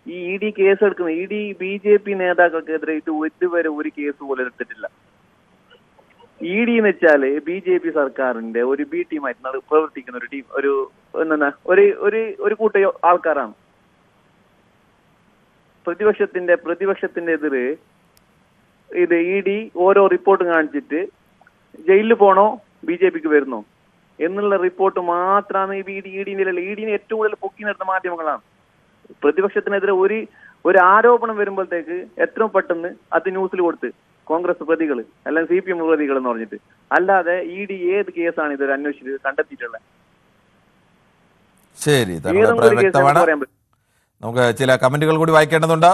Speaker 23: ഈ ഇ ഡി കേസ് എടുക്കുന്ന ഇ ഡി BJP നേതാക്കൾക്കെതിരെ ഇതുവരെ ഒരു കേസ് പോലും എടുത്തിട്ടില്ല. ഇ ഡി എന്ന് വെച്ചാല് BJP സർക്കാരിന്റെ ഒരു ബി ടീമായിട്ട് പ്രവർത്തിക്കുന്ന ഒരു ടീം, ഒരു കൂട്ട ആൾക്കാരാണ്. പ്രതിപക്ഷത്തിന്റെ എതിര് ഇത് ഇ ഡി ഓരോ റിപ്പോർട്ട് കാണിച്ചിട്ട് ജയിലിൽ പോണോ BJPക്ക് വരുന്നോ എന്നുള്ള റിപ്പോർട്ട് മാത്രമാണ് ഇ ഡിനെ ഏറ്റവും കൂടുതൽ പൊക്കി നിർത്തുന്ന മാധ്യമങ്ങളാണ്. പ്രതിപക്ഷത്തിനെതിരെ ഒരു ആരോപണം വരുമ്പോഴത്തേക്ക് എത്രയും പെട്ടെന്ന് അത് ന്യൂസിൽ കൊടുത്ത് കോൺഗ്രസ് പ്രതികൾ അല്ലെങ്കിൽ CPM പ്രതികൾ എന്ന് പറഞ്ഞിട്ട്, അല്ലാതെ ഇ ഡി ഏത് കേസാണ് ഇതൊരു അന്വേഷിച്ച് കണ്ടെത്തിയിട്ടുള്ളത്?
Speaker 1: ശരി, നമുക്ക് ചില കമന്റുകൾ കൂടി വായിക്കേണ്ടതുണ്ട്.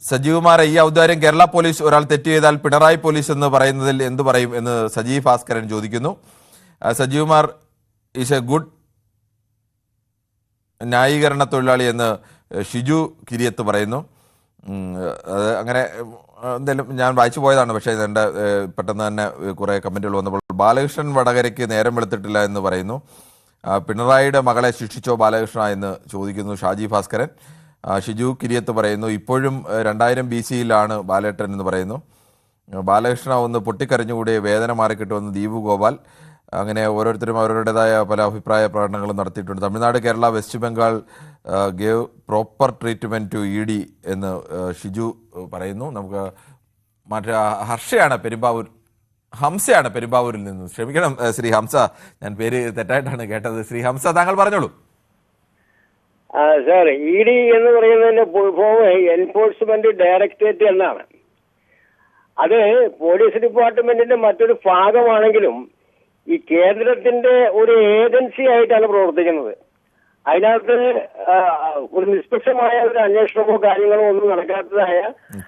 Speaker 1: സജീവമാരെ ഈ ഔദാര്യം കേരള പോലീസ് ഒരാൾ തെറ്റ് ചെയ്താൽ പിണറായി പോലീസ് എന്ന് പറയുന്നതിൽ എന്തു പറയും എന്ന് സജീവ് ഭാസ്കരൻ ചോദിക്കുന്നു. സജീവമാർ ഈസ് എ ഗുഡ് ന്യായീകരണ തൊഴിലാളി എന്ന് ഷിജു കിരിയത്ത് പറയുന്നു. അത് അങ്ങനെ എന്തായാലും ഞാൻ വായിച്ചു പോയതാണ്. പക്ഷേ ഇതെൻ്റെ പെട്ടെന്ന് തന്നെ കുറേ കമൻറ്റുകൾ വന്നപ്പോൾ ബാലകൃഷ്ണൻ വടകരയ്ക്ക് നേരം വെളുത്തിട്ടില്ല എന്ന് പറയുന്നു. പിണറായിയുടെ മകളെ ശിക്ഷിച്ചോ ബാലകൃഷ്ണ എന്ന് ചോദിക്കുന്നു ഷാജി ഭാസ്കരൻ. ഷിജു കിരിയത്ത് പറയുന്നു ഇപ്പോഴും 2000 BC-യിലാണ് ബാലേട്ടൻ എന്ന് പറയുന്നു. ബാലകൃഷ്ണ ഒന്ന് പൊട്ടിക്കരഞ്ഞുകൂടി വേദന മാറിക്കിട്ടുമെന്ന് ദീപു ഗോപാൽ. അങ്ങനെ ഓരോരുത്തരും അവരുടേതായ പല അഭിപ്രായ പ്രകടനങ്ങളും നടത്തിയിട്ടുണ്ട്. Tamil Nadu, Kerala, West Bengal gave proper treatment to E D എന്ന് ഷിജു പറയുന്നു. നമുക്ക് മറ്റേ ഹംസയാണ് പെരുമ്പാവൂരിൽ നിന്ന്. ക്ഷമിക്കണം ശ്രീ ഹംസ, ഞാൻ പേര് തെറ്റായിട്ടാണ് കേട്ടത്. ശ്രീ ഹംസ, താങ്കൾ പറഞ്ഞോളൂ.
Speaker 9: സാർ, ഇ ഡി എന്ന് പറയുന്നതിന്റെ ഫുൾ ഫോം എൻഫോഴ്സ്മെന്റ് ഡയറക്ടറേറ്റ് എന്നാണ്. അത് പോലീസ് ഡിപ്പാർട്ട്മെന്റിന്റെ മറ്റൊരു ഭാഗമാണെങ്കിലും ഈ കേന്ദ്രത്തിന്റെ ഒരു ഏജൻസി ആയിട്ടാണ് പ്രവർത്തിക്കുന്നത്. അതിനകത്ത് ഒരു നിഷ്പക്ഷമായ ഒരു അന്വേഷണമോ കാര്യങ്ങളോ ഒന്നും നടക്കാത്തതായ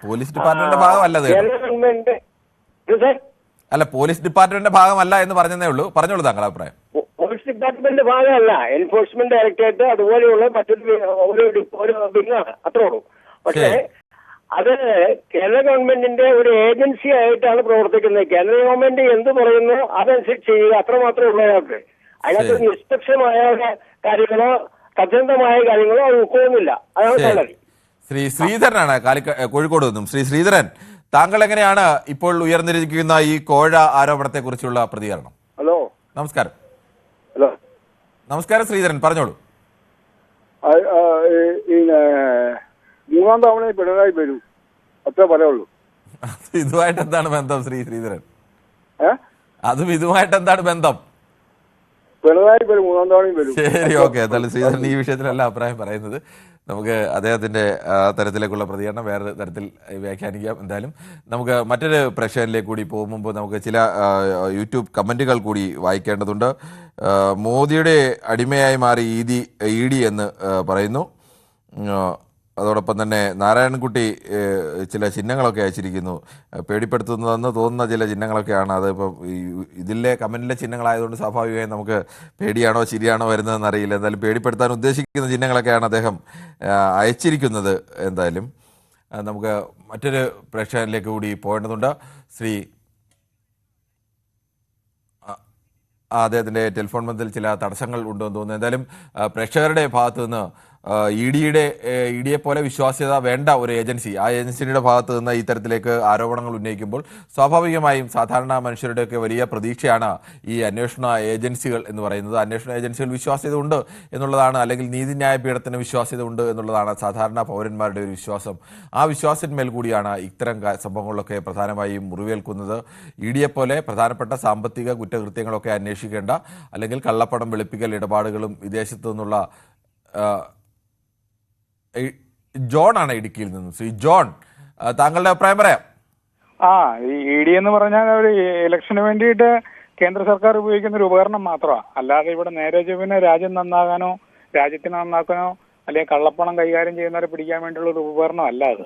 Speaker 1: പോലീസ് ഡിപ്പാർട്ട്മെന്റിന്റെ ഭാഗമല്ല
Speaker 9: കേന്ദ്ര ഗവൺമെന്റ്
Speaker 1: അല്ല പോലീസ് ഡിപ്പാർട്ട്മെന്റിന്റെ ഭാഗമല്ല എന്ന് പറഞ്ഞതേ ഉള്ളൂ. പറഞ്ഞോളൂ താങ്കളുടെ അഭിപ്രായം.
Speaker 9: പോലീസ് ഡിപ്പാർട്ട്മെന്റിന്റെ ഭാഗമല്ല, എൻഫോഴ്സ്മെന്റ് ഡയറക്ടറേറ്റ് അതുപോലെയുള്ള മറ്റൊരു ഒരു വിങ്ങാണ്, അത്രേ ഉള്ളൂ. പക്ഷേ അത് കേന്ദ്ര ഗവൺമെന്റിന്റെ ഒരു ഏജൻസി ആയിട്ടാണ് പ്രവർത്തിക്കുന്നത്. കേന്ദ്ര ഗവൺമെന്റ് എന്ത് പറയുന്നു അതനുസരിച്ച് ചെയ്യുക, അത്രമാത്രമേ ഉള്ളവർക്ക്. അതിനകത്ത് നിഷ്പക്ഷമായ കാര്യങ്ങളോ സത്യസന്ധമായ കാര്യങ്ങളോ അത് ഉൾക്കൊള്ളുന്നില്ല. അതാണ് സാലറി.
Speaker 1: ശ്രീ ശ്രീധരനാണ് കോഴിക്കോട് നിന്നും. ശ്രീ ശ്രീധരൻ, താങ്കൾ എങ്ങനെയാണ് ഇപ്പോൾ ഉയർന്നിരിക്കുന്ന ഈ കോഴ ആരോപണത്തെ കുറിച്ചുള്ള പ്രതികരണം?
Speaker 10: ഹലോ,
Speaker 1: നമസ്കാരം.
Speaker 10: ഹലോ,
Speaker 1: നമസ്കാരം ശ്രീധരൻ, പറഞ്ഞോളൂ.
Speaker 10: മൂന്നാം തവണ പിണറായി വരൂ, അത്ര പറയുള്ളൂ.
Speaker 1: ഇതുമായിട്ട് എന്താണ് ബന്ധം ശ്രീ ശ്രീധരൻ? അതും ഇതുമായിട്ട് എന്താണ് ബന്ധം?
Speaker 10: പിണറായി വരും, മൂന്നാം തവണയും വരും.
Speaker 1: ശരി, ഓക്കെ. എന്തായാലും ശ്രീധരൻ ഈ വിഷയത്തിലല്ല അഭിപ്രായം പറയുന്നത്. നമുക്ക് അദ്ദേഹത്തിന്റെ തരത്തിലേക്കുള്ള പ്രതികരണം വേറെ തരത്തിൽ വ്യാഖ്യാനിക്കാം. എന്തായാലും നമുക്ക് മറ്റൊരു പ്രശ്നത്തിലേക്ക് കൂടി പോകും മുമ്പ് നമുക്ക് ചില യൂട്യൂബ് കമന്റുകൾ കൂടി വായിക്കേണ്ടതുണ്ട്. മോദിയുടെ അടിമയായി മാറി ഇ ഡി എന്ന് പറയുന്നു. അതോടൊപ്പം തന്നെ നാരായണൻകുട്ടി ചില ചിഹ്നങ്ങളൊക്കെ അയച്ചിരിക്കുന്നു. പേടിപ്പെടുത്തുന്നതെന്ന് തോന്നുന്ന ചില ചിഹ്നങ്ങളൊക്കെയാണ്. അതിപ്പം ഇതിലെ കമൻറ്റിലെ ചിഹ്നങ്ങളായതുകൊണ്ട് സ്വാഭാവികമായും നമുക്ക് പേടിയാണോ ശരിയാണോ വരുന്നതെന്ന് അറിയില്ല. എന്തായാലും പേടിപ്പെടുത്താൻ ഉദ്ദേശിക്കുന്ന ചിഹ്നങ്ങളൊക്കെയാണ് അദ്ദേഹം അയച്ചിരിക്കുന്നത്. എന്തായാലും നമുക്ക് മറ്റൊരു പ്രേക്ഷകരിലേക്ക് കൂടി പോകേണ്ടതുണ്ട്. ശ്രീ അദ്ദേഹത്തിൻ്റെ ടെലിഫോൺ ബന്ധത്തിൽ ചില തടസ്സങ്ങൾ ഉണ്ടെന്ന് തോന്നുന്നു. എന്തായാലും പ്രേക്ഷകരുടെ ഭാഗത്തു നിന്ന് ഇ ഡിയെ പോലെ വിശ്വാസ്യത വേണ്ട ഒരു ഏജൻസി, ആ ഏജൻസിയുടെ ഭാഗത്ത് നിന്ന് ഇത്തരത്തിലേക്ക് ആരോപണങ്ങൾ ഉന്നയിക്കുമ്പോൾ സ്വാഭാവികമായും സാധാരണ മനുഷ്യരുടെയൊക്കെ വലിയ പ്രതീക്ഷയാണ് ഈ അന്വേഷണ ഏജൻസികൾ എന്ന് പറയുന്നത്. അന്വേഷണ ഏജൻസികൾ വിശ്വാസ്യത ഉണ്ട് എന്നുള്ളതാണ്, അല്ലെങ്കിൽ നീതിന്യായ പീഠത്തിന് വിശ്വാസ്യത ഉണ്ട് എന്നുള്ളതാണ് സാധാരണ പൗരന്മാരുടെ ഒരു വിശ്വാസം. ആ വിശ്വാസത്തിന്മേൽ കൂടിയാണ് ഇത്തരം സംഭവങ്ങളിലൊക്കെ പ്രധാനമായും മുറിവേൽക്കുന്നത്. ഇ ഡിയെ പോലെ പ്രധാനപ്പെട്ട സാമ്പത്തിക കുറ്റകൃത്യങ്ങളൊക്കെ അന്വേഷിക്കേണ്ട, അല്ലെങ്കിൽ കള്ളപ്പണം വെളുപ്പിക്കൽ ഇടപാടുകളും വിദേശത്തു നിന്നുള്ള ജോൺ ആണ് ഇടുക്കിയിൽ നിന്നും. ശ്രീ ജോൺ, താങ്കളുടെ അഭിപ്രായം പറയാം.
Speaker 14: ഈ ഇ ഡി എന്ന് പറഞ്ഞാൽ ഒരു ഇലക്ഷന് വേണ്ടിയിട്ട് കേന്ദ്ര സർക്കാർ ഉപയോഗിക്കുന്ന ഒരു ഉപകരണം മാത്രമാണ്. അല്ലാതെ ഇവിടെ നേരെ ചൊവ്വനെ രാജ്യം നന്നാകാനോ രാജ്യത്തിനെ നന്നാക്കാനോ അല്ലെങ്കിൽ കള്ളപ്പണം കൈകാര്യം ചെയ്യുന്നവരെ പിടിക്കാൻ വേണ്ടിയുള്ള ഒരു ഉപകരണം അല്ല അത്.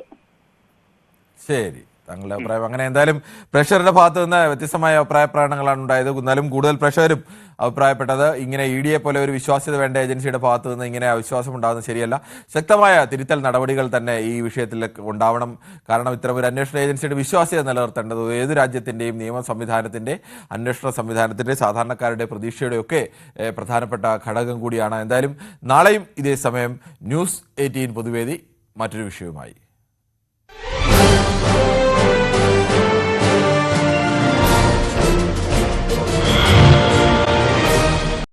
Speaker 1: ശരി, താങ്കളുടെ അഭിപ്രായം അങ്ങനെ. എന്തായാലും പ്രേക്ഷകരുടെ ഭാഗത്ത് നിന്ന് വ്യത്യസ്തമായ അഭിപ്രായ പ്രകടനങ്ങളാണ് ഉണ്ടായത്. എന്നാലും കൂടുതൽ പ്രേക്ഷകരും അഭിപ്രായപ്പെട്ടത് ഇങ്ങനെ ഇ ഡിയെ പോലെ ഒരു വിശ്വാസ്യത വേണ്ട ഏജൻസിയുടെ ഭാഗത്ത് നിന്ന് ഇങ്ങനെ അവിശ്വാസം ഉണ്ടാകുന്നത് ശരിയല്ല. ശക്തമായ തിരുത്തൽ നടപടികൾ തന്നെ ഈ വിഷയത്തിൽ ഉണ്ടാവണം. കാരണം ഇത്തരം ഒരു അന്വേഷണ ഏജൻസിയുടെ വിശ്വാസ്യത നിലനിർത്തേണ്ടത് ഏത് രാജ്യത്തിൻ്റെയും നിയമ സംവിധാനത്തിൻ്റെ, അന്വേഷണ സംവിധാനത്തിൻ്റെ, സാധാരണക്കാരുടെ പ്രതീക്ഷയുടെയൊക്കെ പ്രധാനപ്പെട്ട ഘടകം കൂടിയാണ്. എന്തായാലും നാളെയും ഇതേ സമയം ന്യൂസ് 18 പൊതുവേദി മറ്റൊരു വിഷയവുമായി.